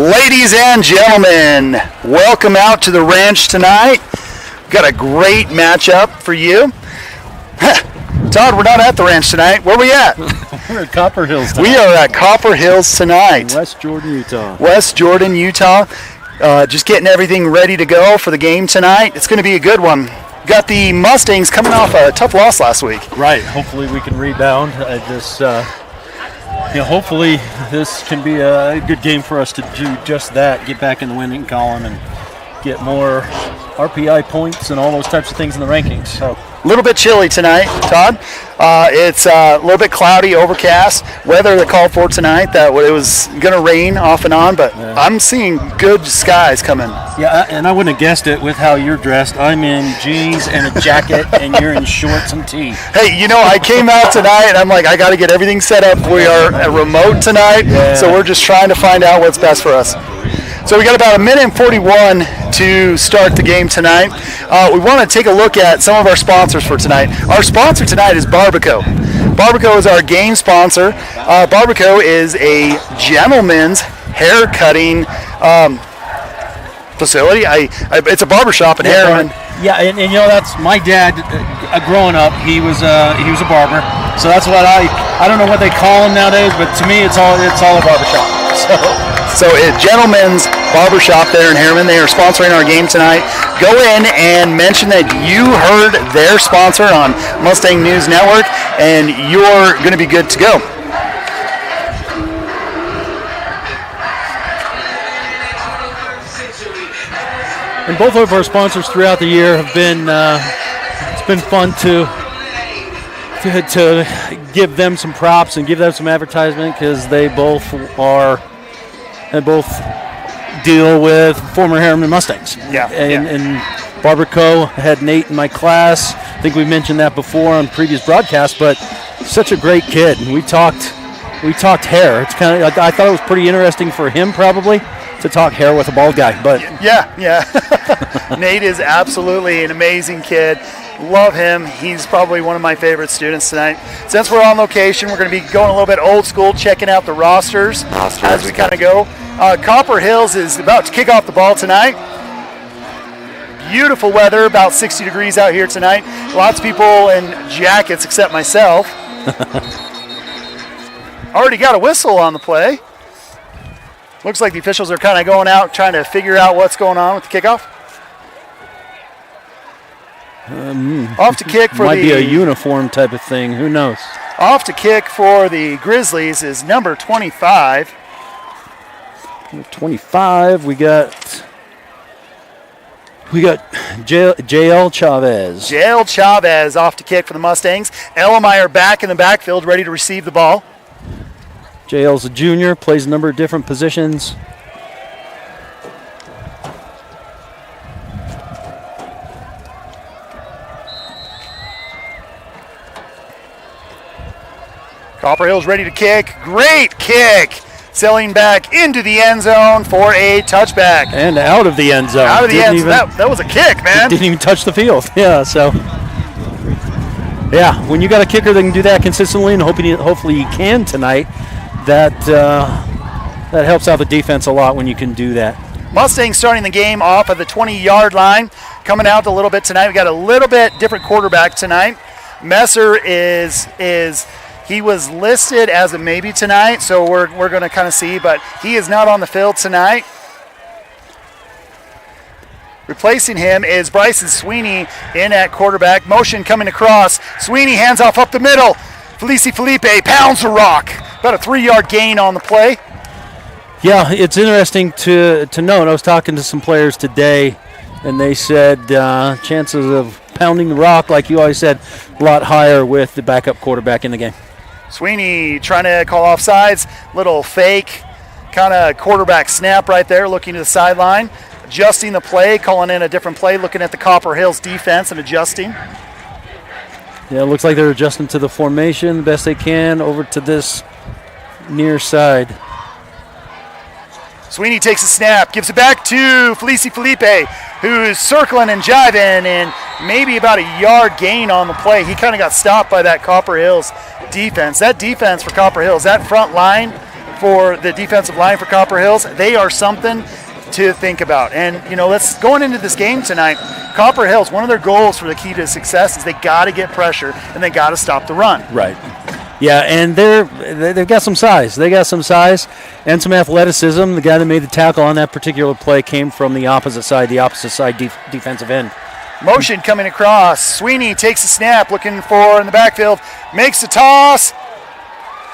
Ladies and gentlemen, welcome out to the ranch tonight. We've got a great matchup for you. Todd, we're not at the ranch tonight. Where are we at? We're at Copper Hills tonight. We are at Copper Hills tonight. West Jordan, Utah. West Jordan, Utah. Just getting everything ready to go for the game tonight. It's going to be a good one. Got the Mustangs coming off a tough loss last week. Right. Hopefully we can rebound. Hopefully this can be a good game for us to do just that, get back in the winning column and get more RPI points and all those types of things in the rankings. So a little bit chilly tonight, Todd. It's a little bit cloudy, overcast. Weather that called for tonight that it was going to rain off and on, but yeah. I'm seeing good skies coming. Yeah, and I wouldn't have guessed it with how you're dressed. I'm in jeans and a jacket, and you're in shorts and tee. Hey, I came out tonight, and I'm like, I got to get everything set up. We are at remote tonight, so we're just trying to find out what's best for us. So we got about 1:41 to start the game tonight. We want to take a look at some of our sponsors for tonight. Our sponsor tonight is Barbaco. Barbaco is our game sponsor. Barbaco is a gentleman's hair cutting facility. It's a barbershop in Herriman. Yeah, and that's my dad. Growing up, he was a barber. So that's what I don't know what they call him nowadays, but to me, it's all a barbershop. So it's Gentleman's Barbershop there in Herriman. They are sponsoring our game tonight. Go in and mention that you heard their sponsor on Mustang News Network, and you're going to be good to go. And both of our sponsors throughout the year have been, it's been fun to give them some props and give them some advertisement because they both deal with former Herriman Mustangs. And Barbaco had Nate in my class. I think we mentioned that before on previous broadcasts, but such a great kid. And we talked hair. It's kind of, I thought it was pretty interesting for him probably to talk hair with a bald guy. But yeah. Nate is absolutely an amazing kid. Love him. He's probably one of my favorite students tonight. Since we're on location, we're going to be going a little bit old school, checking out the rosters as we kind of go. Copper Hills is about to kick off the ball tonight. Beautiful weather, about 60 degrees out here tonight. Lots of people in jackets except myself. Already got a whistle on the play. Looks like the officials are kind of going out trying to figure out what's going on with the kickoff. Off to kick for might be a uniform type of thing. Who knows? Off to kick for the Grizzlies is number 25. Number 25. We got JL Chavez. JL Chavez off to kick for the Mustangs. Ellemeyer back in the backfield, ready to receive the ball. JL's a junior, plays a number of different positions. Copper Hills ready to kick. Great kick. Sailing back into the end zone for a touchback. And out of the end zone. Out of the end zone. That was a kick, man. Didn't even touch the field. Yeah, so. Yeah, when you got a kicker that can do that consistently, and hopefully he can tonight, that helps out the defense a lot when you can do that. Mustangs starting the game off at the 20-yard line. Coming out a little bit tonight. We got a little bit different quarterback tonight. Messer he was listed as a maybe tonight, so we're going to kind of see, but he is not on the field tonight. Replacing him is Bryson Sweeney in at quarterback. Motion coming across. Sweeney hands off up the middle. Felisi Felipe pounds the rock. About a 3-yard gain on the play. Yeah, it's interesting to note. I was talking to some players today, and they said chances of pounding the rock, like you always said, a lot higher with the backup quarterback in the game. Sweeney trying to call offsides. Little fake kind of quarterback snap right there, looking to the sideline. Adjusting the play, calling in a different play, looking at the Copper Hills defense and adjusting. Yeah, it looks like they're adjusting to the formation the best they can over to this near side. Sweeney takes a snap, gives it back to Felisi Felipe, who's circling and jiving, and maybe about a yard gain on the play. He kind of got stopped by that Copper Hills defense. That defense for Copper Hills, that front line, for the defensive line for Copper Hills. They are something to think about. And, going into this game tonight, Copper Hills, one of their goals for the key to success is they got to get pressure and they got to stop the run. Right. Yeah, and they've got some size. They got some size and some athleticism. The guy that made the tackle on that particular play came from the opposite side defensive end. Motion coming across. Sweeney takes a snap, looking for in the backfield, makes the toss,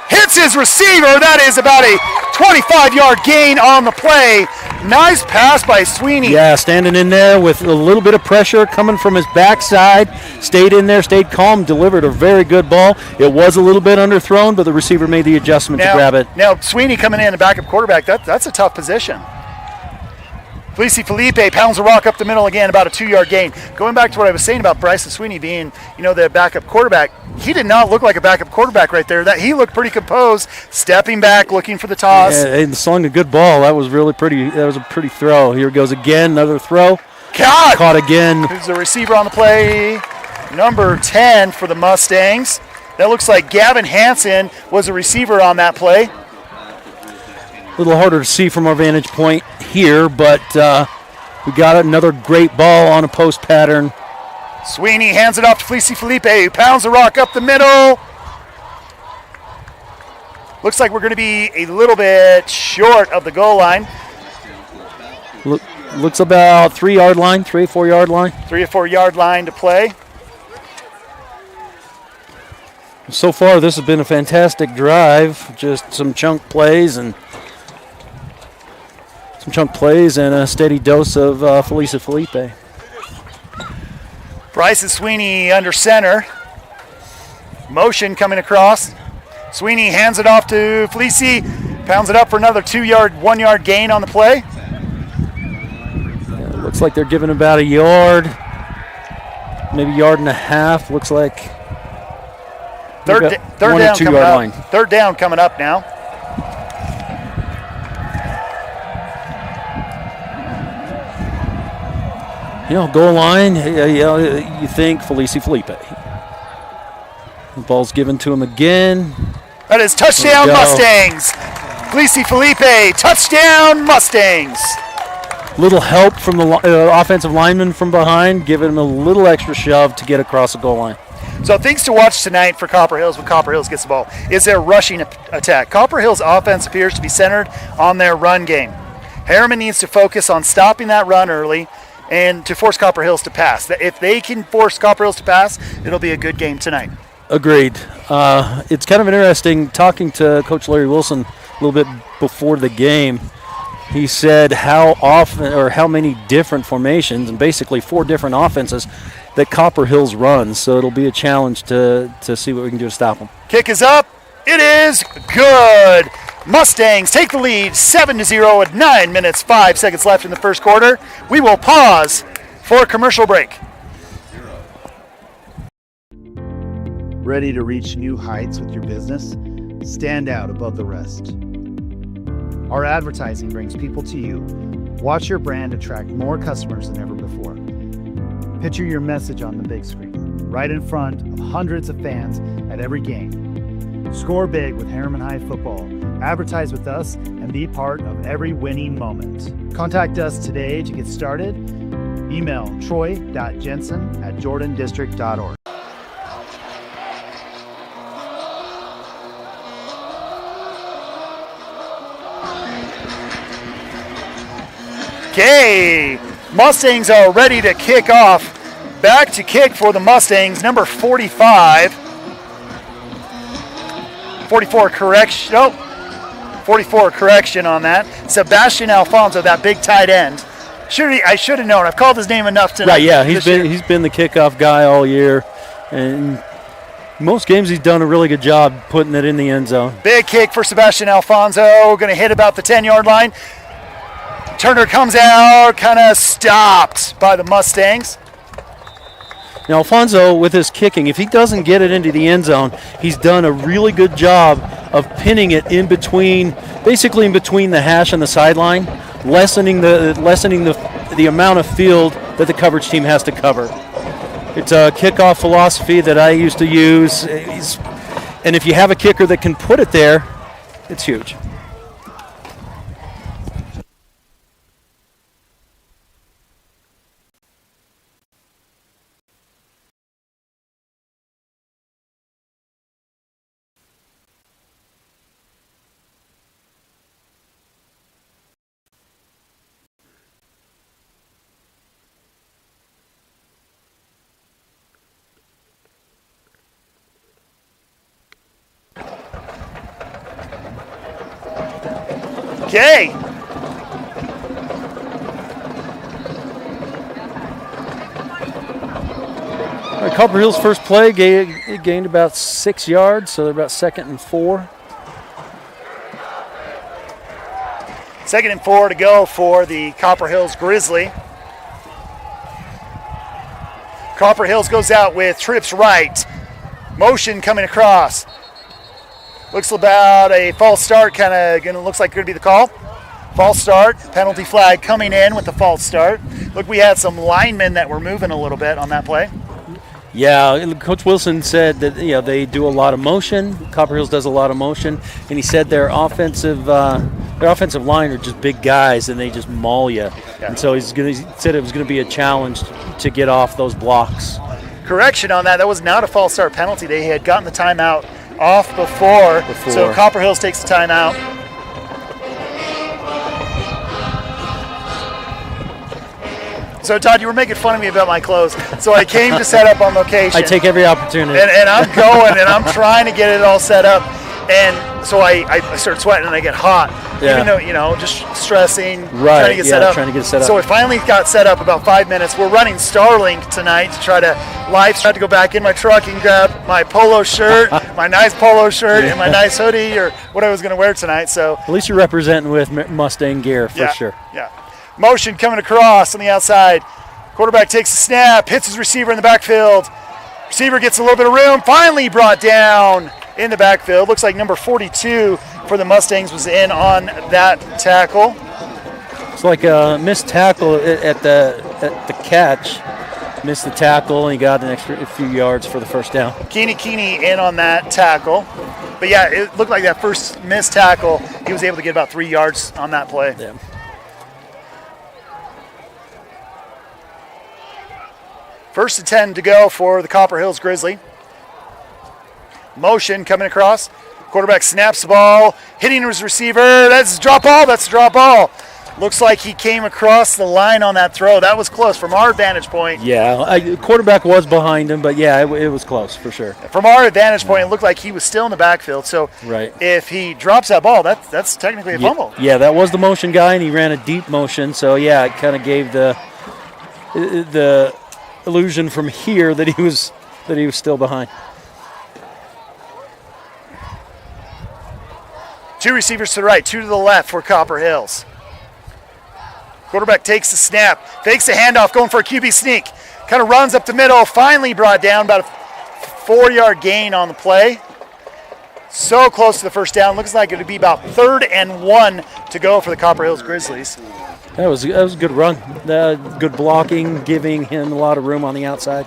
hits his receiver. That is about a 25-yard gain on the play. Nice pass by Sweeney. Yeah, standing in there with a little bit of pressure coming from his backside. Stayed in there, stayed calm, delivered a very good ball. It was a little bit underthrown, but the receiver made the adjustment to grab it. Now, Sweeney coming in, a backup quarterback, that's a tough position. Felisi Felipe pounds the rock up the middle again, about a 2-yard gain. Going back to what I was saying about Bryson Sweeney being, the backup quarterback, he did not look like a backup quarterback right there. That he looked pretty composed, stepping back, looking for the toss. Yeah, and slung a good ball. That was really pretty. That was a pretty throw. Here goes again, another throw. Caught again. There's a receiver on the play, number 10 for the Mustangs. That looks like Gavin Hansen was a receiver on that play. A little harder to see from our vantage point here, but we got another great ball on a post pattern. Sweeney hands it off to Felisi Felipe, who pounds the rock up the middle. Looks like we're going to be a little bit short of the goal line. Looks about 3 or 4 yard line. 3 or 4 yard line to play. So far, this has been a fantastic drive. Just some chunk plays and a steady dose of Felisi Felipe. Bryson Sweeney under center. Motion coming across. Sweeney hands it off to Felisi. Pounds it up for another 1 yard gain on the play. Yeah, looks like they're giving about a yard, maybe yard and a half. Looks like third down coming up. Line. Third down coming up now. Goal line, you think Felisi Felipe. The ball's given to him again. That is touchdown Mustangs. Felisi Felipe, touchdown Mustangs. Little help from the offensive lineman from behind, giving him a little extra shove to get across the goal line. So things to watch tonight for Copper Hills when Copper Hills gets the ball is their rushing attack. Copper Hills offense appears to be centered on their run game. Herriman needs to focus on stopping that run early and to force Copper Hills to pass. If they can force Copper Hills to pass, it'll be a good game tonight. Agreed. It's kind of interesting talking to Coach Larry Wilson a little bit before the game. He said how often or how many different formations and basically 4 different offenses that Copper Hills runs. So it'll be a challenge to see what we can do to stop them. Kick is up. It is good. Mustangs take the lead 7-0 with 9 minutes, 5 seconds left in the first quarter. We will pause for a commercial break. Ready to reach new heights with your business? Stand out above the rest. Our advertising brings people to you. Watch your brand attract more customers than ever before. Picture your message on the big screen, right in front of hundreds of fans at every game. Score big with Herriman High football. Advertise with us and be part of every winning moment. Contact us today to get started. Email troy.jensen@jordandistrict.org. Okay, Mustangs are ready to kick off. Back to kick for the Mustangs, number 45. 44 correction. Oh, 44 correction on that. Sebastian Alfonso, that big tight end. I should have known. I've called his name enough tonight. Right, yeah, he's been the kickoff guy all year, and most games he's done a really good job putting it in the end zone. Big kick for Sebastian Alfonso. Going to hit about the 10-yard line. Turner comes out, kind of stopped by the Mustangs. Now, Alfonso, with his kicking, if he doesn't get it into the end zone, he's done a really good job of pinning it in between, basically in between the hash and the sideline, lessening the amount of field that the coverage team has to cover. It's a kickoff philosophy that I used to use, and if you have a kicker that can put it there, it's huge. Okay. All right, Copper Hills' first play gained about 6 yards, so they're about 2nd and 4. 2nd and 4 to go for the Copper Hills Grizzly. Copper Hills goes out with trips right. Motion coming across. Looks about a false start, kind of looks like going to be the call. False start, penalty flag coming in with the false start. Look, we had some linemen that were moving a little bit on that play. Yeah, Coach Wilson said that they do a lot of motion. Copper Hills does a lot of motion, and he said their offensive line are just big guys, and they just maul you. Yeah. And so he said it was going to be a challenge to get off those blocks. Correction on that was not a false start penalty. They had gotten the timeout off before. So Copper Hills takes the timeout. So, Todd, you were making fun of me about my clothes. So I came to set up on location. I take every opportunity. And I'm going, and I'm trying to get it all set up. And so I start sweating, and I get hot. Yeah. Even though, just stressing, right. trying to get set up. Trying to get set up. So it finally got set up about 5 minutes. We're running Starlink tonight to try to try to go back in my truck and grab my polo shirt, my nice polo shirt, and my nice hoodie, or what I was going to wear tonight. So at least you're representing with Mustang gear for sure. Yeah. Motion coming across on the outside. Quarterback takes a snap, hits his receiver in the backfield. Receiver gets a little bit of room, finally brought down in the backfield. Looks like number 42 for the Mustangs was in on that tackle. It's like a missed tackle at the catch. Missed the tackle, and he got an extra few yards for the first down. Keeney in on that tackle. But yeah, it looked like that first missed tackle, he was able to get about 3 yards on that play. Yeah. First and 10 to go for the Copper Hills Grizzly. Motion coming across. Quarterback snaps the ball, hitting his receiver. That's a drop ball. Looks like he came across the line on that throw. That was close from our vantage point. Yeah, quarterback was behind him, but yeah, it was close for sure. From our vantage point, it looked like he was still in the backfield. So if he drops that ball, that's technically a fumble. Yeah, that was the motion guy, and he ran a deep motion. So yeah, it kind of gave the illusion from here that he was still behind. Two receivers to the right, two to the left for Copper Hills. Quarterback takes the snap, fakes the handoff, going for a QB sneak. Kind of runs up the middle, finally brought down, about a 4-yard gain on the play. So close to the first down. Looks like it would be about 3rd and 1 to go for the Copper Hills Grizzlies. That was a good run. Good blocking, giving him a lot of room on the outside.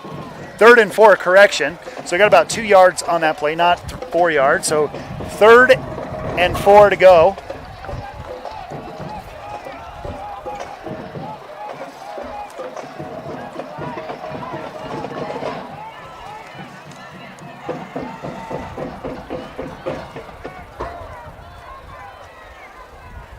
3rd and 4, correction. So we got about 2 yards on that play, not 4 yards. So 3rd and 4 to go.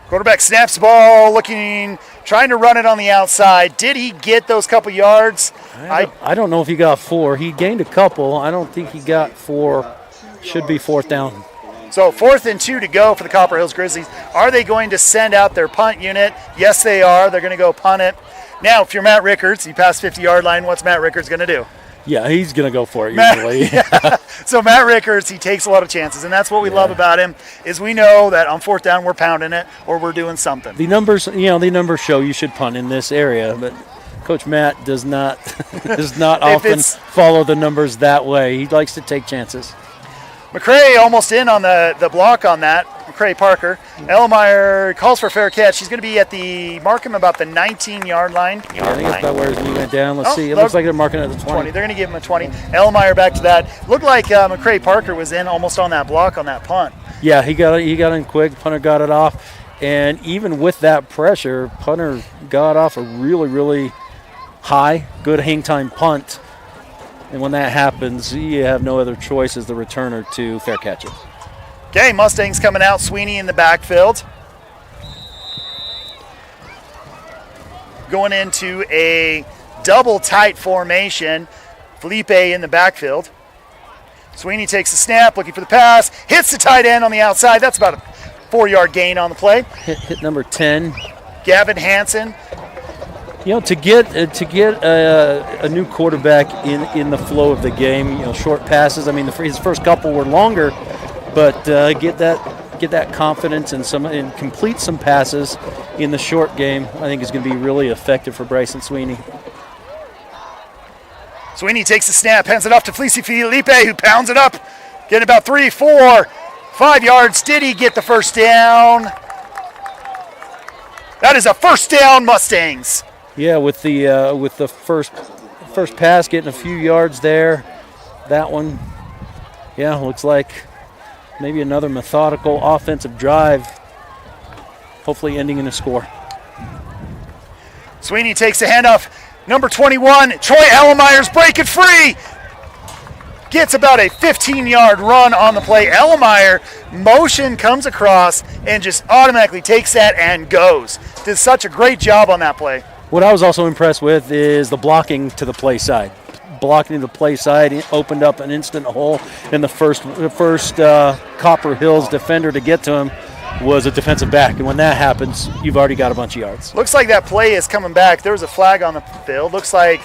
Quarterback snaps the ball, trying to run it on the outside. Did he get those couple yards? I don't know if he got 4. He gained a couple. I don't think he got 4. Should be 4th down. So 4th and 2 to go for the Copper Hills Grizzlies. Are they going to send out their punt unit? Yes, they are. They're going to go punt it. Now, if you're Matt Rickards, you pass 50-yard line, what's Matt Rickards going to do? Yeah, he's going to go for it usually. So Matt Rickards, he takes a lot of chances, and that's what we love about him, is we know that on 4th down we're pounding it or we're doing something. The numbers show you should punt in this area, but Coach Matt does not often follow the numbers that way. He likes to take chances. McCray almost in on the block on that. McCray Parker. Elmeyer calls for a fair catch. He's going to be mark him about the 19-yard line. I think that's about where he went down. Let's see. It looks like they're marking it at the 20. They're going to give him a 20. Elmeyer back to that. Looked like McCray Parker was in almost on that block on that punt. Yeah, he got in quick. Punter got it off. And even with that pressure, punter got off a really, really high, good hang time punt. And when that happens, you have no other choice as the returner to fair catch it. Okay, Mustangs coming out. Sweeney in the backfield. Going into a double tight formation. Felipe in the backfield. Sweeney takes the snap, looking for the pass. Hits the tight end on the outside. That's about a 4-yard gain on the play. Hit number 10. Gavin Hansen. You know, to get a new quarterback in the flow of the game, you know, short passes. I mean, his first couple were longer, but get that confidence and complete some passes in the short game, I think is going to be really effective for Bryson Sweeney. Sweeney takes the snap, hands it off to Felisi Felipe, who pounds it up, getting about 3, 4, 5 yards. Did he get the first down? That is a first down, Mustangs. Yeah, with the first pass getting a few yards there. That one, yeah, looks like maybe another methodical offensive drive, hopefully ending in a score. Sweeney takes the handoff. Number 21, Troy Ellemeyer's breaking free. Gets about a 15-yard run on the play. Ellemeyer motion comes across and just automatically takes that and goes. Did such a great job on that play. What I was also impressed with is the blocking to the play side. Blocking to the play side opened up an instant hole, and the first Copper Hills defender to get to him was a defensive back. And when that happens, you've already got a bunch of yards. Looks like that play is coming back. There was a flag on the field. Looks like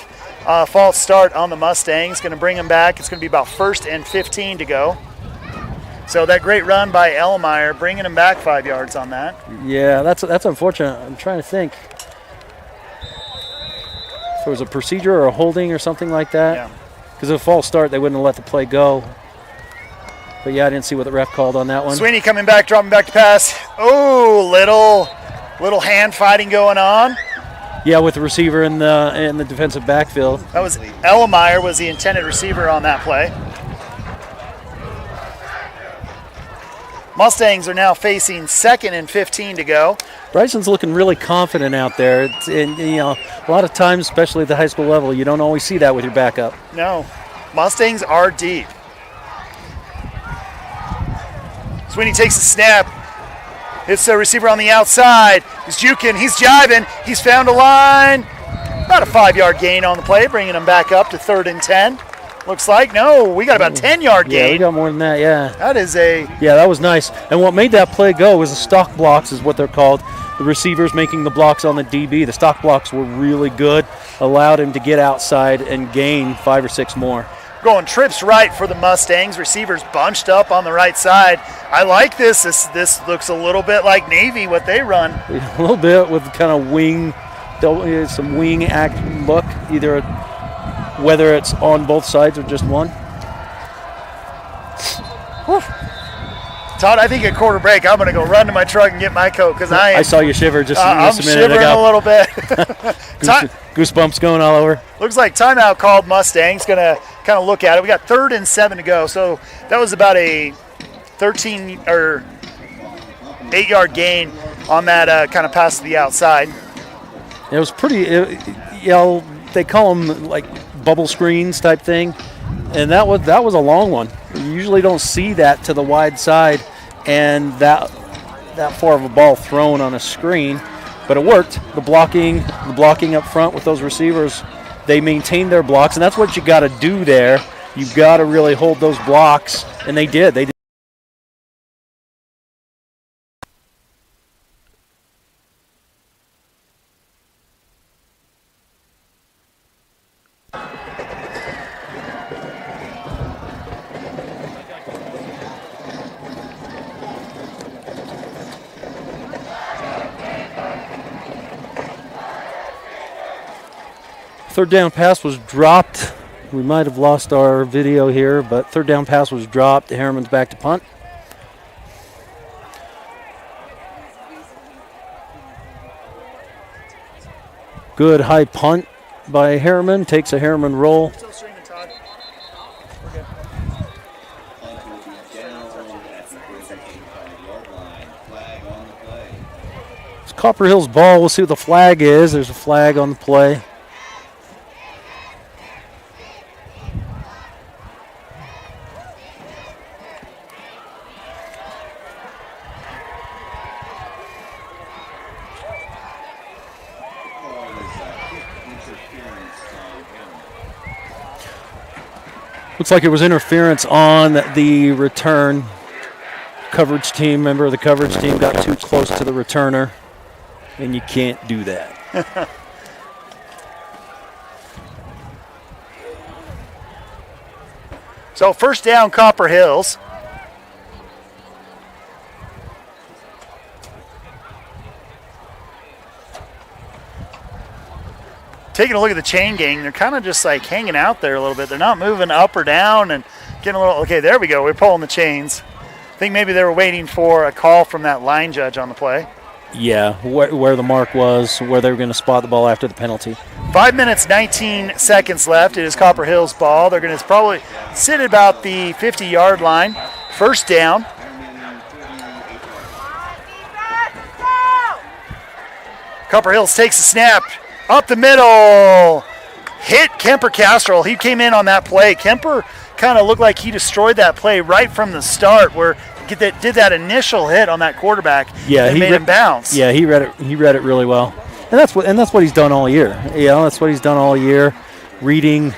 a false start on the Mustangs. Going to bring them back. It's going to be about 1st and 15 to go. So that great run by Ellemeyer, bringing him back 5 yards on that. Yeah, that's unfortunate. I'm trying to think. If there was a procedure or a holding or something like that. Yeah. Because of a false start, they wouldn't have let the play go. But yeah, I didn't see what the ref called on that one. Sweeney coming back, dropping back to pass. Oh, little hand fighting going on. Yeah, with the receiver in the defensive backfield. That was Ellemeyer was the intended receiver on that play. Mustangs are now facing 2nd and 15 to go. Bryson's looking really confident out there. And you know, a lot of times, especially at the high school level, you don't always see that with your backup. No, Mustangs are deep. Sweeney takes the snap. Hits the receiver on the outside. He's juking, he's jiving, he's found a line. About a 5-yard gain on the play, bringing him back up to 3rd and 10. Looks like, no, we got about a 10-yard gain. Yeah, we got more than that, yeah. That is a... Yeah, that was nice. And what made that play go was the stock blocks is what they're called. The receivers making the blocks on the DB. The stock blocks were really good. Allowed him to get outside and gain 5 or 6 more. Going trips right for the Mustangs. Receivers bunched up on the right side. I like this. This looks a little bit like Navy, what they run. A little bit with kind of wing, some wing act look, either whether it's on both sides or just one. Whew. Todd, I think at quarter break, I'm going to go run to my truck and get my coat because I saw you shiver just a minute ago. I'm shivering a little bit. Goosebumps going all over. Looks like timeout called. Mustangs going to kind of look at it. We got 3rd and 7 to go. So that was about a 13 or 8-yard gain on that kind of pass to the outside. It was pretty, they call them like bubble screens type thing. And that was a long one. You usually don't see that to the wide side and that far of a ball thrown on a screen, but it worked. The blocking up front with those receivers, they maintained their blocks, and that's what you got to do there. You've got to really hold those blocks, and they did. They did. Third down pass was dropped. We might have lost our video here, but third down pass was dropped. Herriman's back to punt. Good high punt by Herriman. Takes a Herriman roll. It's Copper Hills ball. We'll see what the flag is. There's a flag on the play. Looks like it was interference on the return. coverage team, member of the coverage team, got too close to the returner, and you can't do that. So first down, Copper Hills. Taking a look at the chain gang, they're kind of just like hanging out there a little bit. They're not moving up or down and getting a little, okay, there we go. We're pulling the chains. I think maybe they were waiting for a call from that line judge on the play. Yeah, where the mark was, where they were going to spot the ball after the penalty. 5 minutes, 19 seconds left. It is Copper Hills' ball. They're going to probably sit at about the 50-yard line. First down. Copper Hills takes a snap. Up the middle, hit Kemper Castrol. He came in on that play. Kemper kind of looked like he destroyed that play right from the start, where did that initial hit on that quarterback. Yeah, he made him bounce. Yeah, he read it. He read it really well, and that's what he's done all year. That's what he's done all year, reading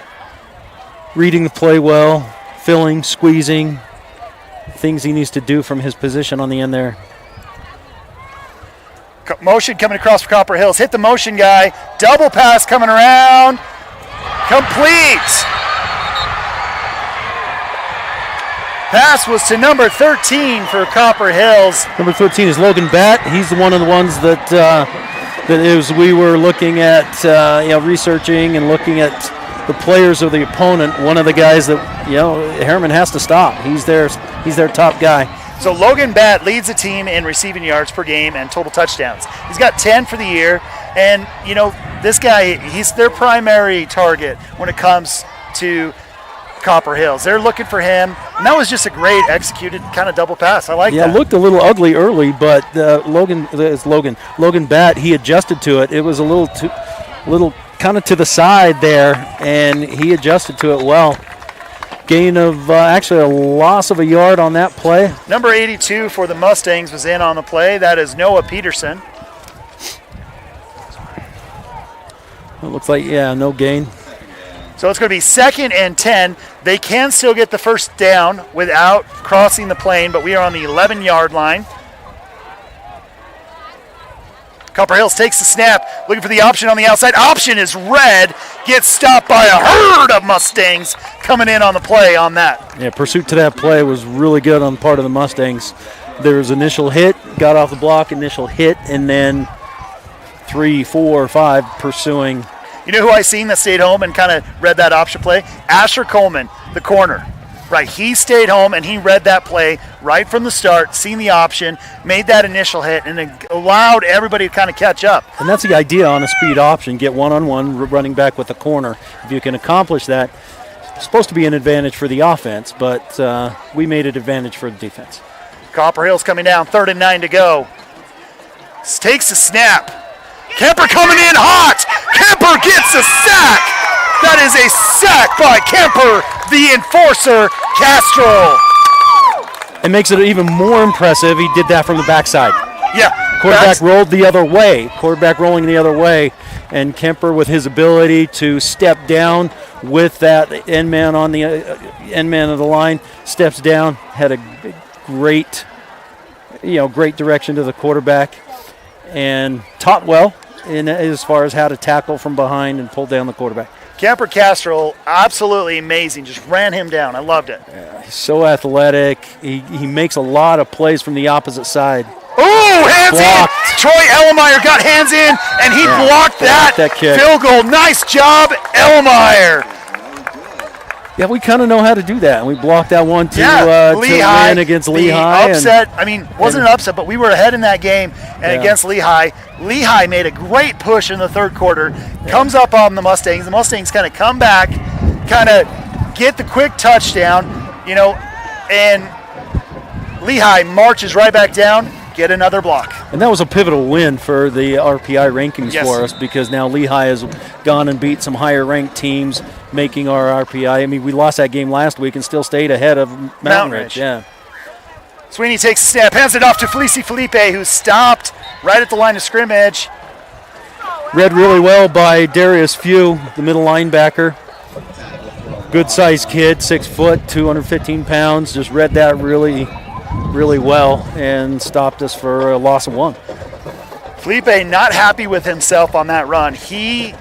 the play well, filling, squeezing, things he needs to do from his position on the end there. Motion coming across for Copper Hills. Hit the motion guy. Double pass coming around. Complete. Pass was to number 13 for Copper Hills. Number 13 is Logan Batt. He's one of the ones we were looking at, researching and looking at the players of the opponent. One of the guys that Herriman has to stop. He's their top guy. So Logan Batt leads the team in receiving yards per game and total touchdowns. He's got 10 for the year, and this guy, he's their primary target when it comes to Copper Hills. They're looking for him, and that was just a great executed kind of double pass. I like that. Yeah, it looked a little ugly early, but Logan Batt, he adjusted to it. It was a little kind of to the side there, and he adjusted to it well. Gain of actually a loss of a yard on that play. Number 82 for the Mustangs was in on the play. That is Noah Peterson. It looks like, no gain. So it's going to be 2nd and 10. They can still get the first down without crossing the plane, but we are on the 11-yard line. Copper Hills takes the snap, looking for the option on the outside. Option is red, gets stopped by a herd of Mustangs coming in on the play on that. Yeah, pursuit to that play was really good on the part of the Mustangs. There was initial hit, got off the block, initial hit, and then 3, 4, 5 pursuing. You know who I seen that stayed home and kind of read that option play? Asher Coleman, the corner. Right, he stayed home and he read that play right from the start, seen the option, made that initial hit, and it allowed everybody to kind of catch up. And that's the idea on a speed option, get one-on-one running back with the corner. If you can accomplish that, it's supposed to be an advantage for the offense, but we made it advantage for the defense. Copper Hills coming down, 3rd and 9 to go. Takes a snap. Kemper coming in hot. Kemper gets a sack. That is a sack by Kemper, the enforcer, Castro. It makes it even more impressive. He did that from the backside. Yeah. Quarterback rolled the other way. Quarterback rolling the other way. And Kemper, with his ability to step down with that end man on the end man of the line, steps down, had a great direction to the quarterback, and taught well as far as how to tackle from behind and pull down the quarterback. Kemper Castro, absolutely amazing. Just ran him down. I loved it. Yeah, he's so athletic. He makes a lot of plays from the opposite side. Ooh, hands blocked. In. Troy Ellemeyer got hands in, and he blocked that kick. Field goal. Nice job, Ellemeyer. Yeah, we kind of know how to do that. And we blocked that one to win against Lehigh. Upset, wasn't an upset, but we were ahead in that game against Lehigh. Lehigh made a great push in the third quarter, comes up on the Mustangs. The Mustangs kind of come back, kind of get the quick touchdown, and Lehigh marches right back down, get another block. And that was a pivotal win for the RPI rankings for us, because now Lehigh has gone and beat some higher ranked teams, making our RPI. We lost that game last week and still stayed ahead of Mountain Ridge. Yeah. Sweeney takes a snap, hands it off to Felisi Felipe, who stopped right at the line of scrimmage. Read really well by Darius Few, the middle linebacker. Good-sized kid, 6 foot, 215 pounds. Just read that really really well and stopped us for a loss of 1. Felipe not happy with himself on that run. He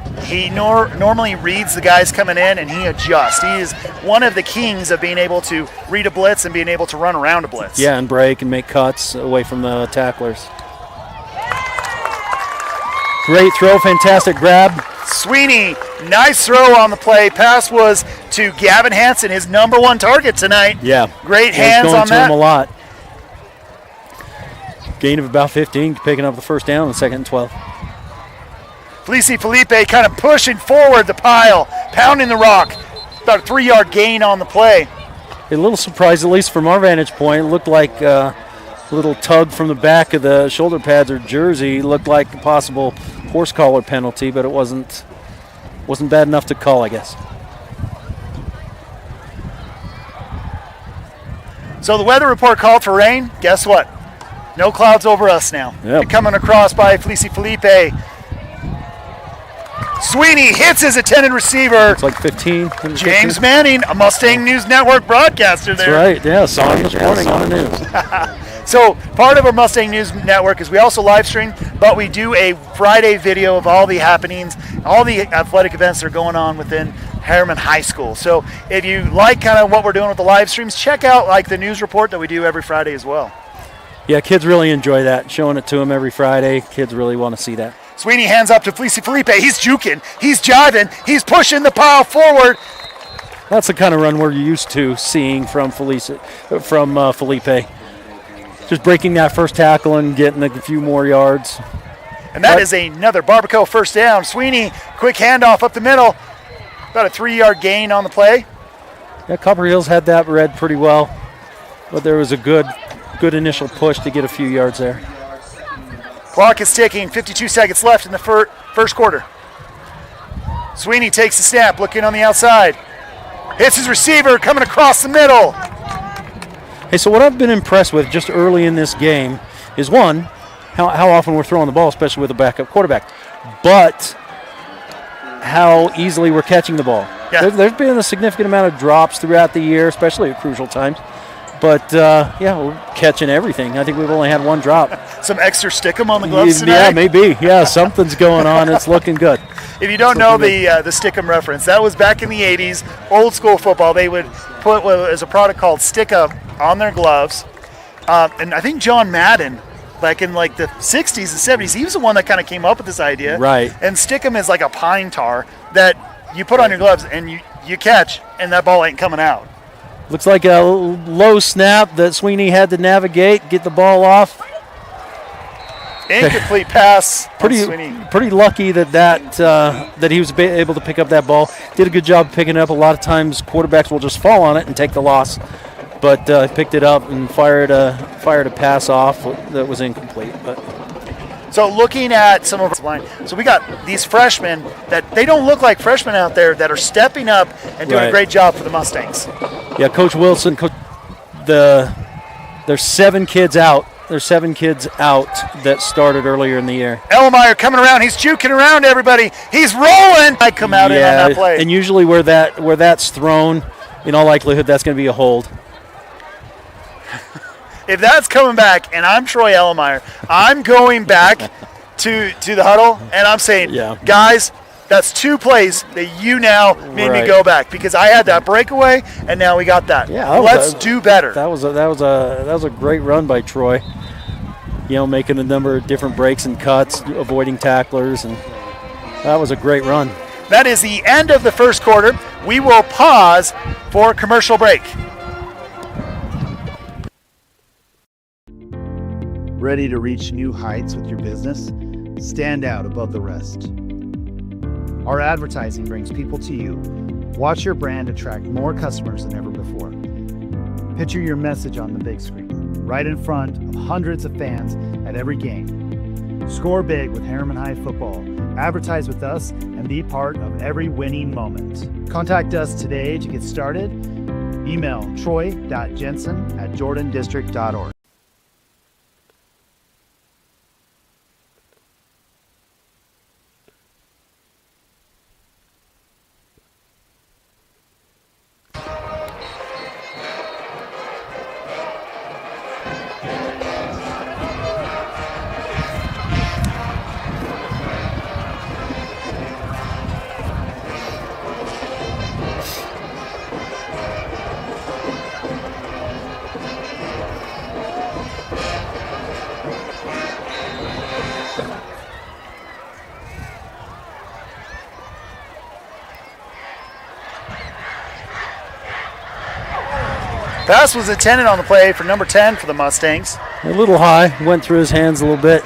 normally reads the guys coming in and he adjusts. He is one of the kings of being able to read a blitz and being able to run around a blitz. Yeah, and break and make cuts away from the tacklers. Great throw, fantastic grab. Sweeney, nice throw on the play. Pass was to Gavin Hansen, his number 1 target tonight. Yeah. Great hands on that. He's going to him a lot. Gain of about 15, picking up the first down on 2nd and 12. Felisi Felipe kind of pushing forward the pile, pounding the rock. About a 3-yard gain on the play. A little surprised, at least from our vantage point. It looked like a little tug from the back of the shoulder pads or jersey. It looked like a possible horse collar penalty, but it wasn't bad enough to call, I guess. So the weather report called for rain. Guess what? No clouds over us now. Yep. Coming across by Felisi Felipe. Sweeney hits his intended receiver. It's like 15. James Manning, a Mustang News Network broadcaster there. That's right, yeah, saw him this morning on the news. So part of our Mustang News Network is we also live stream, but we do a Friday video of all the happenings, all the athletic events that are going on within Herriman High School. So if you like kind of what we're doing with the live streams, check out like the news report that we do every Friday as well. Yeah, kids really enjoy that. Showing it to them every Friday. Kids really want to see that. Sweeney hands up to Felisi Felipe. He's juking. He's jiving. He's pushing the pile forward. That's the kind of run we're used to seeing from Felipe. Just breaking that first tackle and getting a few more yards. And that is another Barbacoa first down. Sweeney, quick handoff up the middle. About a 3-yard gain on the play. Yeah, Copper Hills had that read pretty well, but there was a good initial push to get a few yards there. Clock is ticking, 52 seconds left in the first quarter. Sweeney takes the snap, looking on the outside. Hits his receiver, coming across the middle. Hey, so what I've been impressed with just early in this game is, one, how often we're throwing the ball, especially with a backup quarterback, but how easily we're catching the ball. Yeah. There's been a significant amount of drops throughout the year, especially at crucial times. But, we're catching everything. I think we've only had 1 drop. Some extra stickum on the gloves tonight? Yeah, maybe. Yeah, something's going on. It's looking good. If you don't know the stickum reference, that was back in the 80s, old school football. They would put what is a product called Stick Up on their gloves. And I think John Madden, back in like the 60s and 70s, he was the one that kind of came up with this idea. Right. And Stickum is like a pine tar that you put on your gloves and you catch, and that ball ain't coming out. Looks like a low snap that Sweeney had to navigate, get the ball off. Incomplete pass. Pretty lucky that he was able to pick up that ball. Did a good job picking it up. A lot of times quarterbacks will just fall on it and take the loss, but picked it up and fired a pass off that was incomplete. But so looking at some of our line, so we got these freshmen that they don't look like freshmen out there that are stepping up and doing a great job for the Mustangs. Yeah, Coach Wilson, there's 7 kids out. There's 7 kids out that started earlier in the year. Elmeyer coming around. He's juking around everybody. He's rolling. I come out in on that play. And usually where that's thrown, in all likelihood, that's going to be a hold. If that's coming back, and I'm Troy Elmeyer, I'm going back to the huddle, and I'm saying, guys, that's 2 plays that you now made me go back because I had that breakaway, and now we got that. Yeah, let's do better. That was a great run by Troy. Making a number of different breaks and cuts, avoiding tacklers, and that was a great run. That is the end of the first quarter. We will pause for a commercial break. Ready to reach new heights with your business? Stand out above the rest. Our advertising brings people to you. Watch your brand attract more customers than ever before. Picture your message on the big screen, right in front of hundreds of fans at every game. Score big with Herriman High football. Advertise with us and be part of every winning moment. Contact us today to get started. Email troy.jensen@jordandistrict.org. Pass was intended on the play for number 10 for the Mustangs. A little high, went through his hands a little bit.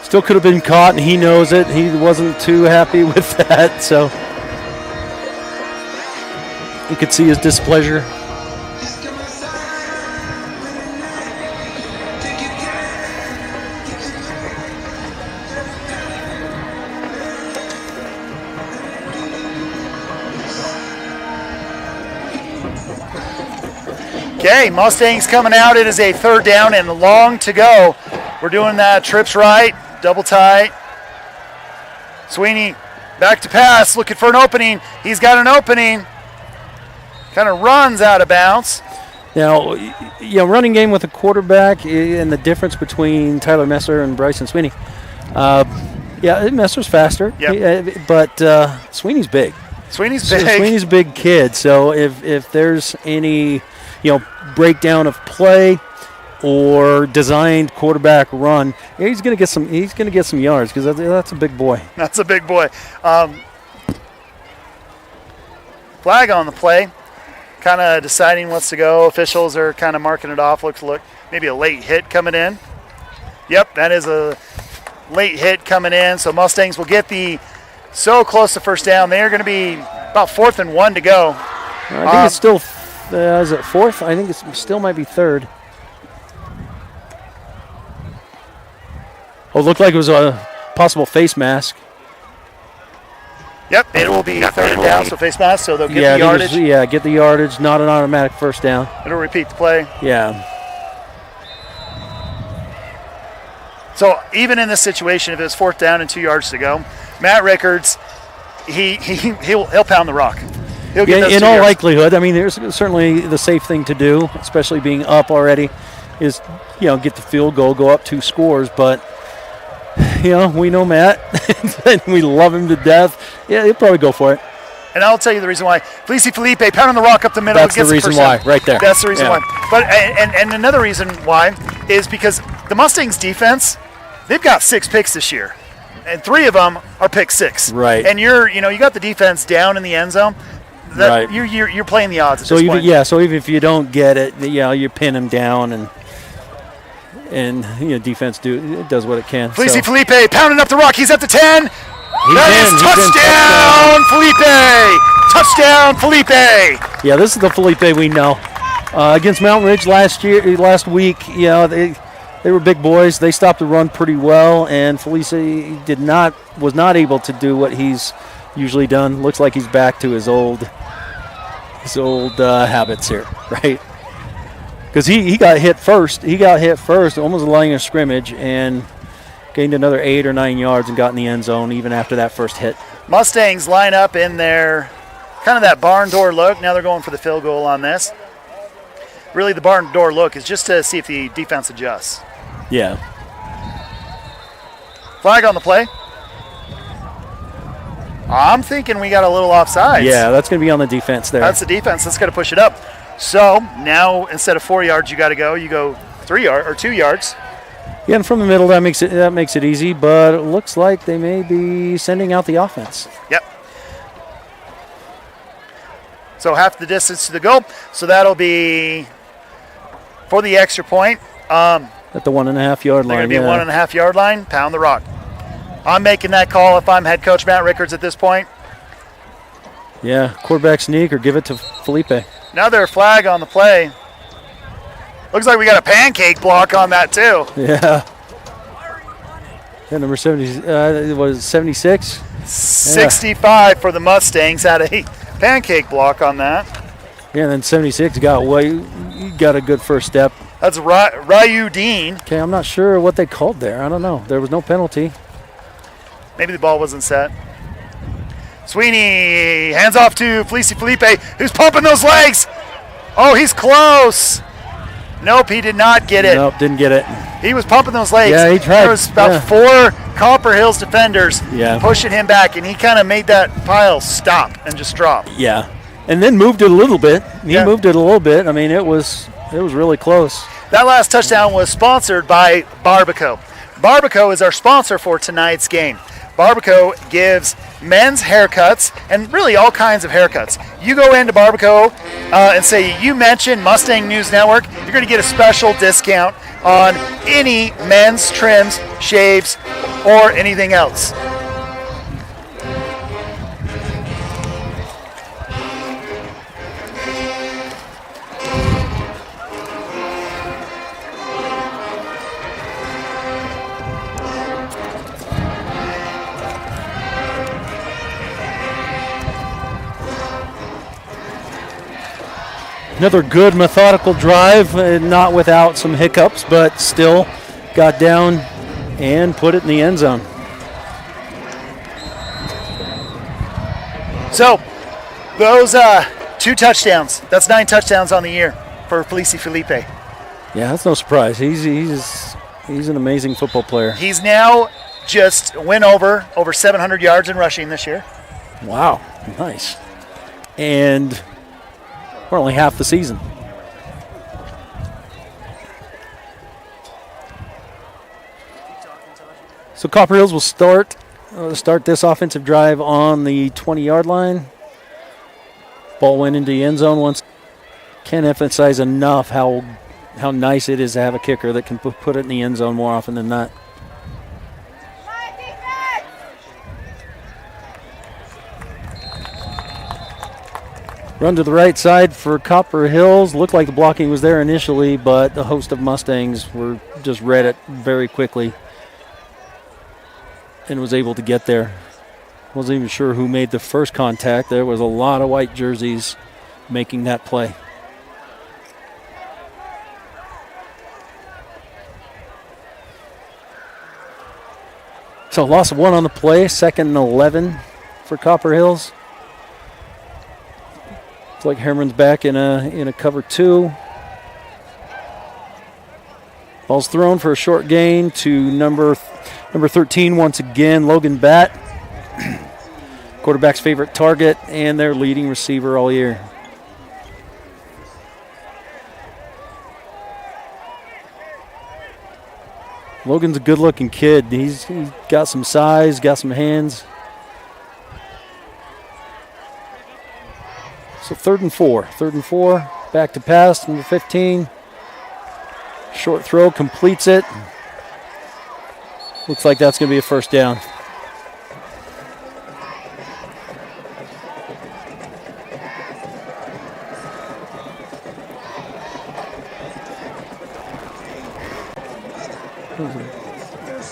Still could have been caught, and he knows it. He wasn't too happy with that, so you could see his displeasure. Okay, Mustangs coming out. It is a 3rd down and long to go. We're doing that trips right, double tight. Sweeney back to pass, looking for an opening. He's got an opening. Kind of runs out of bounds. Now, running game with a quarterback and the difference between Tyler Messer and Bryson Sweeney. Messer's faster, but Sweeney's big. Sweeney's big. Sweeney's a big kid, so if there's any breakdown of play or designed quarterback run, he's going to get some yards because that's a big boy. That's a big boy. Flag on the play, kind of deciding what's to go. Officials are kind of marking it off. Look, maybe a late hit coming in. Yep, that is a late hit coming in. So Mustangs will get so close to 1st down. They are going to be about 4th and 1 to go. I think it's still. Is it 4th? I think it still might be 3rd. Oh, it looked like it was a possible face mask. Yep, it will be 3rd down, so face mask, so they'll get the yardage. Get the yardage, not an automatic 1st down. It'll repeat the play. Yeah. So even in this situation, if it's 4th down and 2 yards to go, Matt Rickards, he'll pound the rock. In all likelihood, I mean, there's certainly the safe thing to do, especially being up already, is get the field goal, go up 2 scores. But we know Matt, and we love him to death. Yeah, he'll probably go for it. And I'll tell you the reason why. Felisi Felipe pounding the rock up the middle. That's the reason why, right there. That's the reason why. But and another reason why is because the Mustangs defense, they've got 6 picks this year, and 3 of them are pick 6. Right. And you got the defense down in the end zone. Right. You're playing the odds at this point. So even if you don't get it, you pin him down and defense does what it can. Felisi Felipe pounding up the rock. He's at the 10. Touchdown, Felipe! Yeah, this is the Felipe we know. Against Mountain Ridge last week, they were big boys. They stopped the run pretty well, and Felisi was not able to do what he's usually done. Looks like he's back to his old habits here, right? Because he got hit first. Almost a line of scrimmage, and gained another 8 or 9 yards and got in the end zone even after that first hit. Mustangs line up in their kind of that barn door look. Now they're going for the field goal on this. Really, the barn door look is just to see if the defense adjusts. Yeah. Flag on the play. I'm thinking we got a little offsides. Yeah, that's going to be on the defense there. That's the defense. That's got to push it up. So now instead of 4 yards, you go 3 yards or 2 yards. Yeah, and from the middle, that makes it easy. But it looks like they may be sending out the offense. Yep. So half the distance to the goal. So that'll be for the extra point. At the 1.5 yard line. They're going to be 1.5 yard line. Pound the rock. I'm making that call if I'm head coach Matt Rickards at this point. Yeah, quarterback sneak or give it to Felipe. Another flag on the play. Looks like we got a pancake block on that too. Yeah. Yeah, number 70 was 76. 65 for the Mustangs. Had a pancake block on that. Yeah, and then 76 got a good first step. That's Ryu Dean. Okay, I'm not sure what they called there. I don't know. There was no penalty. Maybe the ball wasn't set. Sweeney hands off to Felisi Felipe, who's pumping those legs. Oh, he's close. Nope, he did not get it. Nope, didn't get it. He was pumping those legs. Yeah, he tried. There was about Copper Hills defenders pushing him back, and he kind of made that pile stop and just drop. Yeah, and then moved it a little bit. He moved it a little bit. I mean, it was really close. That last touchdown was sponsored by Barbacoa. Barbacoa is our sponsor for tonight's game. Barbacoa gives men's haircuts and really all kinds of haircuts. You go into Barbacoa and say you mentioned Mustang News Network, you're going to get a special discount on any men's trims, shaves, or anything else. Another good methodical drive, not without some hiccups, but still got down and put it in the end zone. So, those 2 touchdowns, that's 9 touchdowns on the year for Felisi Felipe. Yeah, that's no surprise. He's an amazing football player. He's now just went over 700 yards in rushing this year. Wow, nice. And we're only half the season. So Copper Hills will start this offensive drive on the 20-yard line. Ball went into the end zone once. Can't emphasize enough how nice it is to have a kicker that can put it in the end zone more often than not. Run to the right side for Copper Hills. Looked like the blocking was there initially, but the host of Mustangs just read it very quickly and was able to get there. Wasn't even sure who made the first contact. There was a lot of white jerseys making that play. So loss of 1 on the play, 2nd and 11 for Copper Hills. It's like Herriman's back in a cover 2. Ball's thrown for a short gain to number 13 once again, Logan Batt. Quarterback's favorite target and their leading receiver all year. Logan's a good-looking kid. He's got some size, got some hands. So 3rd and 4. 3rd and 4. Back to pass, number 15. Short throw, completes it. Looks like that's going to be a first down.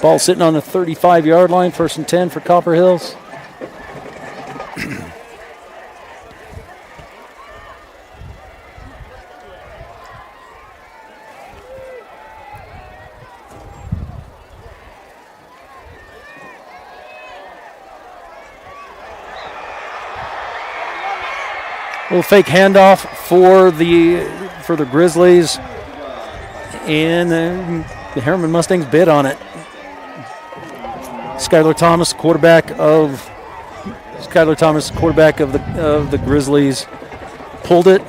Ball sitting on the 35-yard line, 1st and 10 for Copper Hills. Little fake handoff for the Grizzlies, and the Herriman Mustangs bid on it. Skylar Thomas, quarterback of the Grizzlies, pulled it.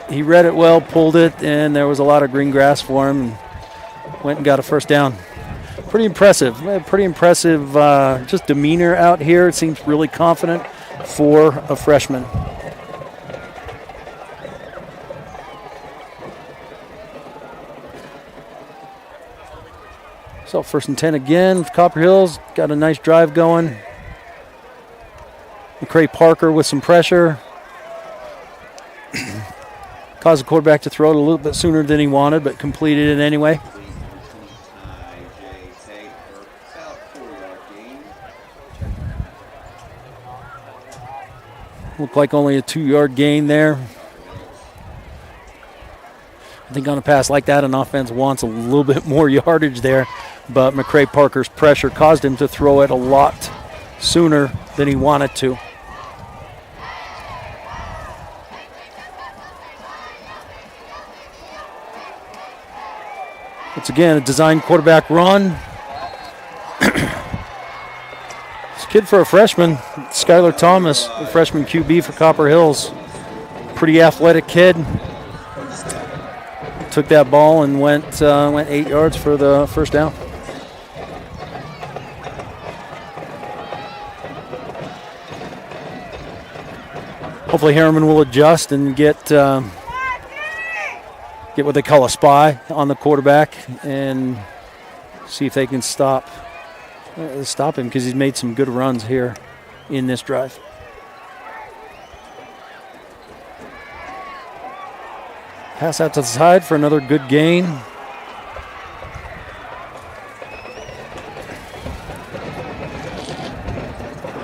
He read it well, pulled it, and there was a lot of green grass for him, and went and got a first down. Pretty impressive. Just demeanor out here. It seems really confident for a freshman. So 1st and 10 again. Copper Hills got a nice drive going. McCray Parker with some pressure. Caused the quarterback to throw it a little bit sooner than he wanted, but completed it anyway. Looked like only a 2-yard gain there. I think on a pass like that, an offense wants a little bit more yardage there, but McCray Parker's pressure caused him to throw it a lot sooner than he wanted to. Once again, a designed quarterback run. Kid for a freshman, Skylar Thomas, a freshman QB for Copper Hills. Pretty athletic kid. Took that ball and went 8 yards for the first down. Hopefully Herriman will adjust and get what they call a spy on the quarterback and see if they can stop him, because he's made some good runs here in this drive. Pass out to the side for another good gain.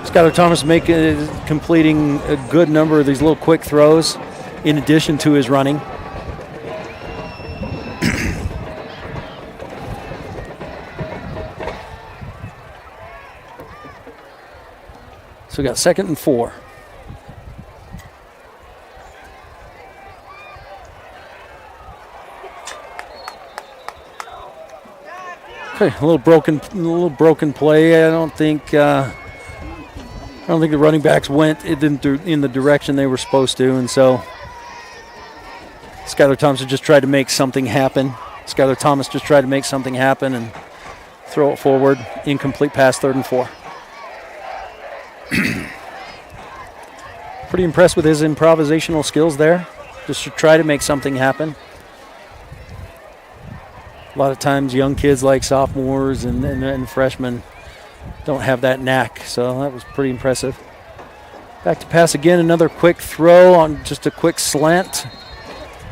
Skylar Thomas completing a good number of these little quick throws in addition to his running. So we got 2nd and 4. Okay, a little broken play. I don't think the running backs went in the direction they were supposed to, and so Skylar Thomas just tried to make something happen. And throw it forward. Incomplete pass, 3rd and 4. Pretty impressed with his improvisational skills there, just to try to make something happen. A lot of times young kids like sophomores and freshmen don't have that knack, so that was pretty impressive. Back to pass again, another quick throw on just a quick slant.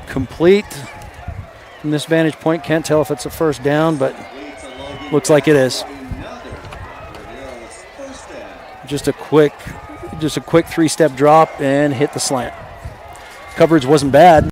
Complete. From this vantage point, can't tell if it's a first down, but looks like it is. Just a quick 3-step drop and hit the slant. Coverage wasn't bad.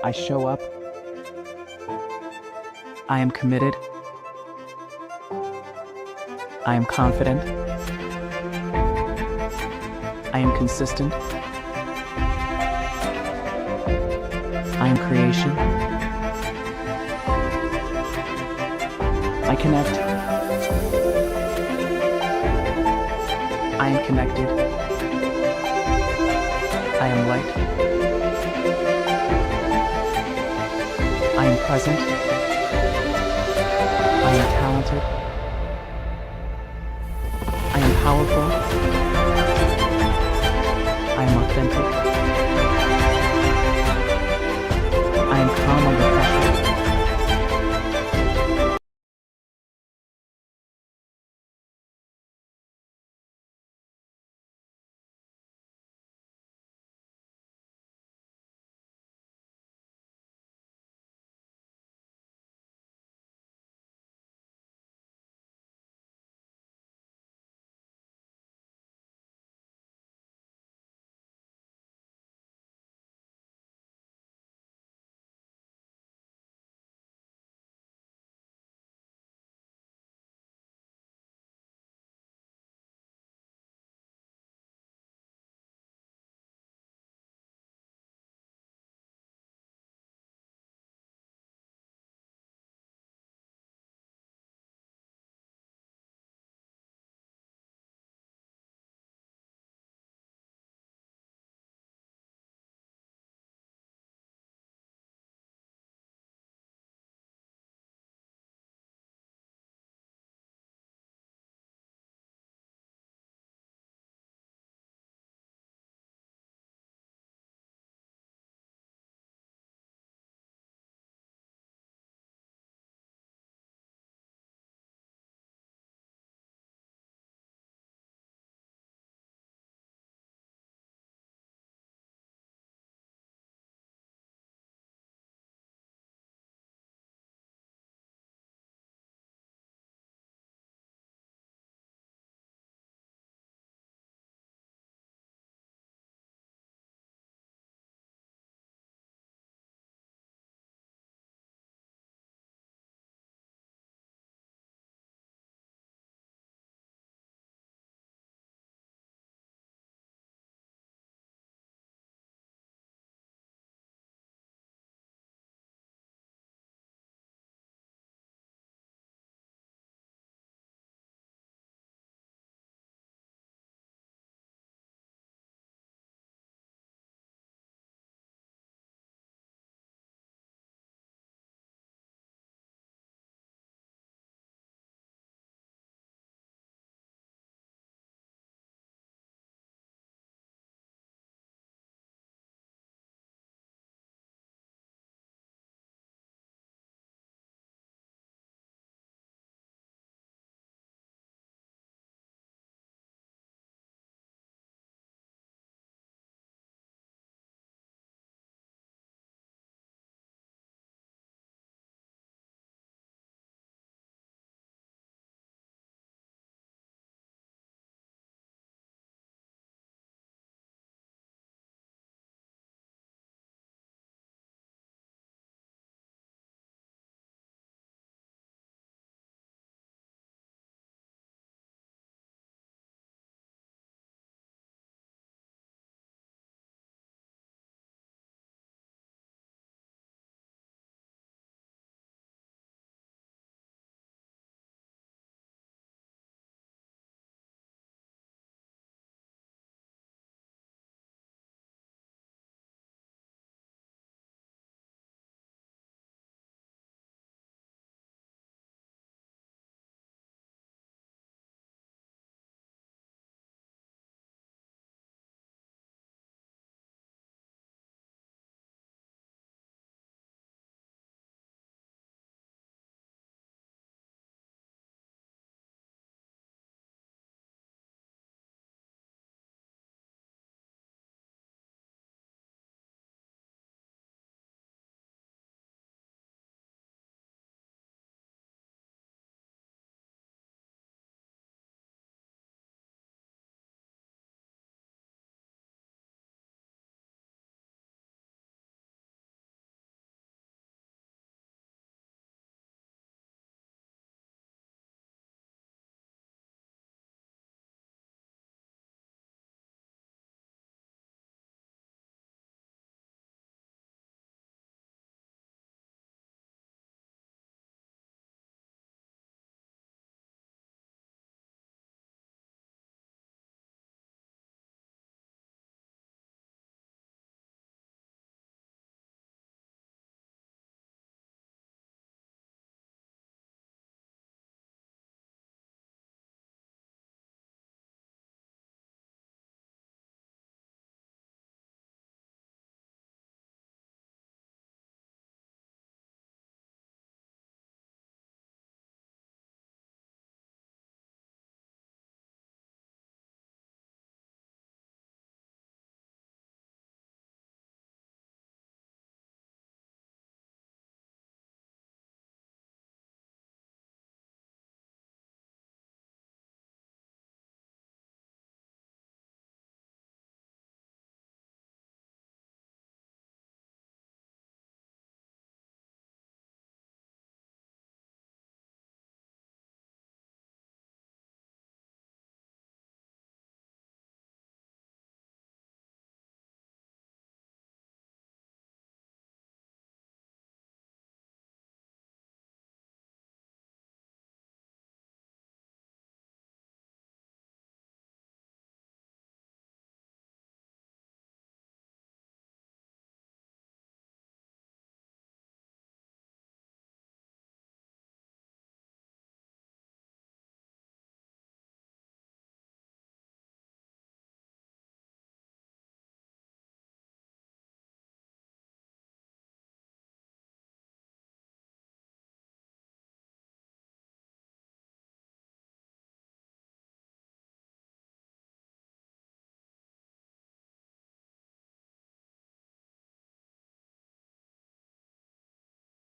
I show up. I am committed. I am confident. I am consistent. I am creation. I connect. I am connected. I am light. I am present. I am talented. I am powerful. I am authentic. I am calm under pressure.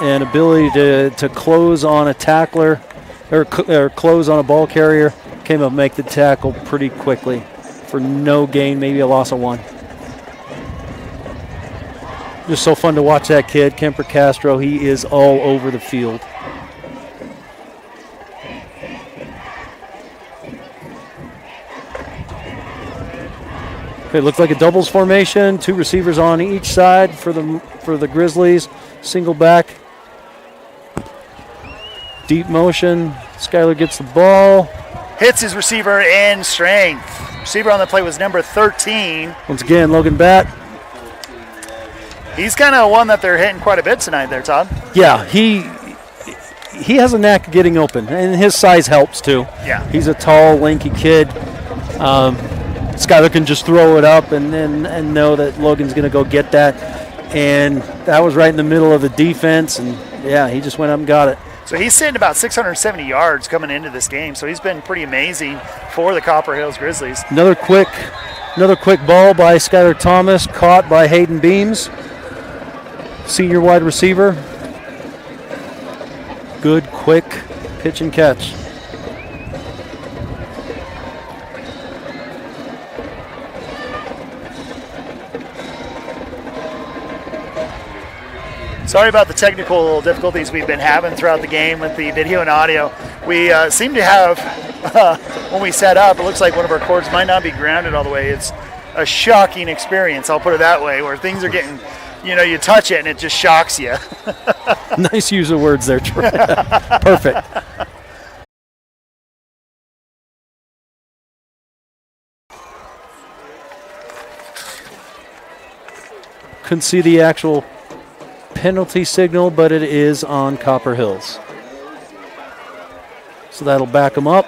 and ability to close on a tackler or close on a ball carrier. Came up and make the tackle pretty quickly for no gain, maybe a loss of 1. Just so fun to watch that kid, Kemper Castro. He is all over the field. Okay, looks like a doubles formation. 2 receivers on each side for the Grizzlies. Single back. Deep motion. Skyler gets the ball. Hits his receiver in strength. Receiver on the play was number 13. Once again, Logan Batt. He's kind of one that they're hitting quite a bit tonight there, Todd. Yeah, he has a knack of getting open, and his size helps too. Yeah. He's a tall, lanky kid. Skyler can just throw it up and know that Logan's going to go get that. And that was right in the middle of the defense, and yeah, he just went up and got it. So he's sitting about 670 yards coming into this game, so he's been pretty amazing for the Copper Hills Grizzlies. Another quick ball by Skyler Thomas, caught by Hayden Beams, senior wide receiver. Good, quick pitch and catch. Sorry about the technical difficulties we've been having throughout the game with the video and audio. We seem to have, when we set up, it looks like one of our cords might not be grounded all the way. It's a shocking experience, I'll put it that way, where things are getting, you touch it and it just shocks you. Nice use of words there, Troy. Perfect. Couldn't see the actual penalty signal, but it is on Copper Hills. So that'll back them up.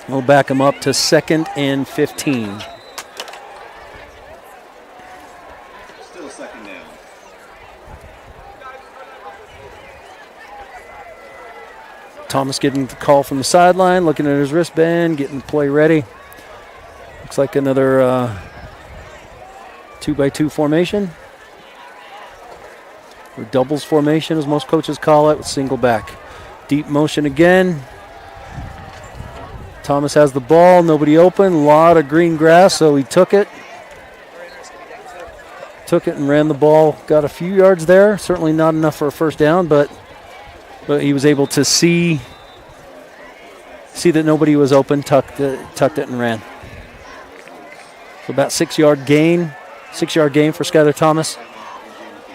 We'll back them up to 2nd and 15. Still second down. Thomas getting the call from the sideline, looking at his wristband, getting the play ready. Looks like another 2-by-2 formation. Or doubles formation, as most coaches call it, with single back. Deep motion again. Thomas has the ball, nobody open, a lot of green grass, so he took it. Took it and ran the ball, got a few yards there. Certainly not enough for a first down, but he was able to see that nobody was open, tucked it and ran. So about 6-yard gain. 6-yard gain for Skyler Thomas.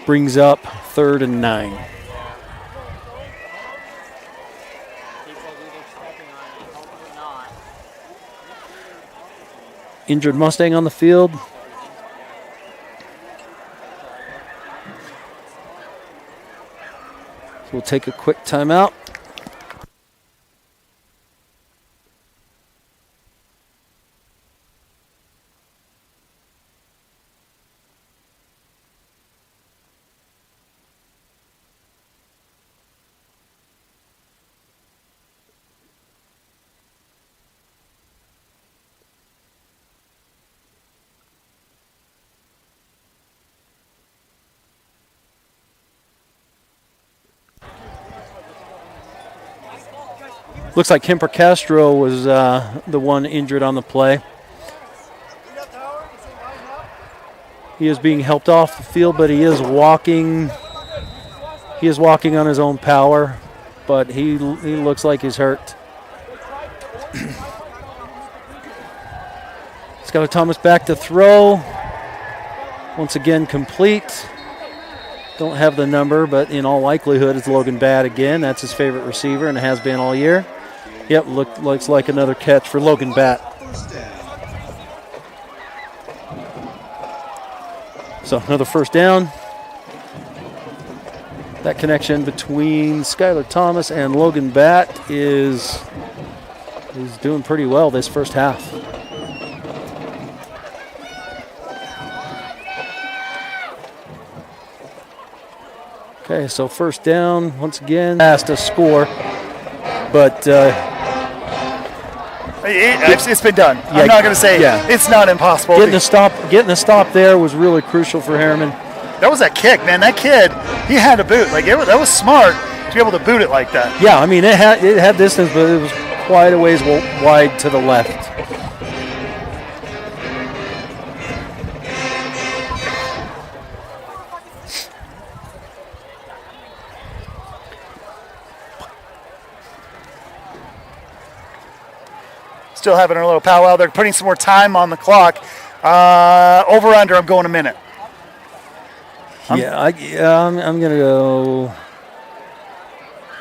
Brings up 3rd and 9. Injured Mustang on the field. So we'll take a quick timeout. Looks like Kemper Castro was the one injured on the play. He is being helped off the field, but he is walking. He is walking on his own power, but he looks like he's hurt. Skyler Thomas back to throw. Once again, complete. Don't have the number, but in all likelihood, it's Logan Batt again. That's his favorite receiver, and it has been all year. Yep, looks like another catch for Logan Batt. So another first down. That connection between Skyler Thomas and Logan Batt is doing pretty well this first half. Okay, so first down once again. Has to score, but it's been done. Yeah, I'm not going to say it's not impossible. Getting a stop there was really crucial for Herriman. That was that kick, man. That kid, he had to boot. Like that was smart to be able to boot it like that. Yeah, I mean, it had distance, but it was quite a ways wide to the left. Still having our little powwow. They're putting some more time on the clock. Over under, I'm going a minute. I'm going to go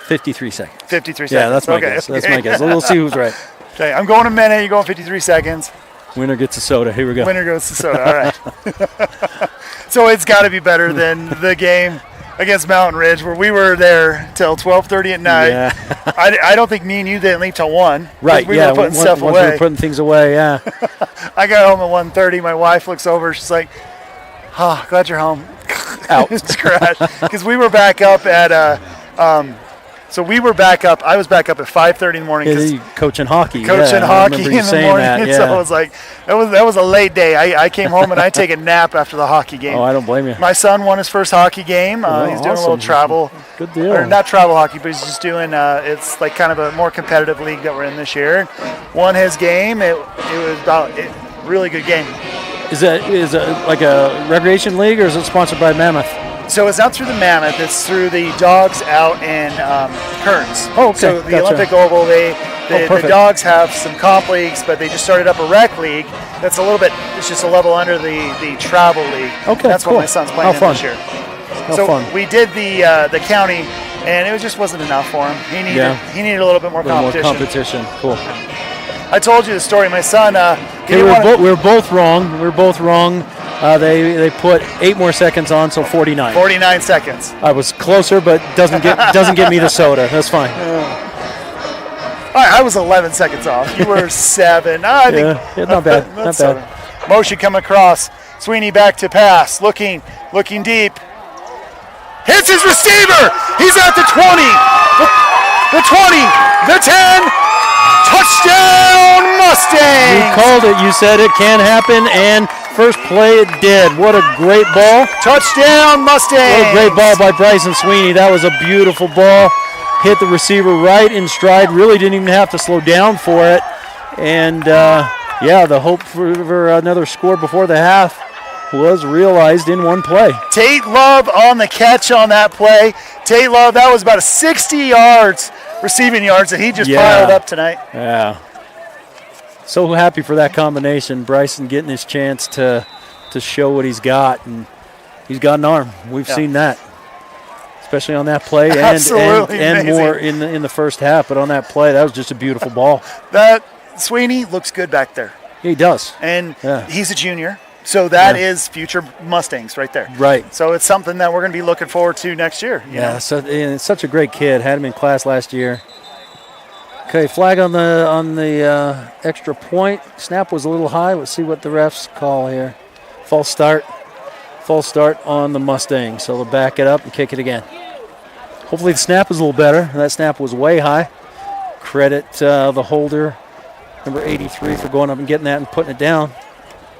53 seconds. 53 seconds. Yeah, that's my okay. guess. That's my guess. We'll see who's right. Okay, I'm going a minute. You're going 53 seconds. Winner gets a soda. Here we go. Winner goes to soda. All right. So it's got to be better than the game against Mountain Ridge, where we were there till 12:30 at night. Yeah. I don't think me and you didn't leave till 1. Right, we yeah. were putting stuff once away. we were putting things away, yeah. I got home at 1:30. My wife looks over. She's like, "Oh, glad you're home." Out. It's crashed because we were back up at So we were back up. I was back up at 5:30 in the morning. Yeah, coaching hockey. Coaching hockey in the morning. That, yeah. So I was like, that was a late day. I came home and I take a nap after the hockey game. Oh, I don't blame you. My son won his first hockey game. He's doing a little travel. Good deal. Or not travel hockey, but he's just doing. It's like kind of a more competitive league that we're in this year. Won his game. It was really good game. Is it like a recreation league, or is it sponsored by Mammoth? So it's not through the Mammoth. It's through the Dogs out in Kearns. Oh, okay. So the Gotcha. Olympic Oval, the Dogs have some comp leagues, but they just started up a rec league. That's a little bit. It's just a level under the travel league. Okay, that's cool. what my son's playing How fun. this year. How fun. We did the county, and it just wasn't enough for him. He needed a little bit more competition. Cool. I told you the story. My son. We were both wrong. We were both wrong. They put 8 more seconds on, so 49. 49 seconds. I was closer, but doesn't get me the soda. That's fine. All right, I was 11 seconds off. You were 7. I think not bad. Not bad. Motion coming across. Sweeney back to pass. Looking deep. Hits his receiver. He's at the 20. The 20. The 10. Touchdown Mustangs. You called it. You said it can happen, and first play it did. What a great ball. Touchdown Mustangs. What a great ball by Bryson Sweeney. That was a beautiful ball. Hit the receiver right in stride. Really didn't even have to slow down for it. And, the hope for another score before the half was realized in one play. Tate Love on the catch on that play. Tate Love, that was about 60 yards, receiving yards that he just piled up tonight. Yeah. So happy for that combination. Bryson getting his chance to show what he's got, and he's got an arm. We've seen that, especially on that play, and more in the first half. But on that play, that was just a beautiful ball. That Sweeney looks good back there. He does, and he's a junior, so that is future Mustangs right there. Right. So it's something that we're going to be looking forward to next year. You know? So and it's such a great kid. Had him in class last year. Okay, flag on the extra point. Snap was a little high. Let's see what the refs call here. False start on the Mustangs. So they'll back it up and kick it again. Hopefully the snap is a little better. That snap was way high. Credit the holder, number 83, for going up and getting that and putting it down,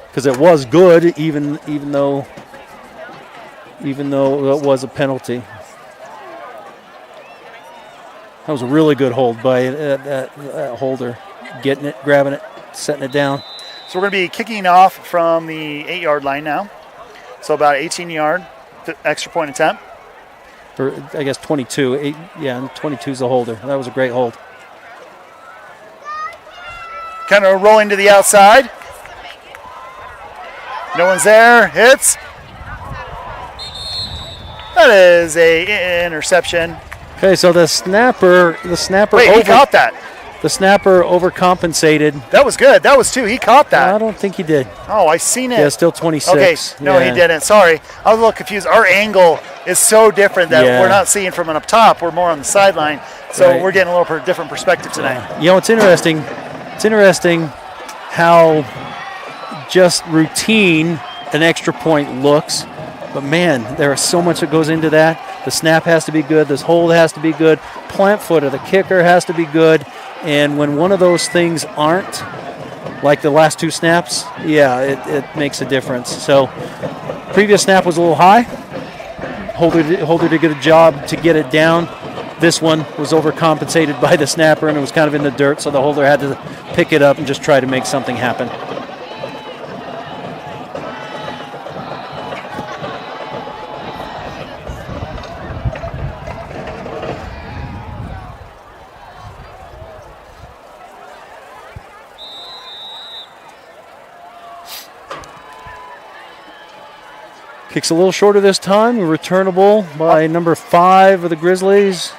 because it was good, even though it was a penalty. That was a really good hold by that holder, getting it, grabbing it, setting it down. So we're going to be kicking off from the 8-yard line now. So about 18-yard extra point attempt. Or I guess 22. And 22 is the holder. That was a great hold. Kind of rolling to the outside. No one's there. Hits. That is a interception. Okay, so the snapper. Wait, he caught that. The snapper overcompensated. That was good. That was 2. He caught that. I don't think he did. Oh, I seen it. Yeah, still 26. Okay, no, he didn't. Sorry. I was a little confused. Our angle is so different that we're not seeing from up top. We're more on the sideline. So we're getting a little different perspective tonight. You know, it's interesting. It's interesting how just routine an extra point looks. But, man, there is so much that goes into that. The snap has to be good. This hold has to be good. Plant foot of the kicker has to be good. And when one of those things aren't, like the last 2 snaps, it makes a difference. So previous snap was a little high. Holder did a job to get it down. This one was overcompensated by the snapper, and it was kind of in the dirt, so the holder had to pick it up and just try to make something happen. Kicks a little shorter this time, returnable by number 5 of the Grizzlies.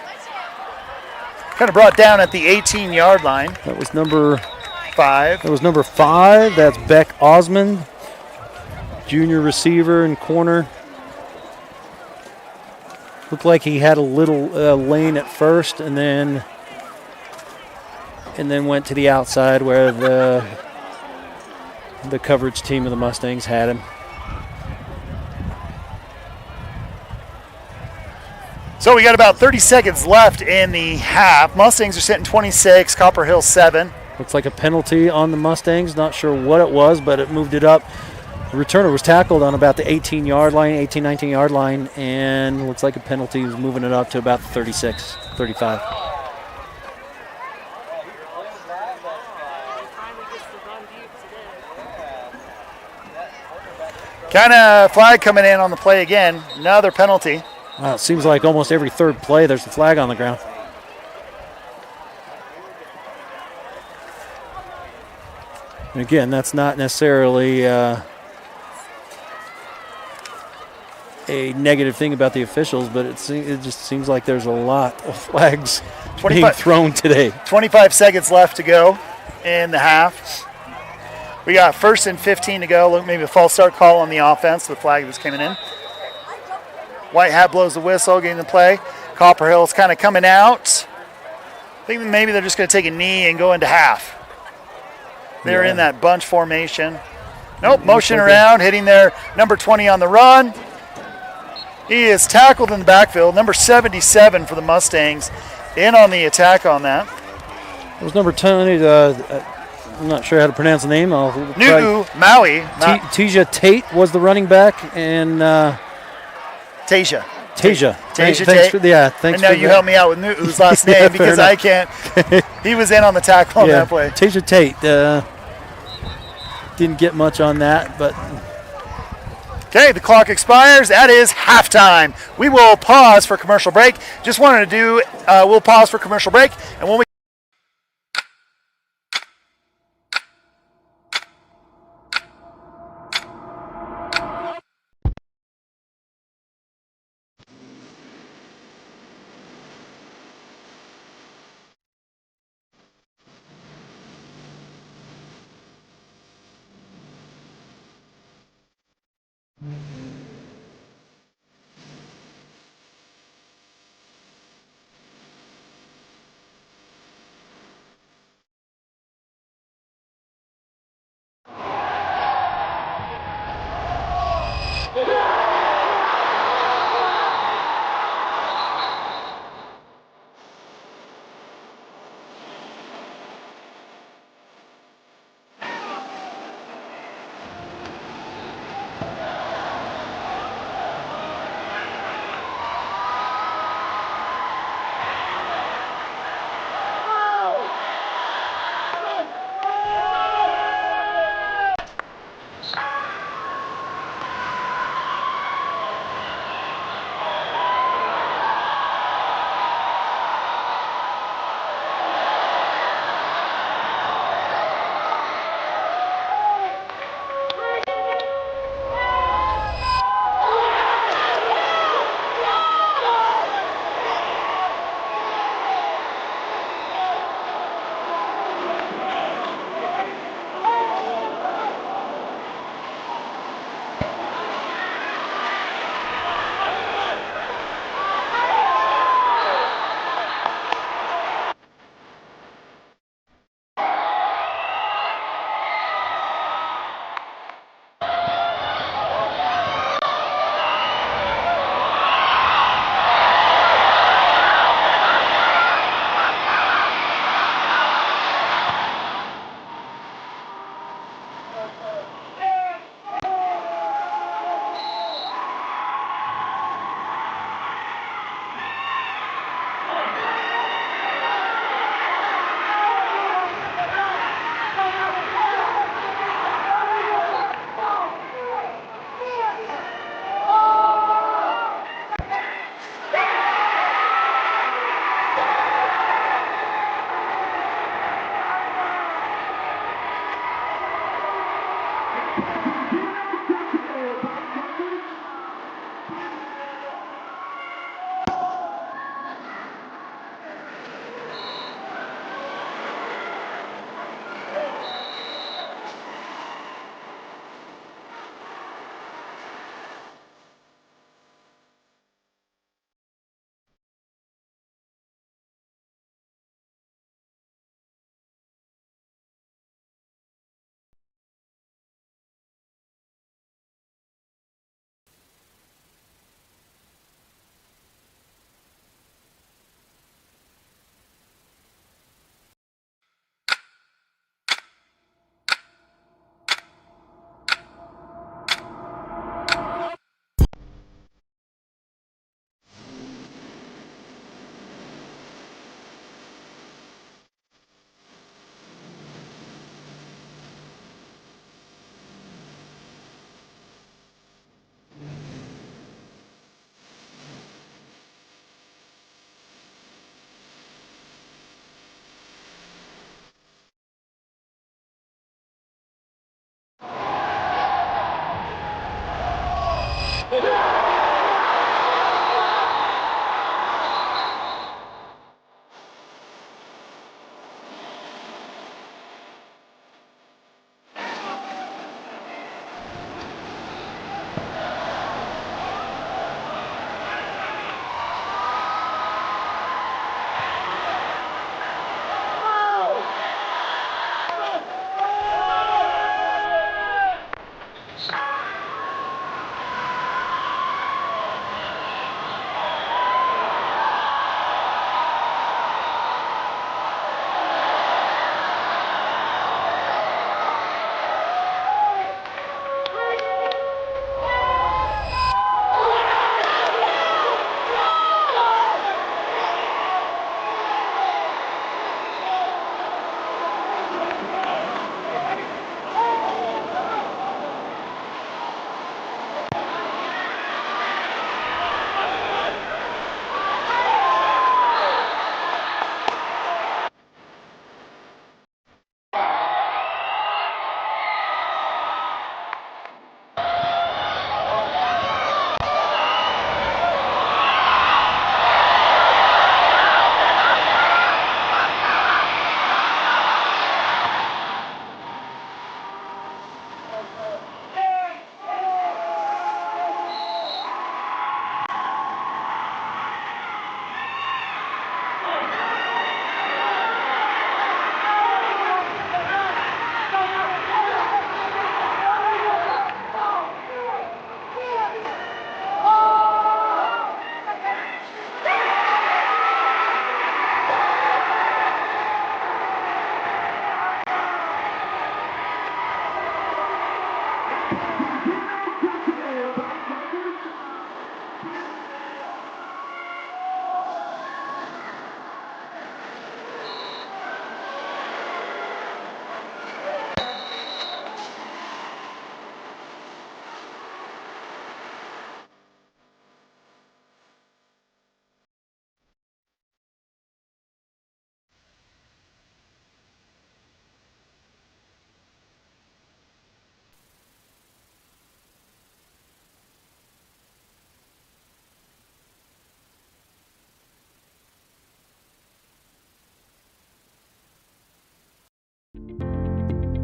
Kind of brought down at the 18-yard line. That was number 5. That was number 5. That's Beck Osmond, junior receiver and corner. Looked like he had a little lane at first, and then went to the outside where the coverage team of the Mustangs had him. So we got about 30 seconds left in the half. Mustangs are sitting 26, Copper Hills 7. Looks like a penalty on the Mustangs. Not sure what it was, but it moved it up. The returner was tackled on about the 18-yard line, 19-yard line, and looks like a penalty was moving it up to about 36, 35. Kind of flag coming in on the play again. Another penalty. It seems like almost every third play there's a flag on the ground. And again, that's not necessarily a negative thing about the officials, but it just seems like there's a lot of flags being thrown today. 25 seconds left to go in the half. We got 1st and 15 to go. Look, maybe a false start call on the offense. The flag was coming in. White hat blows the whistle, getting the play. Copper Hills kind of coming out. I think maybe they're just going to take a knee and go into half. They're in that bunch formation. Nope, motion around, hitting their number 20 on the run. He is tackled in the backfield. Number 77 for the Mustangs in on the attack on that. It was number 10. I'm not sure how to pronounce the name. Nu'u Maui. Tasia Tate was the running back, and Tasia. Thanks and now you help me out with Nu'u's last name because I can't. He was in on the tackle on that play. Tasia Tate didn't get much on that, but. Okay, the clock expires. That is halftime. We will pause for commercial break. Just wanted to do, we'll pause for commercial break, and when we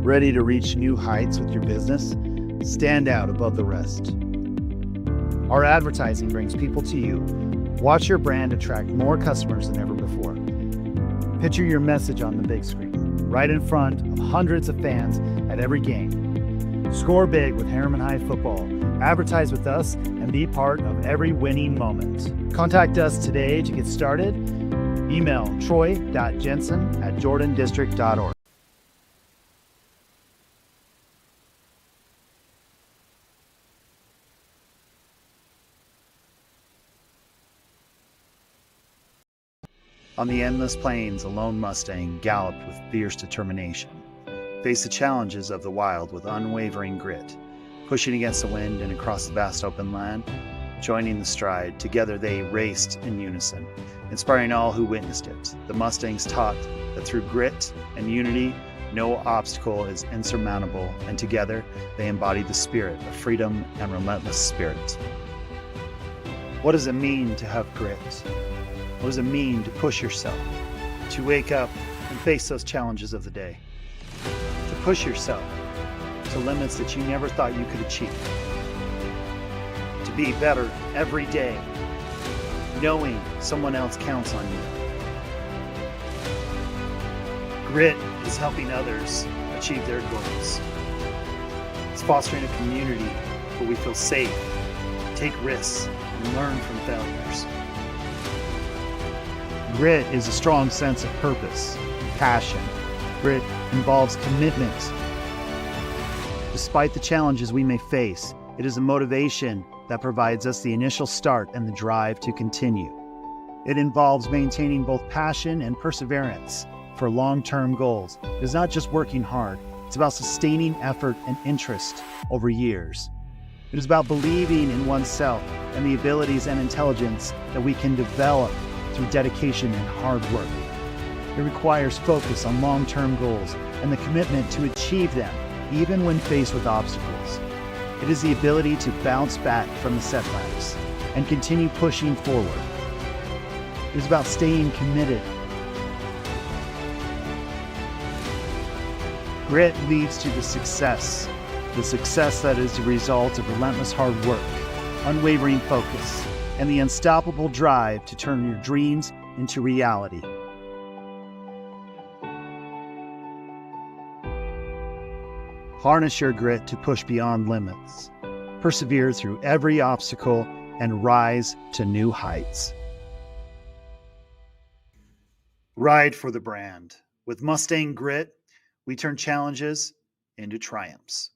Ready to reach new heights with your business? Stand out above the rest. Our advertising brings people to you. Watch your brand attract more customers than ever before. Picture your message on the big screen, right in front of hundreds of fans at every game. Score big with Herriman High football. Advertise with us and be part of every winning moment. Contact us today to get started. Email troy.jensen@jordandistrict.org. On the endless plains, a lone Mustang galloped with fierce determination, faced the challenges of the wild with unwavering grit, pushing against the wind and across the vast open land, joining the stride. Together they raced in unison, inspiring all who witnessed it. The Mustangs taught that through grit and unity, no obstacle is insurmountable, and together they embodied the spirit of freedom and relentless spirit. What does it mean to have grit? What does it mean to push yourself? To wake up and face those challenges of the day? To push yourself to limits that you never thought you could achieve? To be better every day, knowing someone else counts on you? Grit is helping others achieve their goals. It's fostering a community where we feel safe, take risks, and learn from failures. Grit is a strong sense of purpose, passion. Grit involves commitment. Despite the challenges we may face, it is a motivation that provides us the initial start and the drive to continue. It involves maintaining both passion and perseverance for long-term goals. It is not just working hard, it's about sustaining effort and interest over years. It is about believing in oneself and the abilities and intelligence that we can develop through dedication and hard work. It requires focus on long-term goals and the commitment to achieve them, even when faced with obstacles. It is the ability to bounce back from the setbacks and continue pushing forward. It is about staying committed. Grit leads to the success that is the result of relentless hard work, unwavering focus, and the unstoppable drive to turn your dreams into reality. Harness your grit to push beyond limits, persevere through every obstacle, and rise to new heights. Ride for the brand. With Mustang Grit, we turn challenges into triumphs.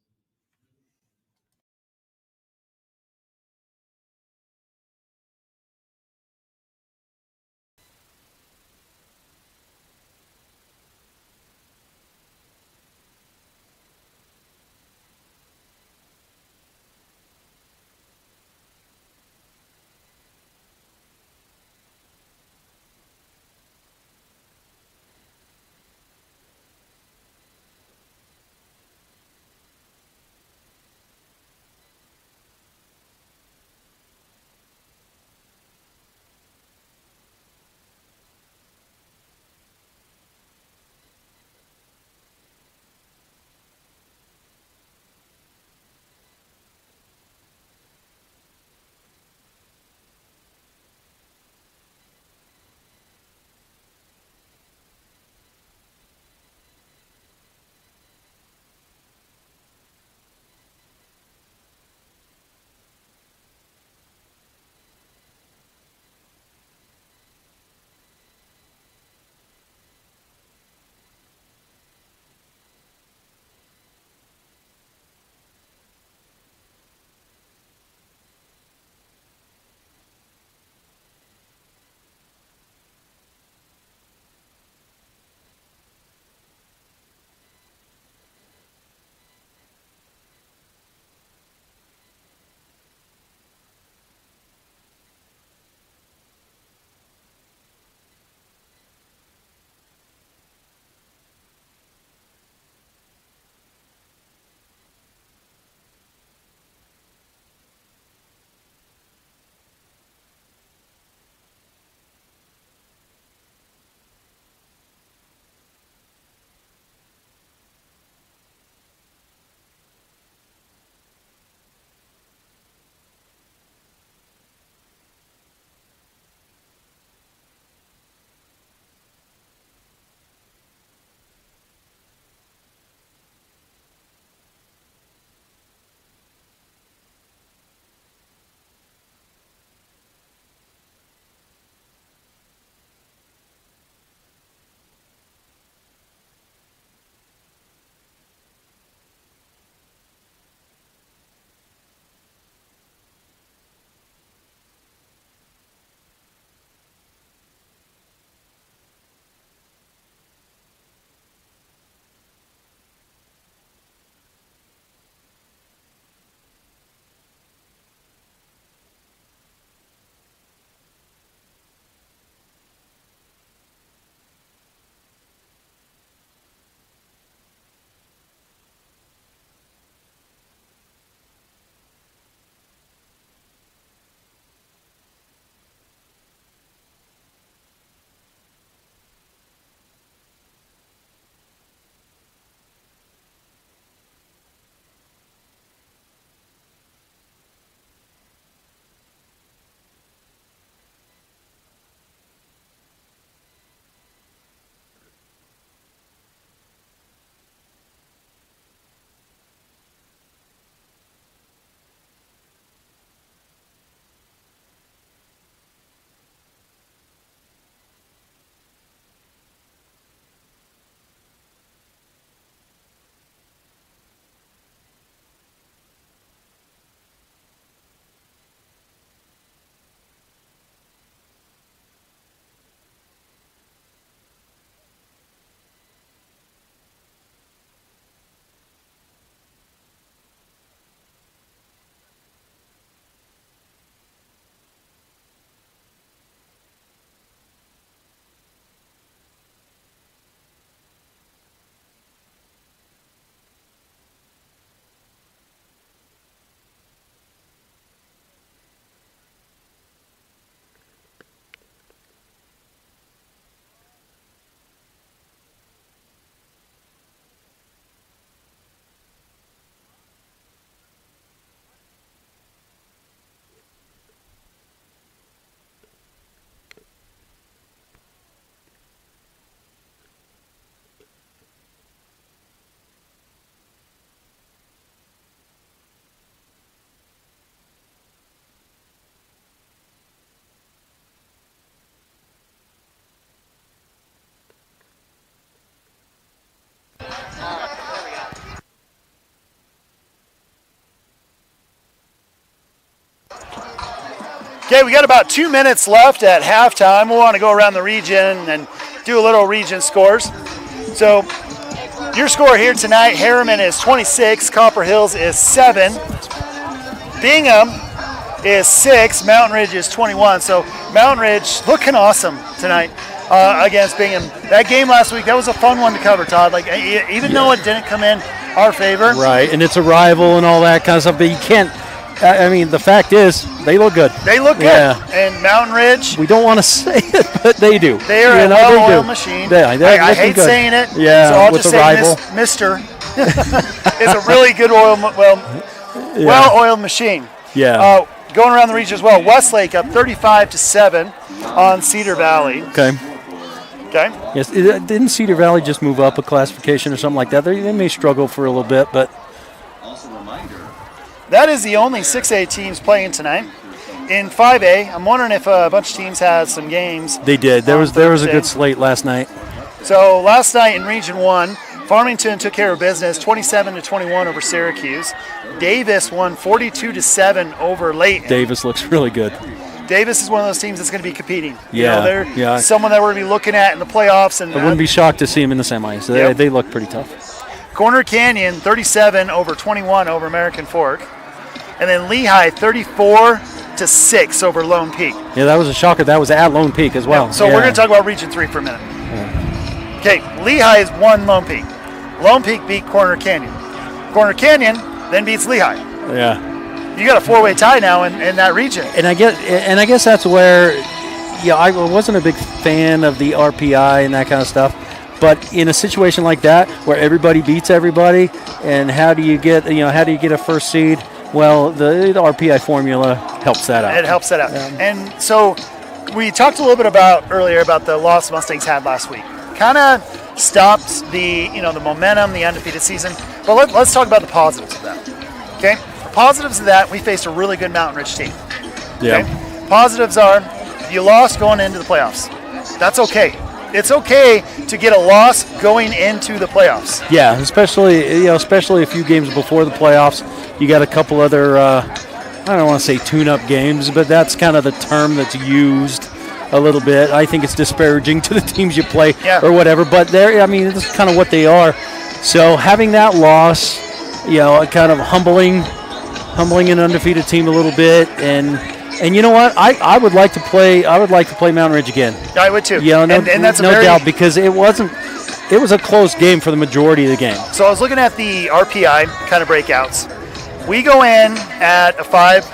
Okay, we got about 2 minutes left at halftime. We want to go around the region and do a little region scores. So your score here tonight, Herriman is 26, Copper Hills is 7, Bingham is 6, Mountain Ridge is 21. So Mountain Ridge looking awesome tonight against Bingham. That game last week, that was a fun one to cover, Todd. Like even though it didn't come in our favor. Right, and it's a rival and all that kind of stuff, but you can't. I mean, the fact is, they look good. They look good. Yeah. And Mountain Ridge. We don't want to say it, but they do. They are a well-oiled machine. I hate saying it. Yeah, so I'll with just the say rival. Mr. is a really good well-oiled machine. Yeah. Going around the region as well. Westlake up 35-7 on Cedar Valley. Okay. Yes. Didn't Cedar Valley just move up a classification or something like that? They may struggle for a little bit, but. That is the only 6A teams playing tonight. In 5A, I'm wondering if a bunch of teams had some games. They did. There was a good slate last night. So last night in Region 1, Farmington took care of business 27-21 over Syracuse. Davis won 42-7 over Layton. Davis looks really good. Davis is one of those teams that's going to be competing. They're someone that we're going to be looking at in the playoffs. And I wouldn't be shocked to see him in the semis. They look pretty tough. Corner Canyon 37-21 over American Fork. And then Lehigh 34-6 over Lone Peak. Yeah, that was a shocker. That was at Lone Peak as well. Yeah, so we're going to talk about Region 3 for a minute. Okay, Lehigh has won Lone Peak. Lone Peak beat Corner Canyon. Corner Canyon then beats Lehigh. Yeah. You got a four-way tie now in that region. And I guess that's where, I wasn't a big fan of the RPI and that kind of stuff. But in a situation like that where everybody beats everybody, and how do you get a first seed? Well, the RPI formula helps that out. It helps that out. And so we talked a little bit earlier about the loss Mustangs had last week. Kind of stopped the momentum, the undefeated season. But let's talk about the positives of that. Okay? The positives of that, we faced a really good Mountain Ridge team. Yeah. Okay? Positives are you lost going into the playoffs. That's okay. It's okay to get a loss going into the playoffs. Yeah, especially a few games before the playoffs. You got a couple other, I don't want to say tune-up games, but that's kind of the term that's used a little bit. I think it's disparaging to the teams you play or whatever, but it's kind of what they are. So having that loss, kind of humbling an undefeated team a little bit, and you know what? I would like to play Mountain Ridge again. I would too. And that's no doubt, because it was a close game for the majority of the game. So I was looking at the RPI kind of breakouts. We go in at a 5.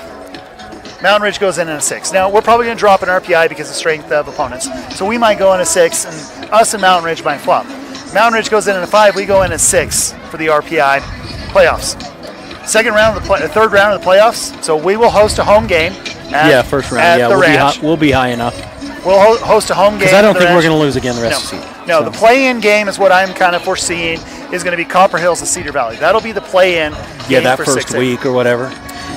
Mountain Ridge goes in at a 6. Now we're probably going to drop an RPI because of strength of opponents. So we might go in a 6, and us and Mountain Ridge might flop. Mountain Ridge goes in at a 5. We go in at 6 for the RPI playoffs. Third round of the playoffs. So we will host a home game. First round. We'll be high enough. We'll host a home game. Because I don't think we're going to lose again the rest of the season. No, the play-in game is what I'm kind of foreseeing is going to be Copper Hills and Cedar Valley. That'll be the play-in game that for first 6A. week or whatever.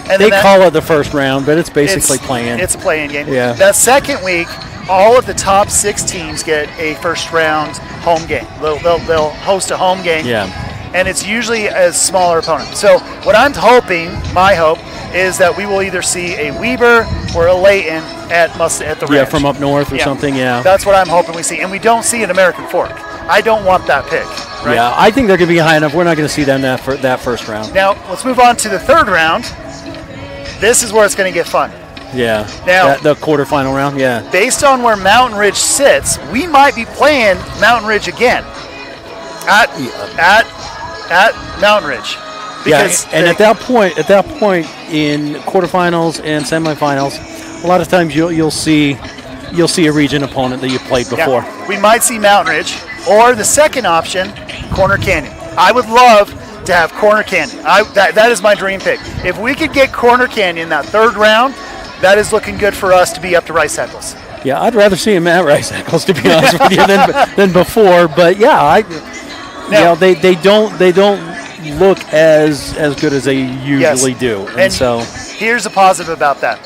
And they call it the first round, but it's basically play-in. It's a play-in game. Yeah. That second week, all of the top 6 teams get a first-round home game. They'll host a home game. Yeah. And it's usually a smaller opponent. So what I'm hoping, my hope, is that we will either see a Weber or a Layton at the ranch. Yeah, from up north or something, That's what I'm hoping we see. And we don't see an American Fork. I don't want that pick. Right? Yeah, I think they're going to be high enough. We're not going to see them that first round. Now, let's move on to the third round. This is where it's going to get fun. Yeah. Now, the quarterfinal round, Based on where Mountain Ridge sits, we might be playing Mountain Ridge again at Mountain Ridge. Because at that point in quarterfinals and semifinals, a lot of times you'll see a region opponent that you played before. Yeah, we might see Mountain Ridge, or the second option, Corner Canyon. I would love to have Corner Canyon. That is my dream pick. If we could get Corner Canyon that third round, that is looking good for us to be up to Rice Eccles. Yeah, I'd rather see him at Rice Eccles, to be honest with you, than before. But they don't look as good as they usually do. And so here's a positive about that.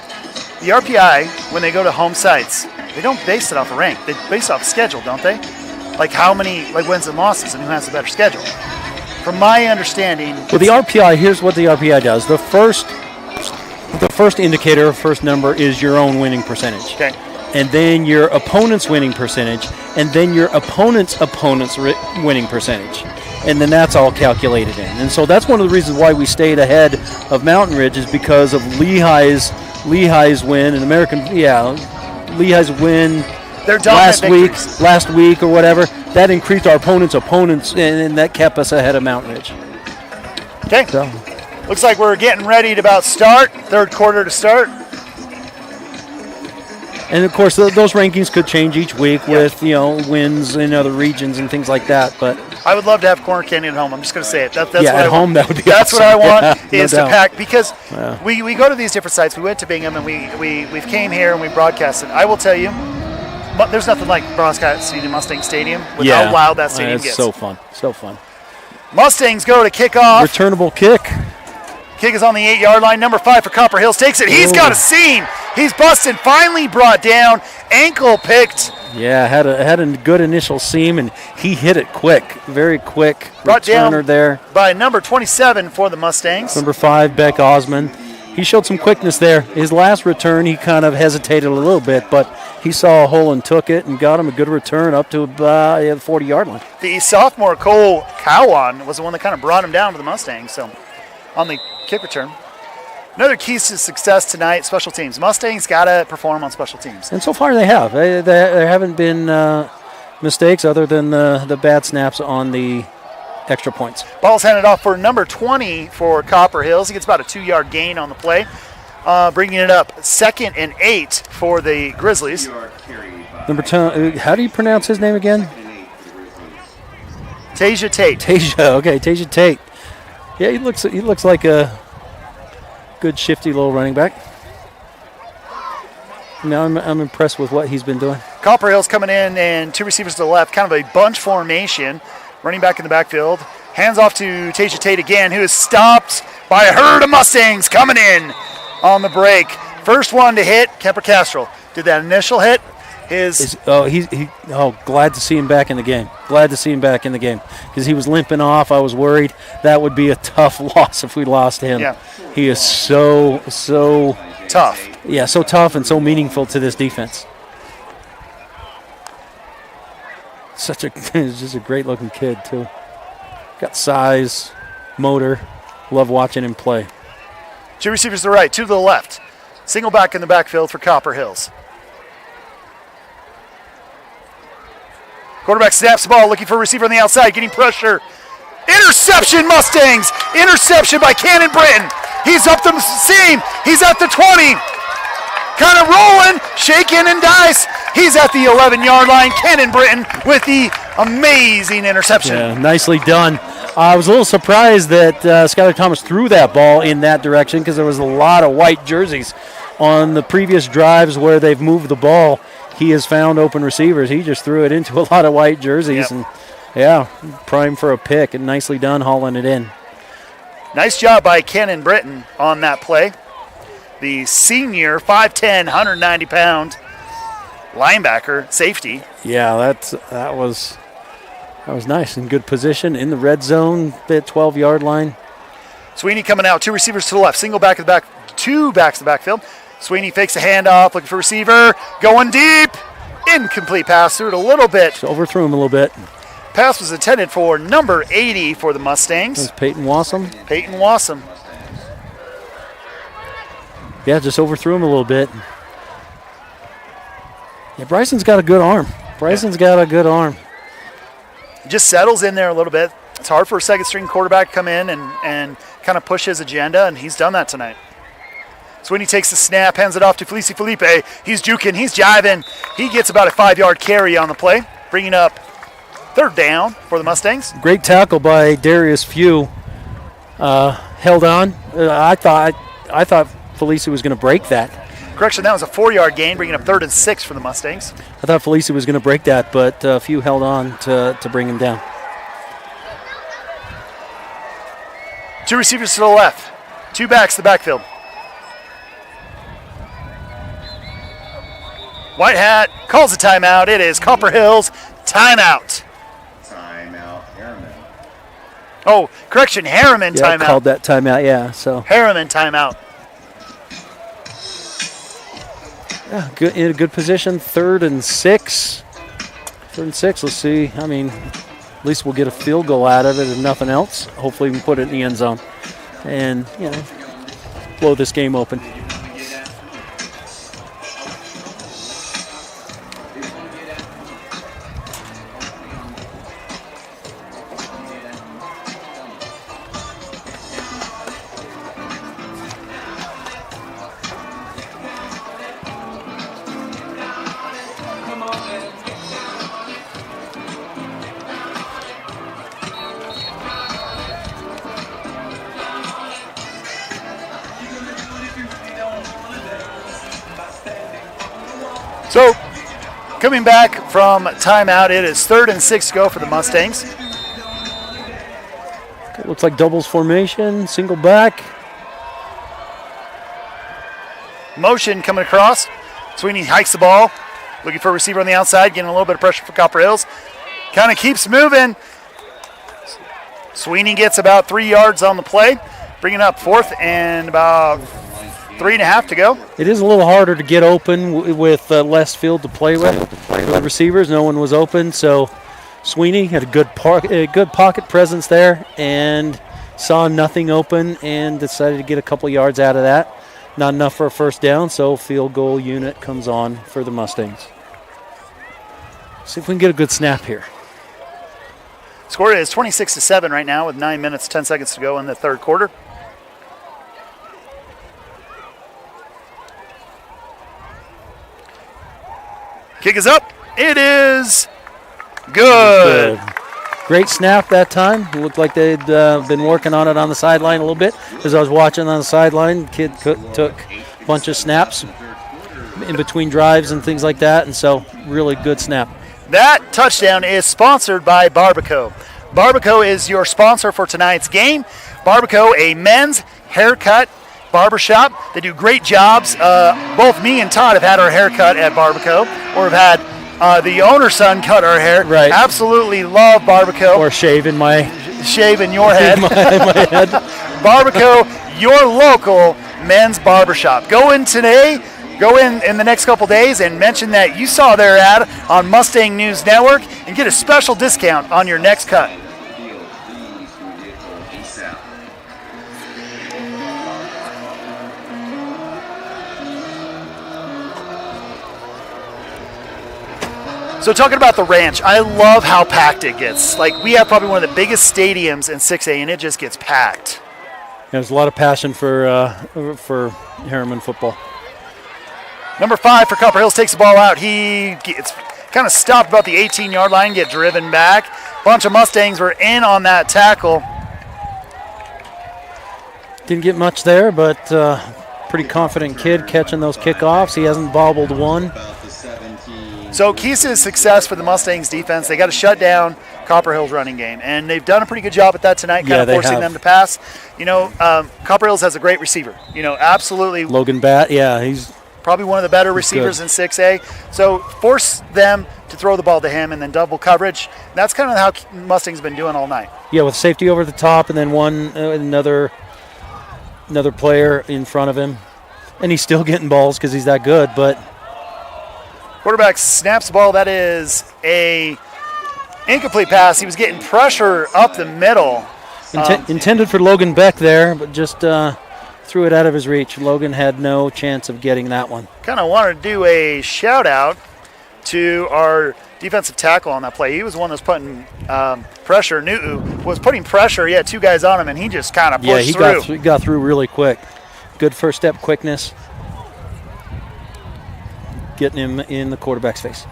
The RPI, when they go to home sites, they don't base it off of rank. They base it off schedule, don't they? Like how many wins and losses and who has a better schedule. From my understanding. Well, the RPI, here's what the RPI does. The first the first indicator, first number, is your own winning percentage. Okay. And then your opponent's winning percentage, and then your opponent's winning percentage. And then that's all calculated in. And so that's one of the reasons why we stayed ahead of Mountain Ridge, is because of Lehigh's win, and Lehigh's win They're last week or whatever. That increased our opponents, and that kept us ahead of Mountain Ridge. Okay. So. Looks like we're getting ready to about start. Third quarter to start. And of course, those rankings could change each week with wins in other regions and things like that. But I would love to have Corner Canyon at home. I'm just going to say it. That's what at home that would be. That's awesome. what I want no is doubt. to pack, because we go to these different sites. We went to Bingham and we came here and we broadcasted. I will tell you, there's nothing like broadcasting Mustang Stadium with how loud that stadium gets. So fun. Mustangs go to kickoff. Returnable kick. Kick is on the 8-yard line. Number 5 for Copper Hills takes it. He's got a seam. He's busted. Finally brought down. Ankle picked. Yeah, had a good initial seam, and he hit it quick. Very quick. Brought down there by number 27 for the Mustangs. Number 5, Beck Osman. He showed some quickness there. His last return, he kind of hesitated a little bit, but he saw a hole and took it and got him a good return up to the 40-yard line. The sophomore Cole Cowan was the one that kind of brought him down to the Mustangs. So on the kick return. Another key to success tonight, special teams. Mustangs got to perform on special teams. And so far they have. There haven't been mistakes other than the bad snaps on the extra points. Ball's handed off for number 20 for Copper Hills. He gets about a 2-yard gain on the play, bringing it up 2nd and 8 for the Grizzlies. Number 10, how do you pronounce his name again? Tasia Tate. Tasia Tate. Yeah, he looks like a good shifty little running back. Now I'm impressed with what he's been doing. Copper Hills coming in and 2 receivers to the left, kind of a bunch formation. Running back in the backfield. Hands off to Tasia Tate again, who is stopped by a herd of Mustangs coming in on the break. First one to hit, Kemper Castrol. Did that initial hit. Glad to see him back in the game. Because he was limping off. I was worried that would be a tough loss if we lost him. Yeah. He is so tough. Yeah, so tough and so meaningful to this defense. He's just a great looking kid too. Got size, motor. Love watching him play. 2 receivers to the right, 2 to the left. Single back in the backfield for Copper Hills. Quarterback snaps the ball, looking for a receiver on the outside, getting pressure. Interception, Mustangs! Interception by Cannon Britton. He's up the seam. He's at the 20. Kind of rolling, shaking and dice. He's at the 11-yard line. Cannon Britton with the amazing interception. Yeah, nicely done. I was a little surprised that Skylar Thomas threw that ball in that direction, because there was a lot of white jerseys on the previous drives where they've moved the ball. He has found open receivers. He just threw it into a lot of white jerseys. Yep. And prime for a pick, and nicely done hauling it in. Nice job by Cannon Britton on that play. The senior, 5'10", 190-pound linebacker, safety. Yeah, that was nice. In good position in the red zone, the 12-yard line. Sweeney coming out, 2 receivers to the left, single back in the back, 2 backs in the backfield. Sweeney fakes a handoff, looking for receiver, going deep. Incomplete pass, through it a little bit. Just overthrew him a little bit. Pass was intended for number 80 for the Mustangs. That's Peyton Wassam. Peyton Wassam. Yeah, just overthrew him a little bit. Yeah, Bryson's got a good arm. Just settles in there a little bit. It's hard for a second-string quarterback to come in and kind of push his agenda, and he's done that tonight. Sweeney takes the snap, hands it off to Felisi Felipe. He's juking, he's jiving. He gets about a 5-yard carry on the play, bringing up 3rd down for the Mustangs. Great tackle by Darius Few. Held on. I thought Felisi was going to break that. Correction, that was a 4-yard gain, bringing up 3rd and 6 for the Mustangs. I thought Felisi was going to break that, but Few held on to bring him down. 2 receivers to the left, 2 backs to the backfield. White Hat calls a timeout. It is Copper Hills timeout. Timeout, Herriman. Oh, correction, Herriman timeout. Called that timeout, yeah. So Herriman timeout. Yeah, good, in a good position, 3rd and 6. 3rd and 6, let's see. I mean, at least we'll get a field goal out of it if nothing else. Hopefully we can put it in the end zone and, blow this game open. So, coming back from timeout, it is 3rd and 6 to go for the Mustangs. It looks like doubles formation, single back. Motion coming across. Sweeney hikes the ball, looking for a receiver on the outside, getting a little bit of pressure for Copper Hills. Kind of keeps moving. Sweeney gets about 3 yards on the play, bringing up 4th and about 3.5 to go. It is a little harder to get open with less field to play with. The receivers, no one was open, so Sweeney had a good pocket presence there and saw nothing open and decided to get a couple yards out of that. Not enough for a first down, so field goal unit comes on for the Mustangs. See if we can get a good snap here. Score is 26-7 right now with 9 minutes, 10 seconds to go in the 3rd quarter. Kick is up. It is good. Great snap that time. It looked like they'd been working on it on the sideline a little bit. As I was watching on the sideline, kid took a bunch of snaps in between drives and things like that, and so really good snap. That touchdown is sponsored by Barbacoa. Barbacoa is your sponsor for tonight's game. Barbacoa, a men's haircut barbershop. They do great jobs. Both me and Todd have had our hair cut at Barbacoa, or have had the owner's son cut our hair. Right. Absolutely love Barbacoa. Or shave in your head. my head. Barbacoa, your local men's barbershop. Go in today. Go in the next couple days and mention that you saw their ad on Mustang News Network and get a special discount on your next cut. So talking about the ranch, I love how packed it gets. Like, we have probably one of the biggest stadiums in 6A, and it just gets packed. There's a lot of passion for Herriman football. Number 5 for Copper Hills takes the ball out. He gets kind of stopped about the 18-yard line, get driven back. Bunch of Mustangs were in on that tackle. Didn't get much there, but pretty confident kid catching those kickoffs. He hasn't bobbled one. So keys to success for the Mustangs defense, they got to shut down Copper Hills running game, and they've done a pretty good job at that tonight, kind of forcing them to pass. Copper Hills has a great receiver. Absolutely. Logan Batt, yeah, he's probably one of the better receivers in 6A. So force them to throw the ball to him and then double coverage. That's kind of how Mustangs been doing all night. Yeah, with safety over the top and then another player in front of him. And he's still getting balls because he's that good, but quarterback snaps the ball. That is a incomplete pass. He was getting pressure up the middle. Intended for Logan Beck there, but just threw it out of his reach. Logan had no chance of getting that one. Kind of wanted to do a shout out to our defensive tackle on that play. He was the one that was putting pressure. Nu'u was putting pressure. He had 2 guys on him, and he just kind of pushed through. He got through really quick. Good first step quickness. Getting him in the quarterback's face.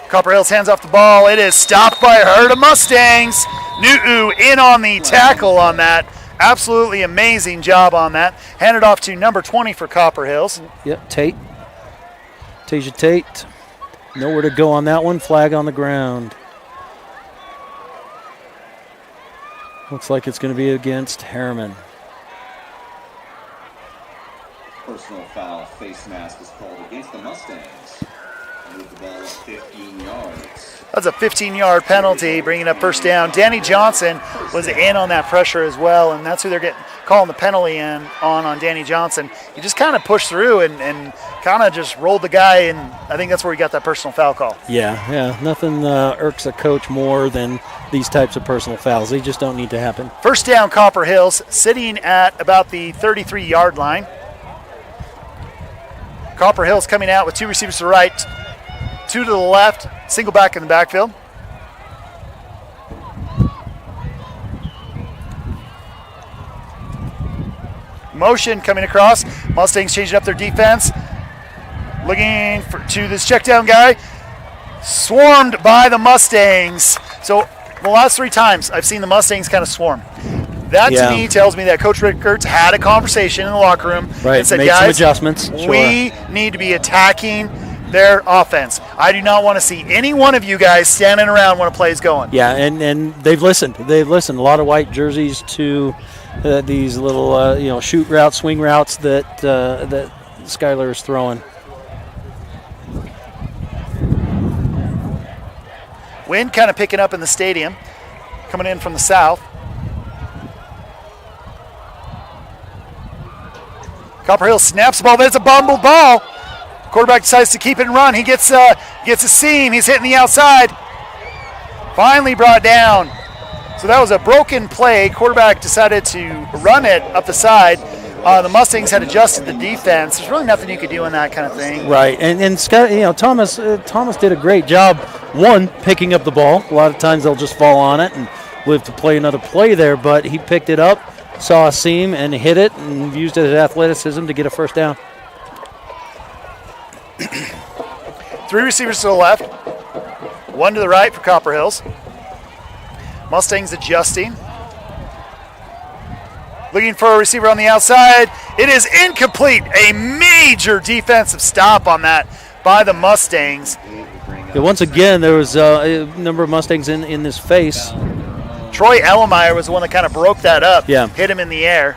Copper Hills hands off the ball. It is stopped by a herd of Mustangs. Nu'u in on the tackle on that. Absolutely amazing job on that. Handed off to number 20 for Copper Hills. Yep, Tasia Tate. Nowhere to go on that one. Flag on the ground. Looks like it's going to be against Herriman. Personal foul face mask is called against the Mustangs. Move the ball up 15 yards. That's a 15-yard penalty, bringing up first down. Danny Johnson was in on that pressure as well, and that's who they're calling the penalty on Danny Johnson. He just kind of pushed through and kind of just rolled the guy, and I think that's where he got that personal foul call. Yeah. Nothing irks a coach more than these types of personal fouls. They just don't need to happen. First down, Copper Hills, sitting at about the 33-yard line. Copper Hills coming out with 2 receivers to the right, 2 to the left, single back in the backfield. Motion coming across. Mustangs changing up their defense. Looking to this check down guy. Swarmed by the Mustangs. So the last 3 times I've seen the Mustangs kind of swarm. That to me tells me that Coach Rickards had a conversation in the locker room and said, made guys, some adjustments. We need to be attacking their offense. I do not want to see any one of you guys standing around when a play is going. Yeah, and they've listened. A lot of white jerseys to these little shoot routes, swing routes that Skylar is throwing. Wind kind of picking up in the stadium, coming in from the south. Copper Hill snaps the ball. There's a bumbled ball. Quarterback decides to keep it and run. He gets a seam. He's hitting the outside. Finally brought down. So that was a broken play. Quarterback decided to run it up the side. The Mustangs had adjusted the defense. There's really nothing you could do in that kind of thing. Right, and Scott, Thomas did a great job. One, picking up the ball. A lot of times they'll just fall on it and live to play another play there. But he picked it up, saw a seam, and hit it, and used his athleticism to get a first down. 3 receivers to the left, 1 to the right for Copper Hills. Mustangs adjusting. Looking for a receiver on the outside. It is incomplete. A major defensive stop on that by the Mustangs. Yeah, once again, there was a number of Mustangs in this face. Troy Ellemeyer was the one that kind of broke that up. Yeah. Hit him in the air.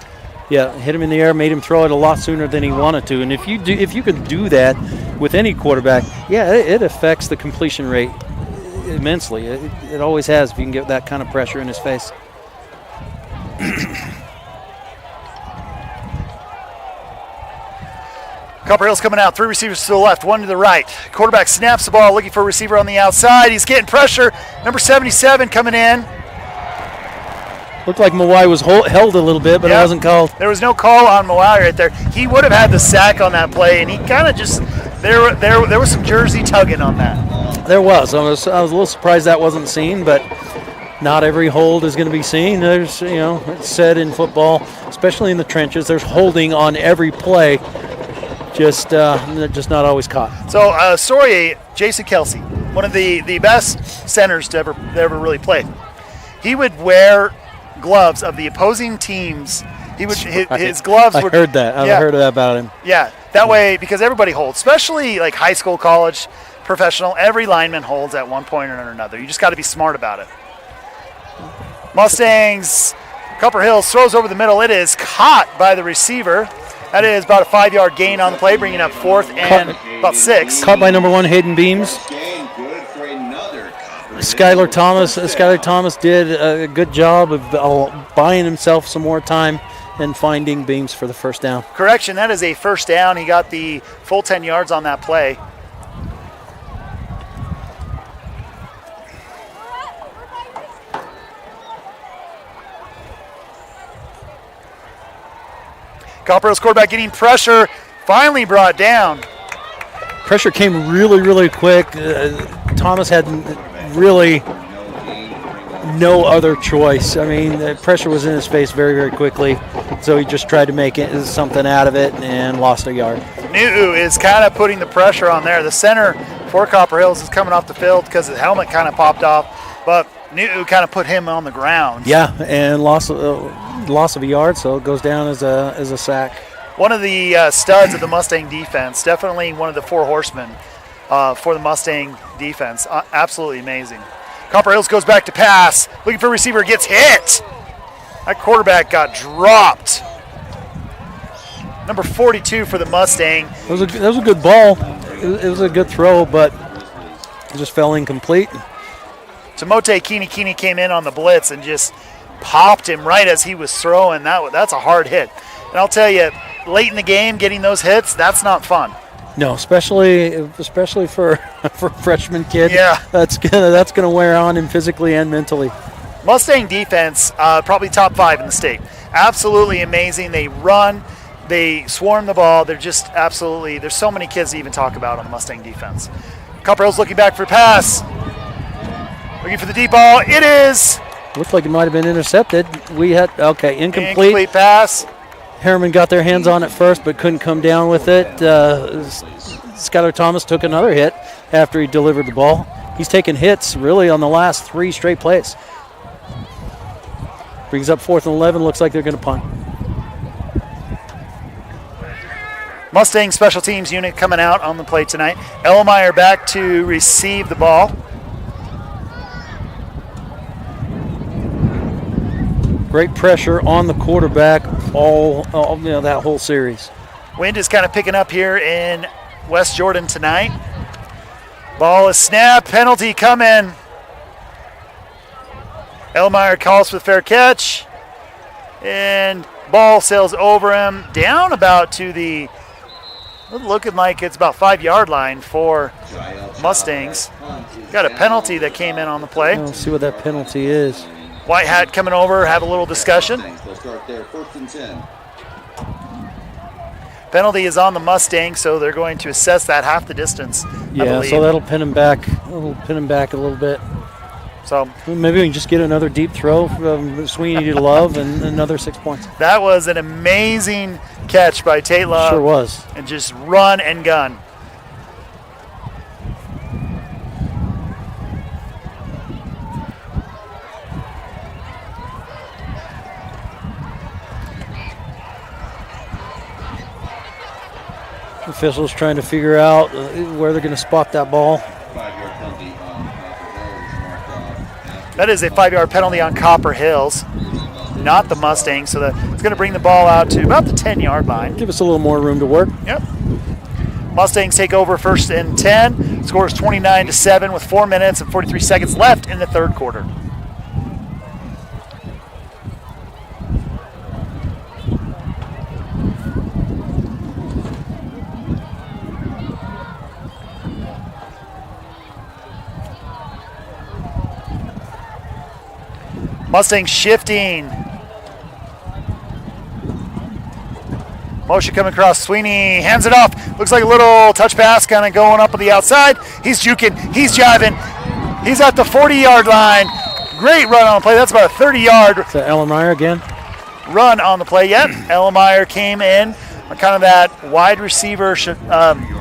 Yeah, hit him in the air, made him throw it a lot sooner than he wanted to. And if you can do that with any quarterback, it affects the completion rate immensely. It always has if you can get that kind of pressure in his face. Copper Hills coming out, 3 receivers to the left, 1 to the right. Quarterback snaps the ball, looking for a receiver on the outside. He's getting pressure. Number 77 coming in. Looked like Mawai was held a little bit, but it wasn't called. There was no call on Mawai right there. He would have had the sack on that play, and he kind of just there was some jersey tugging on that. There was. I was a little surprised that wasn't seen, but not every hold is going to be seen. There's, it's said in football, especially in the trenches, there's holding on every play. Just not always caught. So, sorry, Jason Kelsey, one of the best centers to ever really play. He would wear gloves of the opposing teams. He would his gloves. I heard that. I've heard that about him. Yeah, that way, because everybody holds, especially like high school, college, professional. Every lineman holds at one point or another. You just got to be smart about it. Mustangs, Copper Hills throws over the middle. It is caught by the receiver. That is about a 5-yard gain on the play, bringing up 4th and about 6. Caught by number 1, Hayden Beams. Skylar Thomas did a good job of buying himself some more time and finding Beams for the first down. Correction, that is a first down. He got the full 10 yards on that play. Copper Hills quarterback getting pressure, finally brought down. Pressure came really, really quick. Thomas had really no other choice. I mean, the pressure was in his face very, very quickly, so he just tried to make something out of it and lost a yard. Nu'u is kind of putting the pressure on there. The center for Copper Hills is coming off the field because his helmet kind of popped off, but Nu'u kind of put him on the ground. Yeah, and loss of a yard, so it goes down as a sack. One of the studs of the Mustang defense, definitely one of the 4 horsemen for the Mustang defense. Absolutely amazing. Copper Hills goes back to pass, looking for a receiver, gets hit. That quarterback got dropped. Number 42 for the Mustang. That was a good ball. it was a good throw, but it just fell incomplete. Tamote Kini came in on the blitz and just popped him right as he was throwing. That's a hard hit. And I'll tell you, late in the game, getting those hits, that's not fun. No, especially for a freshman kid. Yeah. That's gonna wear on him physically and mentally. Mustang defense, probably top 5 in the state. Absolutely amazing. They run, they swarm the ball. They're just absolutely, there's so many kids to even talk about on the Mustang defense. Copper Hills looking back for pass. Looking for the deep ball. It is. Looked like it might have been intercepted. Incomplete. Incomplete pass. Herriman got their hands on it first, but couldn't come down with it. Skylar Thomas took another hit after he delivered the ball. He's taken hits really on the last 3 straight plays. Brings up 4th and 11. Looks like they're going to punt. Mustang special teams unit coming out on the play tonight. Elmeyer back to receive the ball. Great pressure on the quarterback all that whole series. Wind is kind of picking up here in West Jordan tonight. Ball is snapped. Penalty coming. Elmeyer calls for the fair catch. And ball sails over him. Down about to the, looking like it's about 5-yard line for Mustangs. Got a penalty that came in on the play. Let's see what that penalty is. White hat coming over, have a little discussion. Penalty is on the Mustang, so they're going to assess that half the distance. Yeah, so that'll pin him back. A little bit. So maybe we can just get another deep throw from Sweeney to Love and another 6 points. That was an amazing catch by Tate Love. Sure was. And just run and gun. Officials trying to figure out where they're going to spot that ball. That is a 5-yard penalty on Copper Hills, not the Mustangs. So it's going to bring the ball out to about the 10-yard line. Give us a little more room to work. Yep. Mustangs take over 1st and 10. Score is 29-7 with 4 minutes and 43 seconds left in the 3rd quarter. Mustangs shifting. Motion coming across. Sweeney hands it off. Looks like a little touch pass kind of going up on the outside. He's juking. He's jiving. He's at the 40-yard line. Great run on the play. That's about a 30-yard. Is that Elmeyer again? Run on the play. Yep. Elmeyer came in on kind of that wide receiver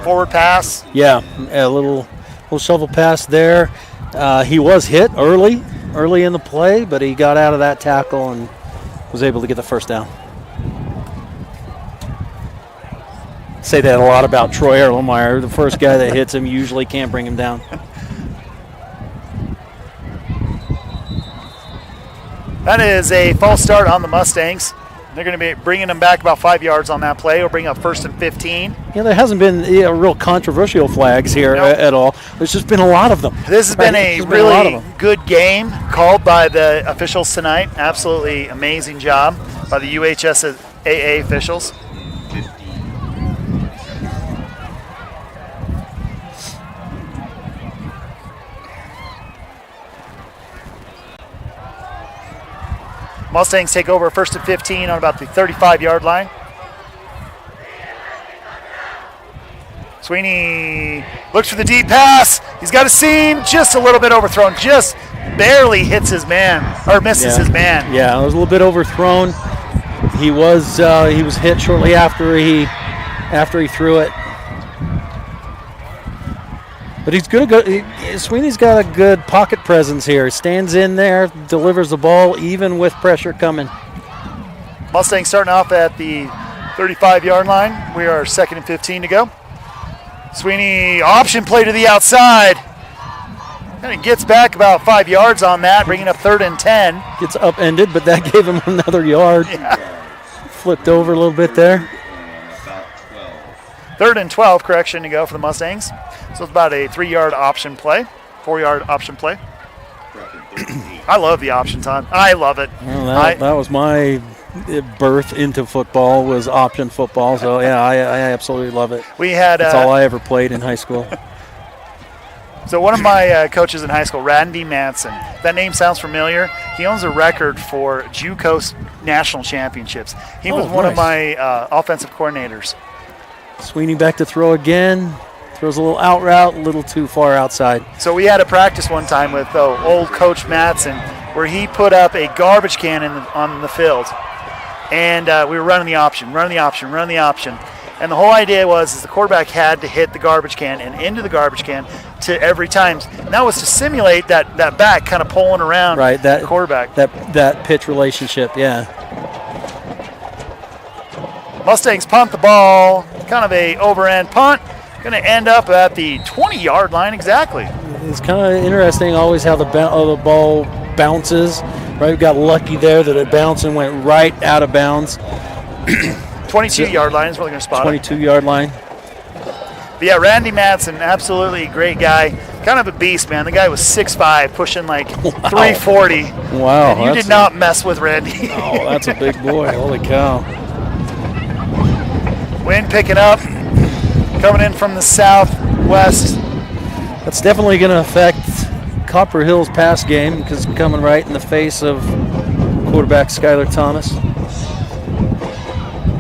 forward pass. Yeah, a little shovel pass there. He was hit early in the play, but he got out of that tackle and was able to get the first down. Say that a lot about Troy Erlenmeyer. The first guy that hits him usually can't bring him down. That is a false start on the Mustangs. They're going to be bringing them back about 5 yards on that play. We'll bring up 1st and 15. Yeah, there hasn't been real controversial flags here at all. There's just been a lot of them. This has been a really good game called by the officials tonight. Absolutely amazing job by the UHSAA officials. Mustangs take over 1st and 15 on about the 35-yard line. Sweeney looks for the deep pass. He's got a seam, just a little bit overthrown, just barely hits his man, or misses his man. Yeah, it was a little bit overthrown. He was hit shortly after he threw it. But he's good. Sweeney's got a good pocket presence here. Stands in there, delivers the ball, even with pressure coming. Mustangs starting off at the 35-yard line. We are 2nd and 15 to go. Sweeney option play to the outside. And he gets back about 5 yards on that, bringing up 3rd and 10. Gets upended, but that gave him another yard. Yeah. Flipped over a little bit there. 3rd and 12 correction to go for the Mustangs. So it's about a 3-yard option play, 4-yard option play. I love the option, Todd. I love it. Well, that was my birth into football, was option football. So, yeah, I absolutely love it. That's all I ever played in high school. So one of my coaches in high school, Randy Manson, that name sounds familiar. He owns a record for JUCO national championships. He was one of my offensive coordinators. Sweeney back to throw again. Throws a little out route, a little too far outside. So we had a practice one time with old Coach Matson where he put up a garbage can on the field. And we were running the option. And the whole idea was the quarterback had to hit the garbage can and into the garbage can to every time. And that was to simulate that back kind of pulling around the quarterback. That pitch relationship, yeah. Mustangs punt the ball, kind of a over-end punt. Going to end up at the 20-yard line exactly. It's kind of interesting always how the ball bounces. Right, we got lucky there that it bounced and went right out of bounds. 22-yard line is really going to spot it. 22-yard line. But yeah, Randy Madsen, absolutely great guy. Kind of a beast, man. The guy was 6'5", pushing like 340. Wow. And you did not mess with Randy. Oh, that's a big boy. Holy cow. Wind picking up. Coming in from the southwest. That's definitely going to affect Copper Hills' pass game because it's coming right in the face of quarterback Skylar Thomas.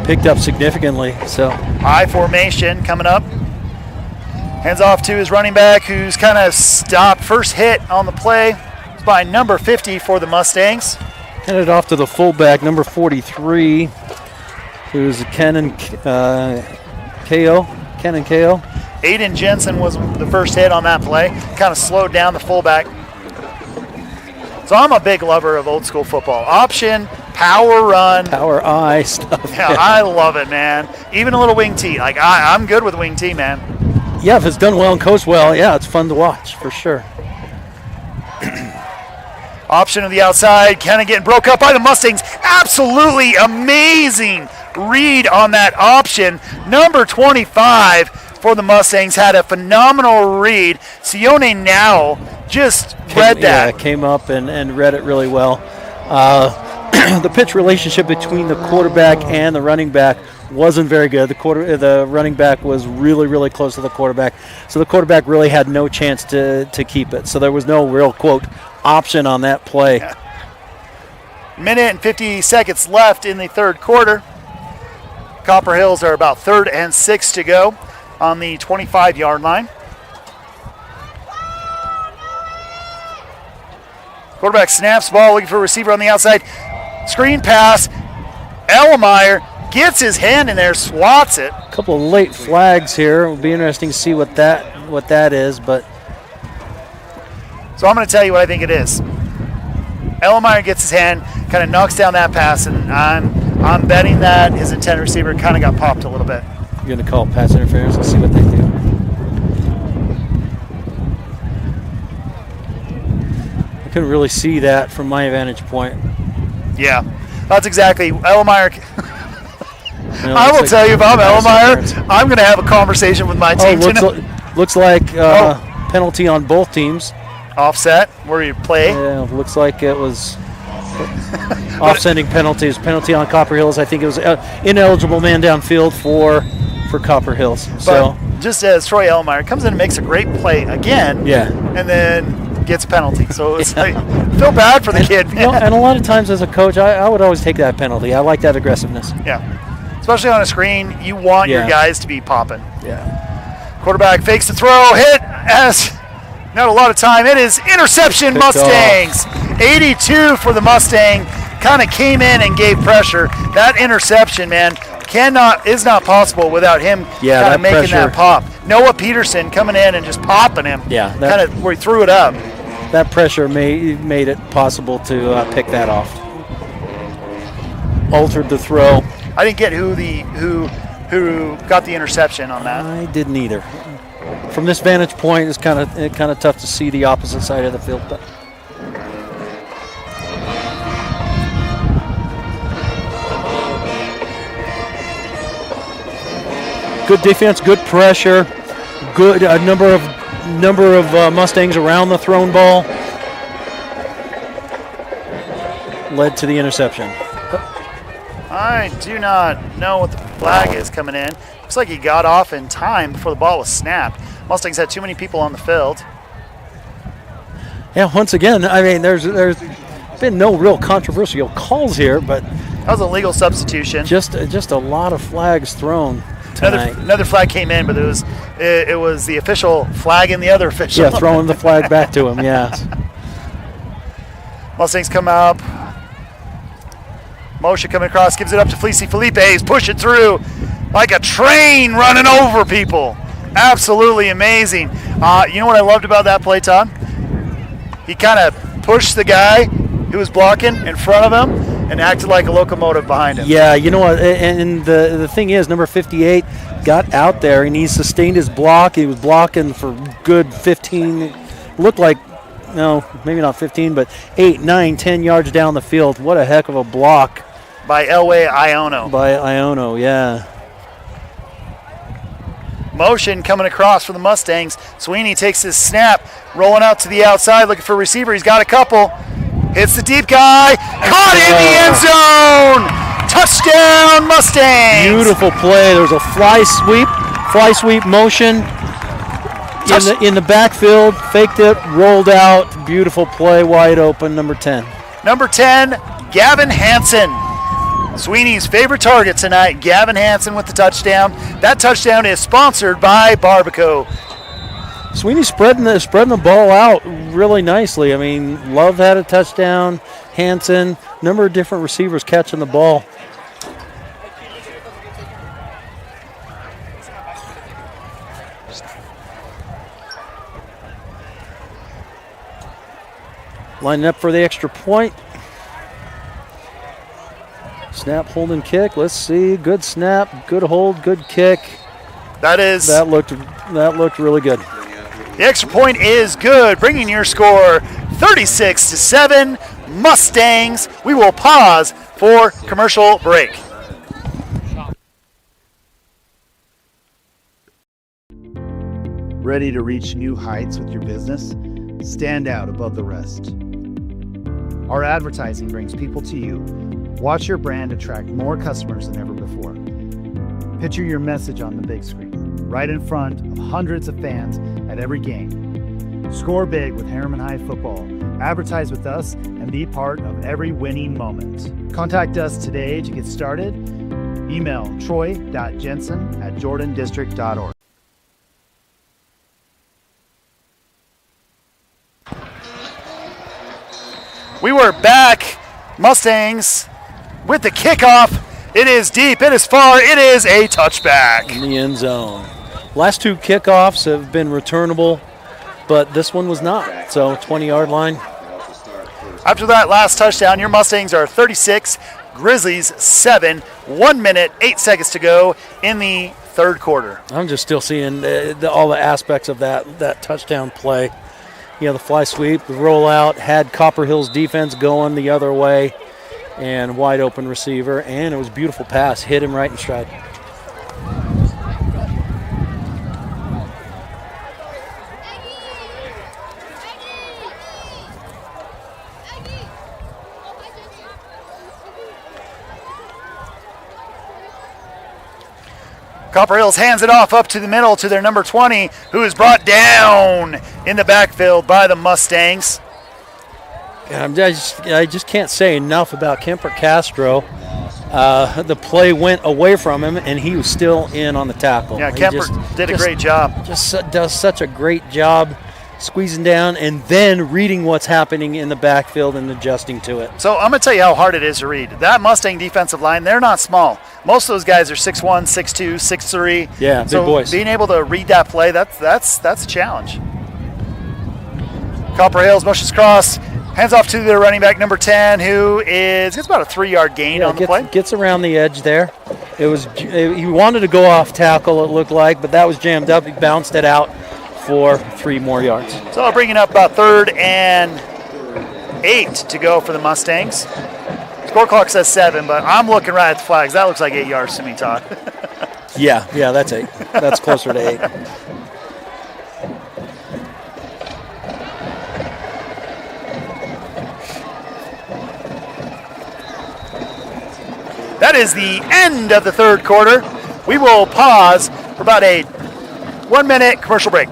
Picked up significantly. So high formation coming up. Hands off to his running back who's kind of stopped. First hit on the play is by number 50 for the Mustangs. Handed off to the fullback, number 43, who's Kenan Ko. Aiden Jensen was the first hit on that play. Kind of slowed down the fullback. So I'm a big lover of old school football. Option, power run. Power I stuff. Yeah, I love it, man. Even a little wing T. Like, I'm good with wing T, man. Yeah, if it's done well and coached well, yeah, it's fun to watch for sure. Option to the outside, kind of getting broke up by the Mustangs. Absolutely amazing read on that option. Number 25 for the Mustangs had a phenomenal read. Sione now just read that. Yeah, came up and read it really well. The pitch relationship between the quarterback and the running back wasn't very good. The running back was really, really close to the quarterback. So the quarterback really had no chance to keep it. So there was no real, quote, option on that play. Yeah. Minute and 50 seconds left in the third quarter. Copper Hills are about 3rd and 6 to go on the 25-yard line. Quarterback snaps ball, looking for a receiver on the outside. Screen pass. Ellemeyer gets his hand in there, swats it. A couple of late flags here. It'll be interesting to see what that is, but. So I'm going to tell you what I think it is. Ellemeyer gets his hand, kind of knocks down that pass, and I'm betting that his intended receiver kind of got popped a little bit. You're going to call pass interference and see what they do. I couldn't really see that from my vantage point. Yeah, that's exactly Ellemeyer. I will tell you, if I'm Ellemeyer, I'm going to have a conversation with my team tonight. Looks like penalty on both teams. Offset, where you play. Yeah, looks like it was offsetting penalties. Penalty on Copper Hills. I think it was ineligible man downfield for Copper Hills. So just as Troy Ellemeyer comes in and makes a great play again, and then gets a penalty. So it's like, feel bad for the kid. You know, and a lot of times as a coach, I would always take that penalty. I like that aggressiveness. Yeah, especially on a screen, you want your guys to be popping. Yeah. Quarterback fakes the throw, hit as. Not a lot of time. It is interception. Picked Mustangs. Off. 82 for the Mustang. Kind of came in and gave pressure. That interception, man, is not possible without him kind of making that pop. Noah Peterson coming in and just popping him. Yeah. Kind of where he threw it up. That pressure made it possible to pick that off. Altered the throw. I didn't get who got the interception on that. I didn't either. From this vantage point, it's kind of tough to see the opposite side of the field. But Good defense, good pressure, good number of Mustangs around the thrown ball. Led to the interception. I do not know what the flag is coming in. Looks like he got off in time before the ball was snapped. Mustangs had too many people on the field. Yeah, once again, I mean, there's been no real controversial calls here, but that was a legal substitution. Just a lot of flags thrown tonight. Another flag came in, but it was the official flagging the other official. Yeah, throwing the flag back to him. Yeah. Mustangs come up. Motion coming across, gives it up to Felisi Felipe. He's pushing through like a train running over people. Absolutely amazing. You know what I loved about that play, Todd? He kind of pushed the guy who was blocking in front of him and acted like a locomotive behind him. Yeah, you know what? And the thing is, number 58 got out there and he sustained his block. He was blocking for good 15. Looked like, no, maybe not 15, but 8, 9, 10 yards down the field. What a heck of a block. By Elway Iono. By Iono, yeah. Motion coming across for the Mustangs. Sweeney takes his snap, rolling out to the outside, looking for a receiver. He's got a couple. Hits the deep guy. Caught in the end zone. Touchdown, Mustangs. Beautiful play. There was a fly sweep motion in the backfield. Faked it, rolled out. Beautiful play, wide open, number 10. Number 10, Gavin Hansen. Sweeney's favorite target tonight, Gavin Hansen with the touchdown. That touchdown is sponsored by Barbacoa. Sweeney spreading the ball out really nicely. I mean, Love had a touchdown, Hansen, number of different receivers catching the ball. Lining up for the extra point. Snap, hold, and kick. Let's see. Good snap, good hold, good kick. That looked really good. The extra point is good, bringing your score 36-7 Mustangs. We will pause for commercial break. Ready to reach new heights with your business? Stand out above the rest. Our advertising brings people to you. Watch your brand attract more customers than ever before. Picture your message on the big screen, right in front of hundreds of fans at every game. Score big with Herriman High football. Advertise with us and be part of every winning moment. Contact us today to get started. Email troy.jensen@jordandistrict.org. We were back, Mustangs, with the kickoff. It is deep, it is far, it is a touchback. In the end zone. Last two kickoffs have been returnable, but this one was not. So 20-yard line. After that last touchdown, your Mustangs are 36, Grizzlies 7, 1 minute, 8 seconds to go in the third quarter. I'm just still seeing all the aspects of that touchdown play. You know, the fly sweep, the rollout, had Copper Hills defense going the other way, and wide open receiver, and it was a beautiful pass. Hit him right in stride. Copper Hills hands it off up to the middle to their number 20, who is brought down in the backfield by the Mustangs. I just can't say enough about Kemper Castro. The play went away from him, and he was still in on the tackle. Yeah, Kemper did a great job. Just does such a great job squeezing down and then reading what's happening in the backfield and adjusting to it. So I'm going to tell you how hard it is to read. That Mustang defensive line, they're not small. Most of those guys are 6'1", 6'2", 6'3". Yeah, big boys. Being able to read that play, that's a challenge. Copper Hills motions cross, hands off to their running back number 10, who gets about a 3-yard gain on the play. Gets around the edge there. He wanted to go off tackle, it looked like, but that was jammed up. He bounced it out for 3 more yards. So bringing up about 3rd and 8 to go for the Mustangs. Score clock says 7, but I'm looking right at the flags. That looks like 8 yards to me, Todd. Yeah, that's 8. That's closer to 8. That is the end of the third quarter. We will pause for about a 1-minute commercial break.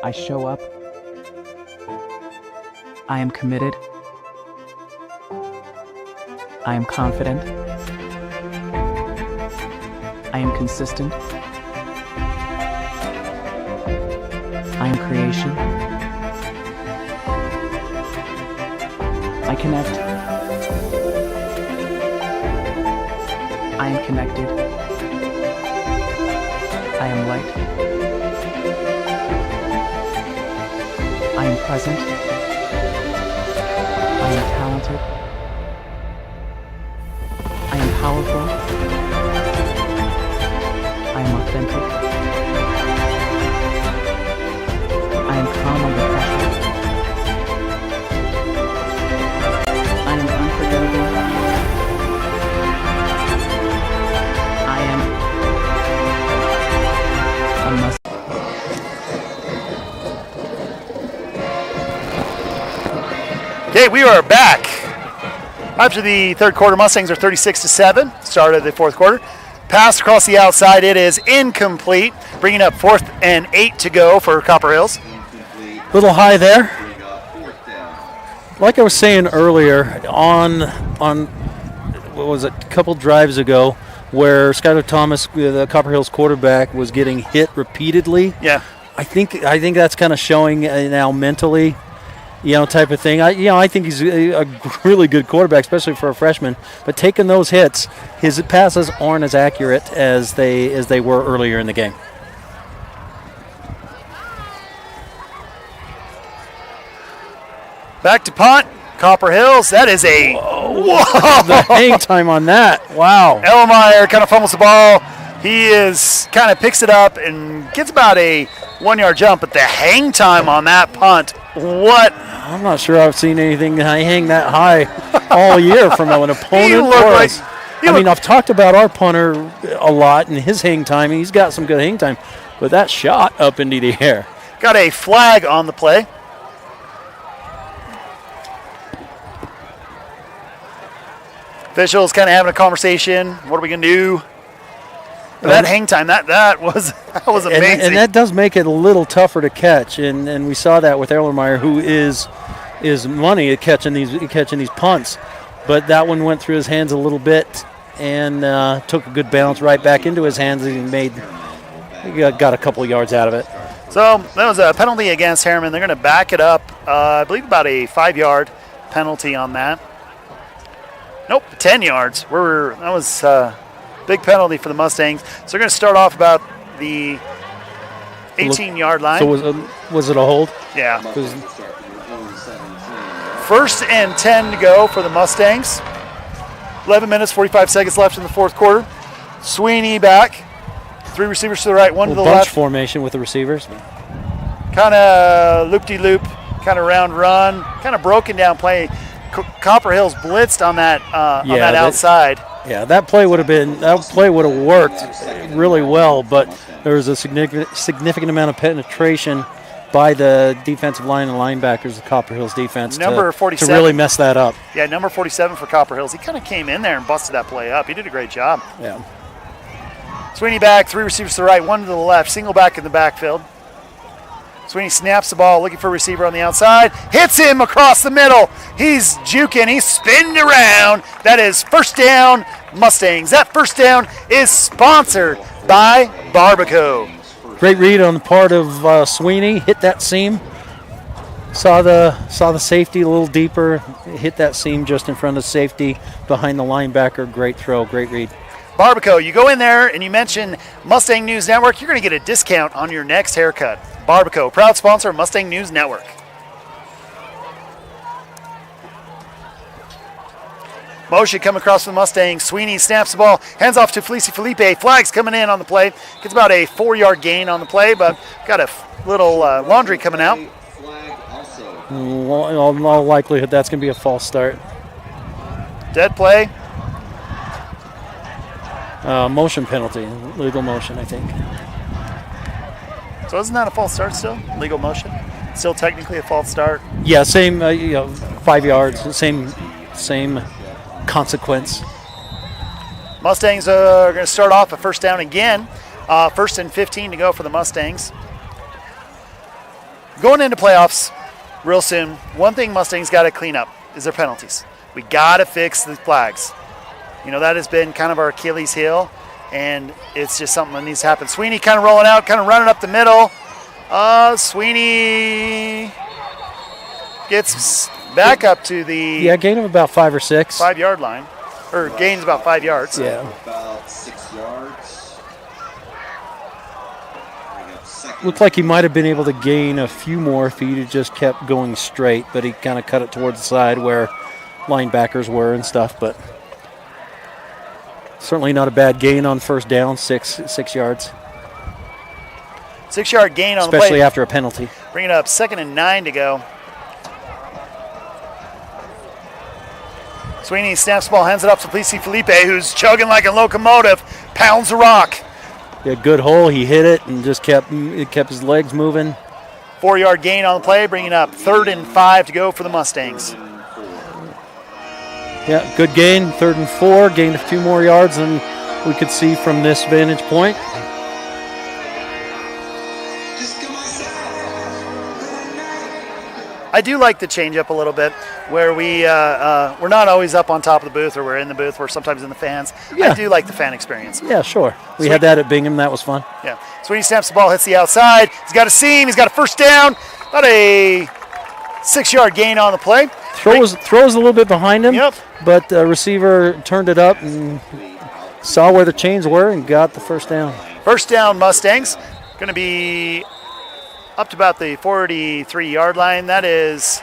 I show up. I am committed. I am confident. I am consistent. I am creation. I connect. I am connected. I am light. I am present. I am talented. I am powerful. I am authentic. I am calm under pressure. I am unforgettable. I am a must. Okay, we are back. After the third quarter, Mustangs are 36-7. Start of the fourth quarter. Pass across the outside. It is incomplete. Bringing up 4th and 8 to go for Copper Hills. Little high there. Like I was saying earlier, on what was it, a couple drives ago, where Skylar Thomas, the Copper Hills quarterback, was getting hit repeatedly. Yeah. I think that's kind of showing now mentally, type of thing. I think he's a really good quarterback, especially for a freshman. But taking those hits, his passes aren't as accurate as they were earlier in the game. Back to punt. Copper Hills. That is a whoa. The hang time on that. Wow. Elmeyer kind of fumbles the ball. He kind of picks it up and gets about a 1-yard jump, but the hang time on that punt, what? I'm not sure I've seen anything hang that high all year from an opponent. I've talked about our punter a lot and his hang time. He's got some good hang time, but that shot up into the air. Got a flag on the play. Officials kind of having a conversation. What are we going to do? That hang time, that was amazing. And that does make it a little tougher to catch. And we saw that with Erlenmeyer, who is money at catching these punts. But that one went through his hands a little bit and took a good bounce right back into his hands. And he got a couple of yards out of it. So that was a penalty against Herriman. They're going to back it up. I believe about a 5-yard penalty on that. Nope, 10 yards. That was a big penalty for the Mustangs. So they're going to start off about the 18-yard line. So was it a hold? Yeah. 1st and 10 to go for the Mustangs. 11 minutes, 45 seconds left in the fourth quarter. Sweeney back. 3 receivers to the right, 1 to the bunch left. Formation with the receivers. Kind of loop-de-loop, kind of round run, kind of broken down play. Copper Hills blitzed on that outside. That play would have worked really well, but there was a significant amount of penetration by the defensive line and linebackers of Copper Hills defense number 47 to really mess that up. Yeah, number 47 for Copper Hills. He kind of came in there and busted that play up. He did a great job. Yeah. Sweeney back, 3 receivers to the right, 1 to the left, single back in the backfield. Sweeney snaps the ball, looking for a receiver on the outside. Hits him across the middle. He's juking. He's spinning around. That is first down, Mustangs. That first down is sponsored by Barbacoa. Great read on the part of Sweeney. Hit that seam. Saw the safety a little deeper. Hit that seam just in front of the safety behind the linebacker. Great throw. Great read. Barbacoa, you go in there and you mention Mustang News Network, you're going to get a discount on your next haircut. Barbacoa, proud sponsor of Mustang News Network. Motion coming across from the Mustangs. Sweeney snaps the ball, hands off to Felisi Felipe. Flags coming in on the play. Gets about a 4-yard gain on the play, but got a little laundry coming out. In all likelihood, that's going to be a false start. Dead play. Motion penalty, legal motion, I think. So isn't that a false start still? Legal motion? Still technically a false start? Yeah, same, 5 yards, same consequence. Mustangs are going to start off a first down again. First and 15 to go for the Mustangs. Going into playoffs real soon, one thing Mustangs got to clean up is their penalties. We got to fix the flags. That has been kind of our Achilles heel, and it's just something that needs to happen. Sweeney kind of rolling out, kind of running up the middle. Sweeney gets back up to the gain of about 5 or 6. 5 yard line, or gains about 5 yards. Yeah. About 6 yards. Looked like he might have been able to gain a few more if he had just kept going straight, but he kind of cut it towards the side where linebackers were and stuff, but certainly not a bad gain on first down, 6 yards. 6 yard gain on the play. Especially after a penalty. Bring it up, 2nd and 9 to go. Sweeney snaps the ball, hands it up to Felisi Felipe, who's chugging like a locomotive, pounds the rock. Yeah, good hole. He hit it and just kept his legs moving. 4 yard gain on the play, bringing up 3rd and 5 to go for the Mustangs. Yeah, good gain. 3rd and 4, gained a few more yards than we could see from this vantage point. I do like the change up a little bit, where we're not always up on top of the booth, or we're in the booth. We're sometimes in the fans. Yeah. I do like the fan experience. Yeah, sure. We had that at Bingham. That was fun. Yeah. Sweeney snaps the ball, hits the outside. He's got a seam. He's got a first down. About a 6 yard gain on the play. Throws a little bit behind him. Yep. But the receiver turned it up and saw where the chains were and got the first down. First down, Mustangs. Going to be up to about the 43 yard line. That is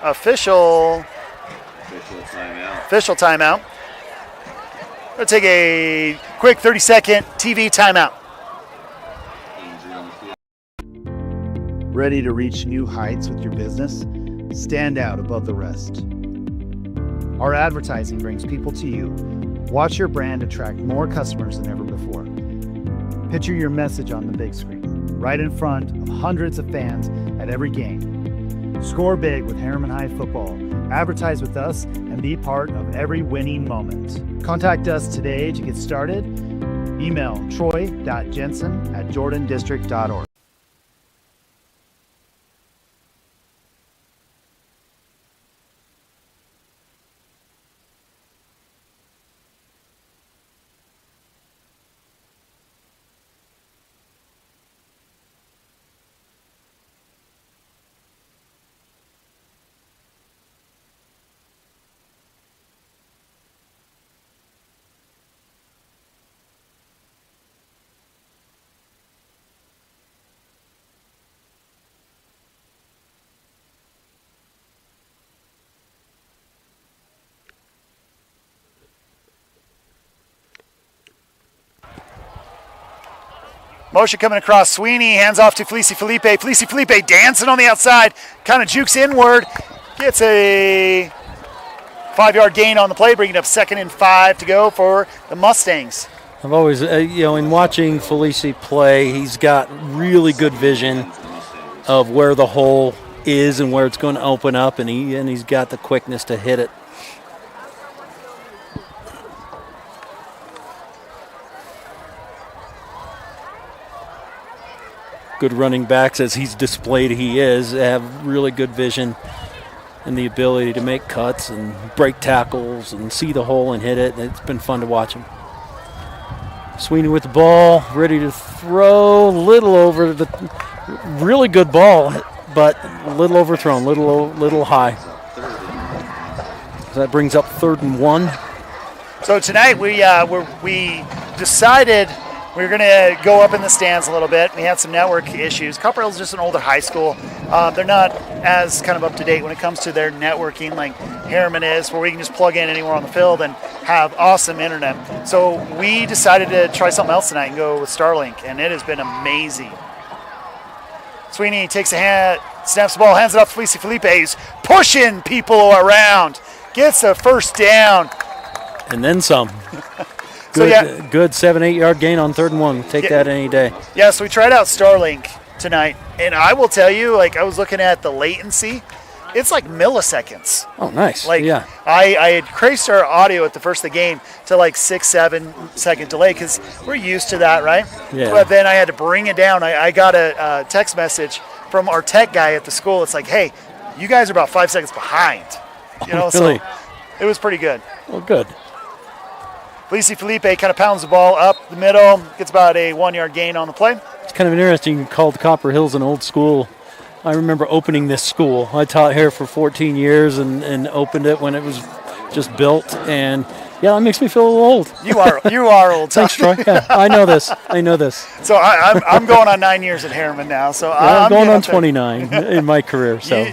official timeout. We'll take a quick 30-second TV timeout. Ready to reach new heights with your business? Stand out above the rest. Our advertising brings people to you. Watch your brand attract more customers than ever before. Picture your message on the big screen, right in front of hundreds of fans at every game. Score big with Herriman High football. Advertise with us and be part of every winning moment. Contact us today to get started. Email troy.jensen@jordandistrict.org. Motion coming across. Sweeney hands off to Felisi Felipe. Felisi Felipe dancing on the outside, kind of jukes inward, gets a 5 yard gain on the play, bringing up 2nd and 5 to go for the Mustangs. I've always, in watching Felisi play, he's got really good vision of where the hole is and where it's going to open up, and he's got the quickness to hit it. Good running backs, as he's displayed he is, have really good vision and the ability to make cuts and break tackles and see the hole and hit it. It's been fun to watch him. Sweeney with the ball, ready to throw, little over the, really good ball, but a little overthrown, little high. So that brings up 3rd and 1. So tonight we decided we were going to go up in the stands a little bit. We had some network issues. Copper Hills is just an older high school. They're not as kind of up to date when it comes to their networking like Herriman is, where we can just plug in anywhere on the field and have awesome internet. So we decided to try something else tonight and go with Starlink, and it has been amazing. Sweeney takes a Snaps the ball, hands it off to Felisi Felipe. He's pushing people around. Gets a first down. And then some. So, Good 7-8 yard gain on 3rd and 1. Take that any day. Yeah, so we tried out Starlink tonight. And I will tell you, like, I was looking at the latency. It's like milliseconds. Oh, nice. Like, yeah. I had increased our audio at the first of the game to like 6-7 second delay because we're used to that, right? Yeah. But then I had to bring it down. I got a text message from our tech guy at the school. It's like, hey, you guys are about 5 seconds behind. You know, really? So it was pretty good. Well, good. Felisi Felipe kind of pounds the ball up the middle, gets about a 1 yard gain on the play. It's kind of interesting. You called Copper Hills an old school. I remember opening this school. I taught here for 14 years and opened it when it was just built. And yeah, that makes me feel a little old. You are old. Thanks, Troy. Yeah, I know this. So I'm going on 9 years at Herriman now. So I'm going on 29 in my career. So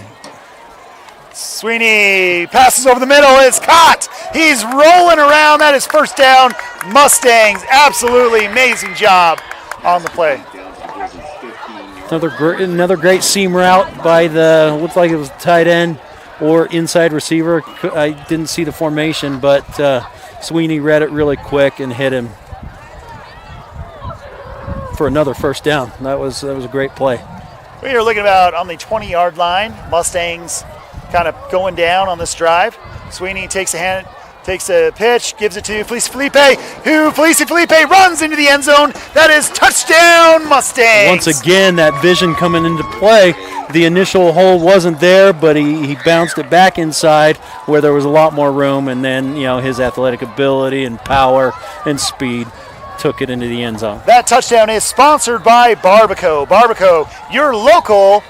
Sweeney passes over the middle. It's caught. He's rolling around. That is first down. Mustangs. Absolutely amazing job on the play. Another great seam route by looked like it was tight end or inside receiver. I didn't see the formation, but Sweeney read it really quick and hit him for another first down. That was a great play. We are looking about on the 20-yard line. Mustangs kind of going down on this drive. Sweeney takes a pitch, gives it to Felisi Felipe runs into the end zone. That is touchdown, Mustangs. Once again, that vision coming into play. The initial hole wasn't there, but he bounced it back inside where there was a lot more room, and then his athletic ability and power and speed took it into the end zone. That touchdown is sponsored by Barbacoa. Barbacoa, your local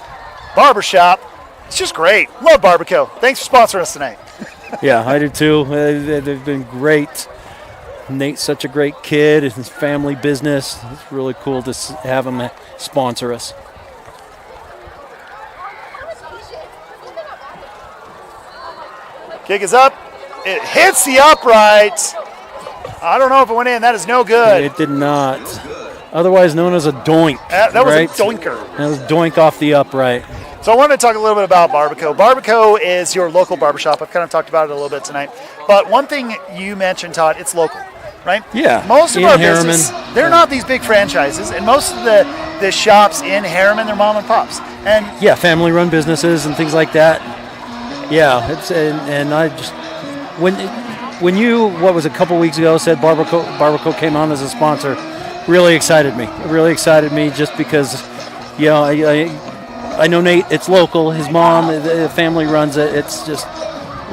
barbershop. It's just great. Love Barbacoa. Thanks for sponsoring us tonight. Yeah, I do too. They've been great. Nate's such a great kid. It's his family business. It's really cool to have him sponsor us. Kick is up. It hits the upright. I don't know if it went in. That is no good. It did not. Otherwise known as a doink. That was right? a doinker. That was doink off the upright. So I wanted to talk a little bit about Barbacoa. Barbacoa is your local barbershop. I've kind of talked about it a little bit tonight. But one thing you mentioned, Todd, it's local, right? Yeah. Most of our Herriman. business, they're not these big franchises, and most of the shops in Herriman, they're mom and pops. And yeah, family-run businesses and things like that. Yeah, it's and I just when you a couple weeks ago said Barbacoa came on as a sponsor, really excited me. It really excited me just because I know Nate, it's local, his mom, the family runs it. It's just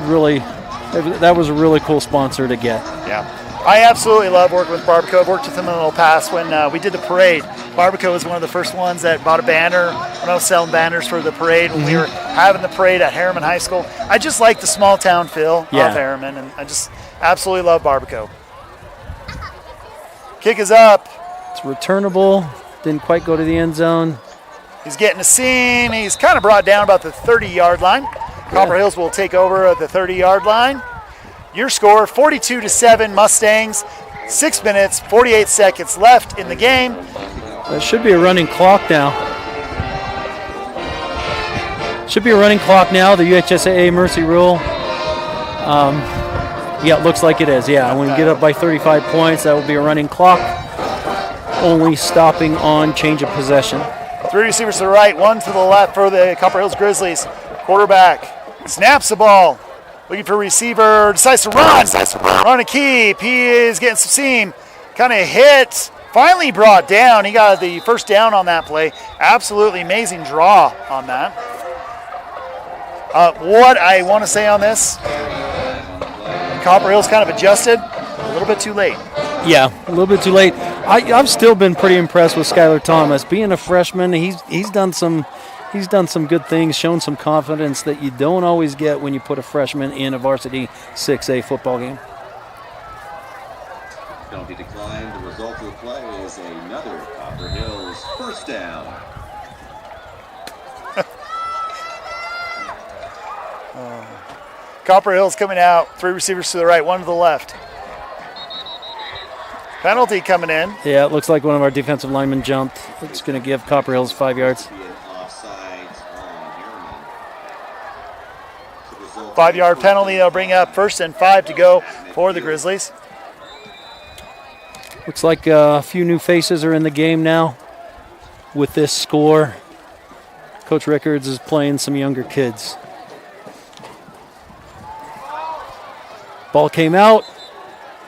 really, that was a really cool sponsor to get. Yeah. I absolutely love working with Barbacoa. I've worked with them in the past when we did the parade. Barbacoa was one of the first ones that bought a banner when I was selling banners for the parade when we were having the parade at Herriman High School. I just like the small town feel of Herriman, and I just absolutely love Barbacoa. Kick is up. It's returnable. Didn't quite go to the end zone. He's getting a seam. He's kind of brought down about the 30-yard line. Copper Hills will take over at the 30-yard line. Your score, 42-7 Mustangs. 6 minutes, 48 seconds left in the game. There should be a running clock now. Should be a running clock now, the UHSAA mercy rule. Yeah, it looks like it is. Yeah, when we get up by 35 points, that will be a running clock. Only stopping on change of possession. 3 receivers to the right, 1 to the left for the Copper Hills Grizzlies. Quarterback snaps the ball. Looking for a receiver, decides to run. Run a keep. He is getting some seam. Kind of hit. Finally brought down. He got the first down on that play. Absolutely amazing draw on that. What I want to say on this, Copper Hills kind of adjusted a little bit too late. Yeah, a little bit too late. I've still been pretty impressed with Skylar Thomas. Being a freshman, he's done some good things, shown some confidence that you don't always get when you put a freshman in a varsity 6A football game. Penalty declined. The result of the play is another Copper Hills first down. Copper Hills coming out, 3 receivers to the right, 1 to the left. Penalty coming in. Yeah, it looks like one of our defensive linemen jumped. It's going to give Copper Hills 5 yards. 5-yard penalty. They'll bring up 1st and 5 to go for the Grizzlies. Looks like a few new faces are in the game now with this score. Coach Rickards is playing some younger kids. Ball came out.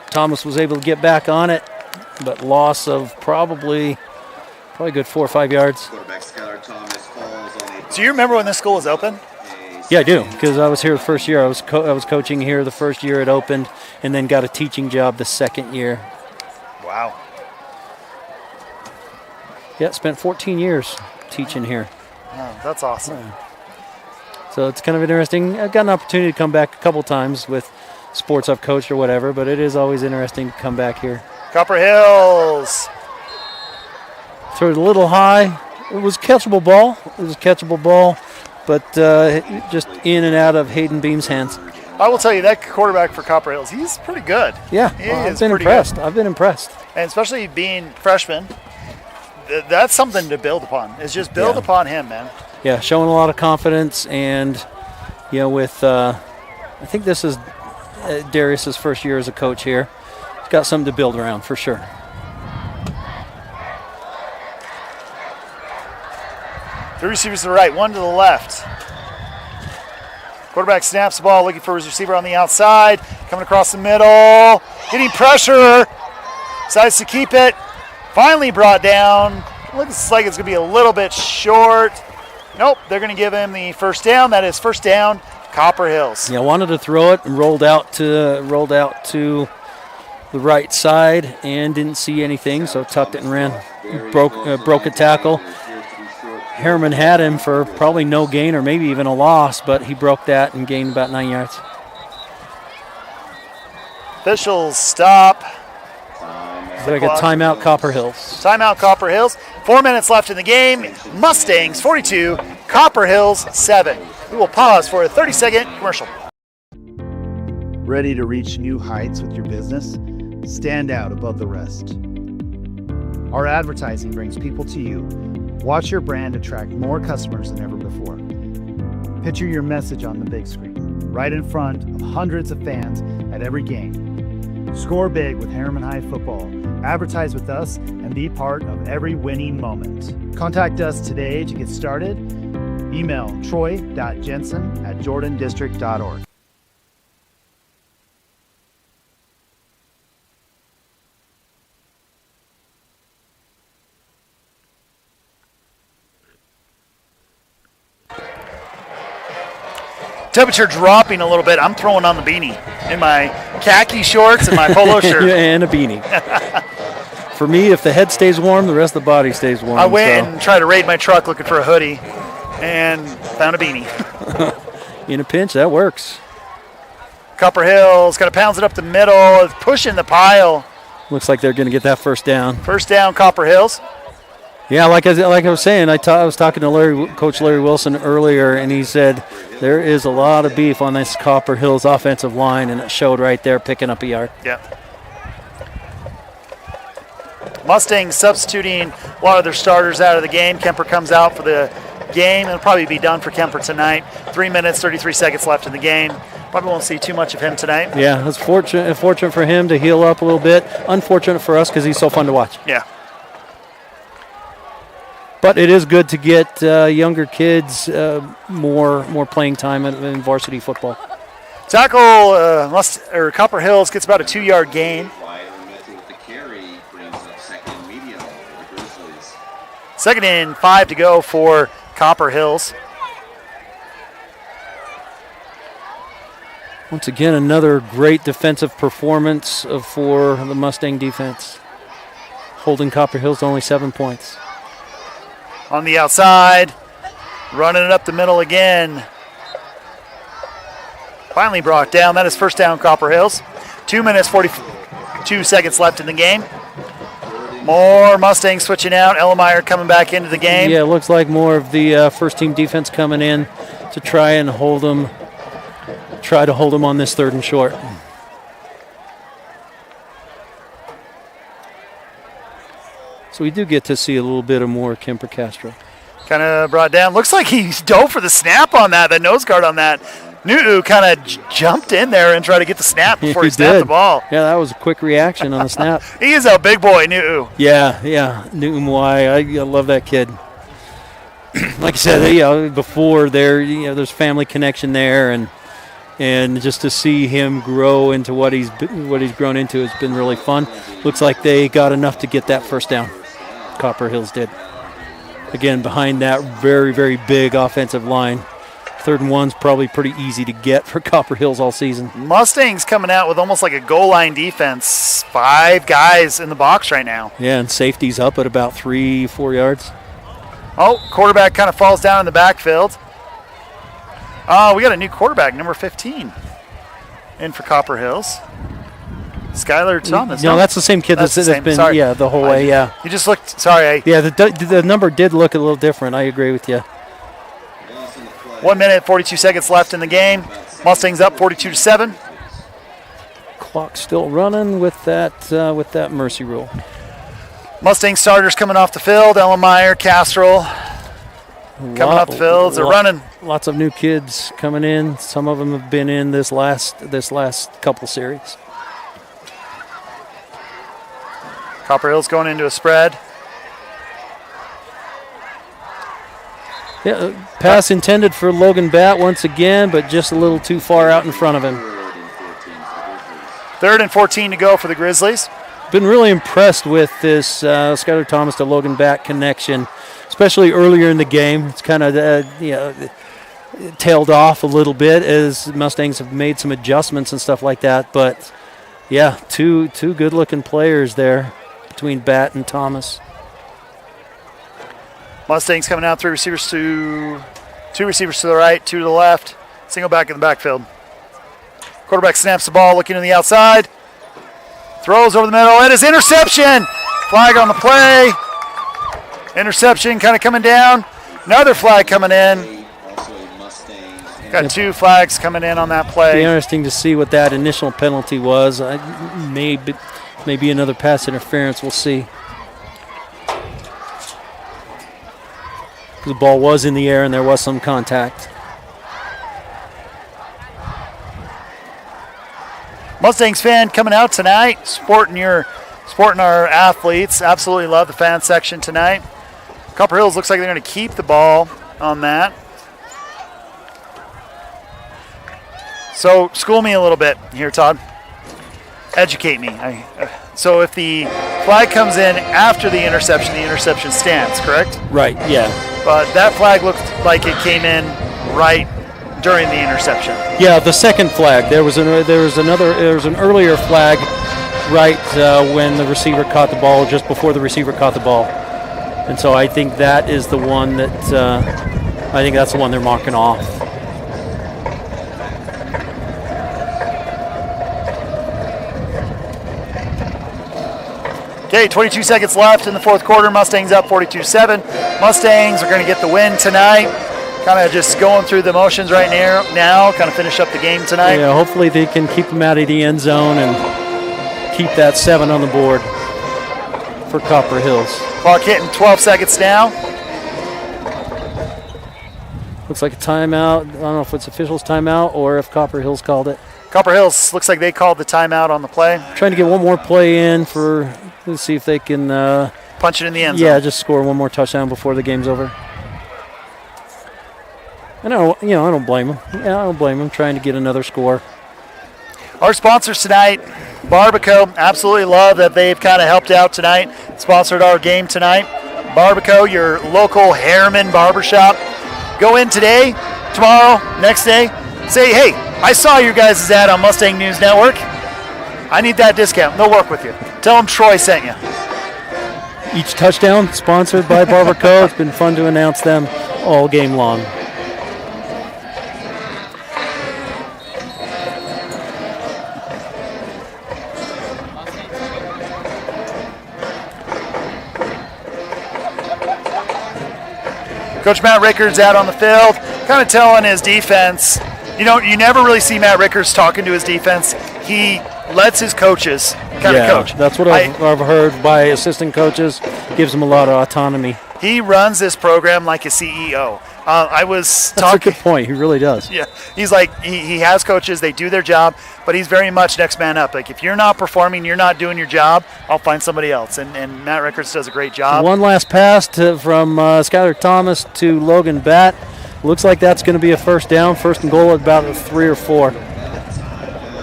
Thomas was able to get back on it, but loss of probably a good 4 or 5 yards. Do you remember when this school was open? Yeah, I do, because I was here the first year. I was coaching here the first year it opened, and then got a teaching job the second year. Wow. Yeah, spent 14 years teaching here. Oh, that's awesome. So it's kind of interesting. I've got an opportunity to come back a couple times with sports I've coached or whatever, but it is always interesting to come back here. Copper Hills. Threw it a little high. It was a catchable ball. But just in and out of Hayden Beam's hands. I will tell you, that quarterback for Copper Hills, he's pretty good. Yeah, I've been impressed. I've been impressed. And especially being freshman, that's something to build upon. Is just build upon him, man. Yeah, showing a lot of confidence, and with I think this is Darius's first year as a coach here. He's got something to build around for sure. Three receivers to the right, one to the left. Quarterback snaps the ball, looking for his receiver on the outside. Coming across the middle, getting pressure. Decides to keep it. Finally brought down. Looks like it's going to be a little bit short. Nope, they're going to give him the first down. That is first down, Copper Hills. Yeah, wanted to throw it and rolled out to the right side and didn't see anything, so tucked it and ran. Broke a tackle. Herriman had him for probably no gain or maybe even a loss, but he broke that and gained about 9 yards. Officials stop. So I got timeout Copper Hills. Timeout Copper Hills. 4 minutes left in the game. Mustangs 42, Copper Hills 7. We will pause for a 30-second commercial. Ready to reach new heights with your business? Stand out above the rest. Our advertising brings people to you. Watch your brand attract more customers than ever before. Picture your message on the big screen, right in front of hundreds of fans at every game. Score big with Herriman High football. Advertise with us and be part of every winning moment. Contact us today to get started. Email troy.jensen@jordandistrict.org. Temperature dropping a little bit. I'm throwing on the beanie in my khaki shorts and my polo shirt. And a beanie. For me, if the head stays warm, the rest of the body stays warm. I went and tried to raid my truck looking for a hoodie and found a beanie. In a pinch, that works. Copper Hills kind of pounds it up the middle, pushing the pile. Looks like they're going to get that first down. First down, Copper Hills. Yeah, like I was saying, I was talking to Coach Larry Wilson earlier, and he said there is a lot of beef on this Copper Hills offensive line, and it showed right there, picking up a yard. Yeah. Mustangs substituting a lot of their starters out of the game. Kemper comes out for the game. It'll probably be done for Kemper tonight. 3 minutes, 33 seconds left in the game. Probably won't see too much of him tonight. Yeah, it's fortunate for him to heal up a little bit. Unfortunate for us because he's so fun to watch. Yeah. But it is good to get younger kids more playing time in varsity football. Tackle Copper Hills gets about a 2-yard gain. Second and 5 to go for Copper Hills. Once again, another great defensive performance for the Mustang defense, holding Copper Hills to only 7 points. On the outside, running it up the middle again. Finally brought down. That is first down, Copper Hills. 2 minutes, 42 seconds left in the game. More Mustangs switching out. Ellemeyer coming back into the game. Yeah, it looks like more of the first-team defense coming in to try and hold them. Try to hold them on this 3rd and short. So we do get to see a little bit of more Kemper Castro. Kind of brought down. Looks like he dove for the snap on that nose guard on that. Nu'u kind of jumped in there and tried to get the snap before he snapped the ball. Yeah, that was a quick reaction on the snap. He is a big boy, Nu'u. Yeah, Newton Mwai. I love that kid. Like I said, before there's family connection there, and just to see him grow into what he's grown into has been really fun. Looks like they got enough to get that first down. Copper Hills did. Again, behind that very, very big offensive line. 3rd and 1's probably pretty easy to get for Copper Hills all season. Mustangs coming out with almost like a goal line defense. 5 guys in the box right now. Yeah, and safety's up at about 3-4 yards. Oh, quarterback kind of falls down in the backfield. We got a new quarterback, number 15, in for Copper Hills. Skylar Thomas. No, that's the same kid that's been the whole way. Yeah. He just looked. Sorry. The number did look a little different. I agree with you. 1 minute, 42 seconds left in the game. Mustangs up 42-7. Clock still running with that mercy rule. Mustang starters coming off the field. Ellemeyer, Castrol coming off the field. They're running. Lots of new kids coming in. Some of them have been in this last couple series. Copper Hills going into a spread. Yeah, pass intended for Logan Batt once again, but just a little too far out in front of him. 3rd and 14 to go for the Grizzlies. Been really impressed with this Skylar Thomas to Logan Batt connection, especially earlier in the game. It's kind of tailed off a little bit as Mustangs have made some adjustments and stuff like that. But yeah, two good-looking players there between Batt and Thomas. Mustangs coming out, 2 receivers to the right, 2 to the left. Single back in the backfield. Quarterback snaps the ball, looking to the outside. Throws over the middle. It is interception. Flag on the play. Interception kind of coming down. Another flag coming in. Got 2 flags coming in on that play. It'd be interesting to see what that initial penalty was. Maybe another pass interference. We'll see. The ball was in the air and there was some contact. Mustangs fan coming out tonight, supporting our athletes. Absolutely love the fan section tonight. Copper Hills looks like they're going to keep the ball on that. So school me a little bit here, Todd. Educate me. So if the flag comes in after the interception stands, correct? Right, yeah. But that flag looked like it came in right during the interception. Yeah, the second flag. There was an earlier flag right when the receiver caught the ball, just before the receiver caught the ball. And so I think that is the one that's the one they're marking off. Okay, 22 seconds left in the 4th quarter. Mustangs up 42-7. Mustangs are going to get the win tonight. Kind of just going through the motions right now. Kind of finish up the game tonight. Yeah, hopefully they can keep them out of the end zone and keep that 7 on the board for Copper Hills. Clock hitting 12 seconds now. Looks like a timeout. I don't know if it's officials' timeout or if Copper Hills called it. Copper Hills looks like they called the timeout on the play. Trying to get one more play in let's see if they can punch it in the end zone. Yeah, just score one more touchdown before the game's over. And I don't blame them. Yeah, I don't blame them trying to get another score. Our sponsors tonight, Barbacoa. Absolutely love that they've kind of helped out tonight. Sponsored our game tonight. Barbacoa, your local Herriman barbershop. Go in today, tomorrow, next day. Say, hey, I saw your guys' ad on Mustang News Network. I need that discount. They'll work with you. Tell them Troy sent you. Each touchdown sponsored by Barbacoa. It's been fun to announce them all game long. Coach Matt Rickards out on the field, kind of telling his defense. You never really see Matt Rickards talking to his defense. He lets his coaches kind of coach. That's what I've heard by assistant coaches. Gives them a lot of autonomy. He runs this program like a CEO. I was That's talking. a good point. He really does. Yeah, he's like he has coaches. They do their job, but he's very much next man up. Like if you're not performing, you're not doing your job. I'll find somebody else. And Matt Rickards does a great job. One last pass from Skylar Thomas to Logan Batt. Looks like that's going to be a first down, first and goal at about 3 or 4.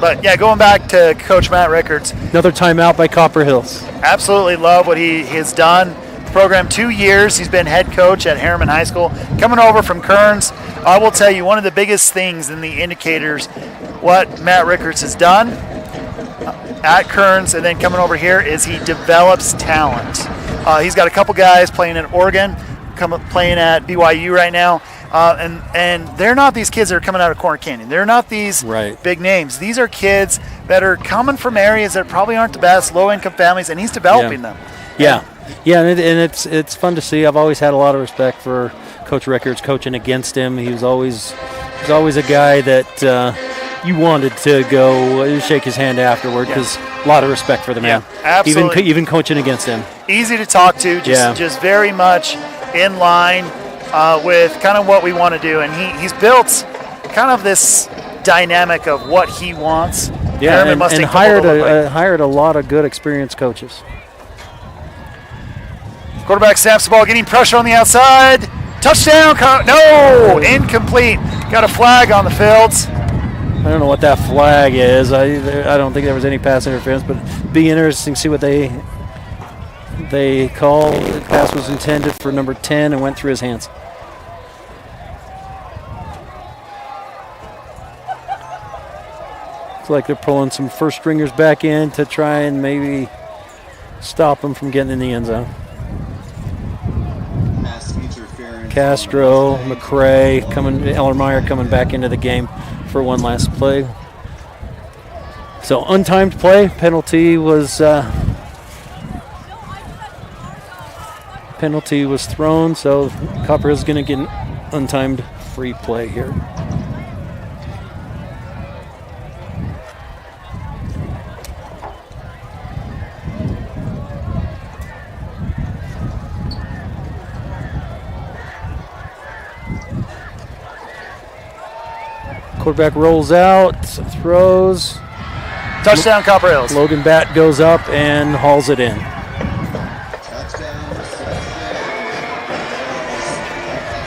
But yeah, going back to Coach Matt Rickards. Another timeout by Copper Hills. Absolutely love what he has done. Program 2 years. He's been head coach at Herriman High School. Coming over from Kearns, I will tell you one of the biggest things in the indicators what Matt Rickards has done at Kearns and then coming over here is he develops talent. He's got a couple guys playing at Oregon, playing at BYU right now. And they're not these kids that are coming out of Corner Canyon. They're not these big names. These are kids that are coming from areas that probably aren't the best, low-income families, and he's developing them. Yeah, and it's fun to see. I've always had a lot of respect for Coach Rickards coaching against him. He was always a guy that you wanted to go shake his hand afterward because a lot of respect for the man. Yeah, absolutely. Even coaching against him. Easy to talk to, just very much in line with kind of what we want to do. And he's built kind of this dynamic of what he wants. Yeah, and hired a lot of good experienced coaches. Quarterback snaps the ball, getting pressure on the outside. Touchdown. No, incomplete. Got a flag on the fields. I don't know what that flag is. I don't think there was any pass interference, but it'd be interesting to see what they call. The pass was intended for number 10 and went through his hands. Looks like they're pulling some first stringers back in to try and maybe stop them from getting in the end zone. Castro, McCrae, Ellermeyer coming back into the game for one last play. So untimed play, penalty was thrown. So Copper is going to get an untimed free play here. Quarterback rolls out, throws. Touchdown, Copper Hills. Logan Batt goes up and hauls it in.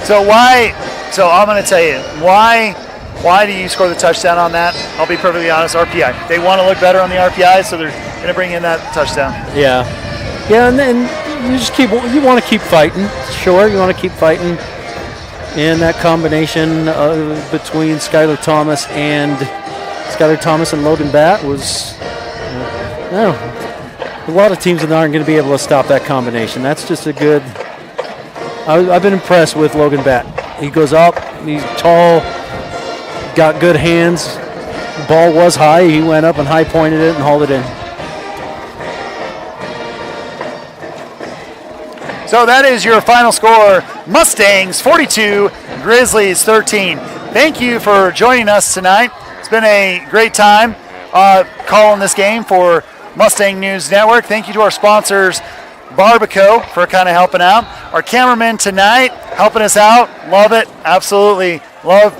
So I'm going to tell you, why do you score the touchdown on that? I'll be perfectly honest, RPI. They want to look better on the RPI, so they're going to bring in that touchdown. Yeah, and then you want to keep fighting. Sure, you want to keep fighting. And that combination between Skylar Thomas and Logan Batt was, a lot of teams that aren't going to be able to stop that combination. That's just a good. I've been impressed with Logan Batt. He goes up, he's tall, got good hands. The ball was high. He went up and high pointed it and hauled it in. So that is your final score. Mustangs 42, Grizzlies 13. Thank you for joining us tonight. It's been a great time calling this game for Mustang News Network. Thank you to our sponsors, Barbaco, for kind of helping out. Our cameraman tonight helping us out. Love it. Absolutely love.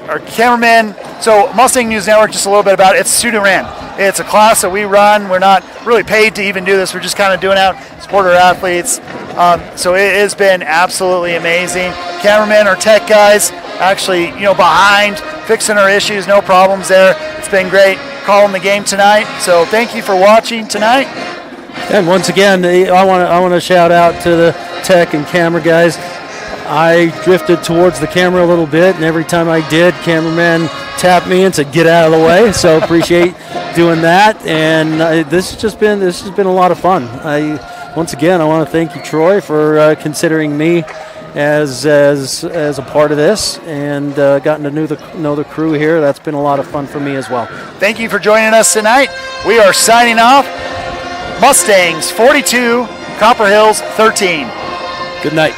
Our cameraman. So Mustang News Network, just a little bit about it. It's student ran. It's a class that we run. We're not really paid to even do this. We're just kind of doing out, support our athletes. So it has been absolutely amazing. Cameramen, our tech guys, actually, behind, fixing our issues, no problems there. It's been great calling the game tonight. So thank you for watching tonight. And once again, I want to shout out to the tech and camera guys. I drifted towards the camera a little bit, and every time I did, cameraman tapped me and said, "Get out of the way." So appreciate doing that. And this has been a lot of fun. Once again, I want to thank you, Troy, for considering me as a part of this, and gotten to know the crew here. That's been a lot of fun for me as well. Thank you for joining us tonight. We are signing off. Mustangs 42, Copper Hills 13. Good night.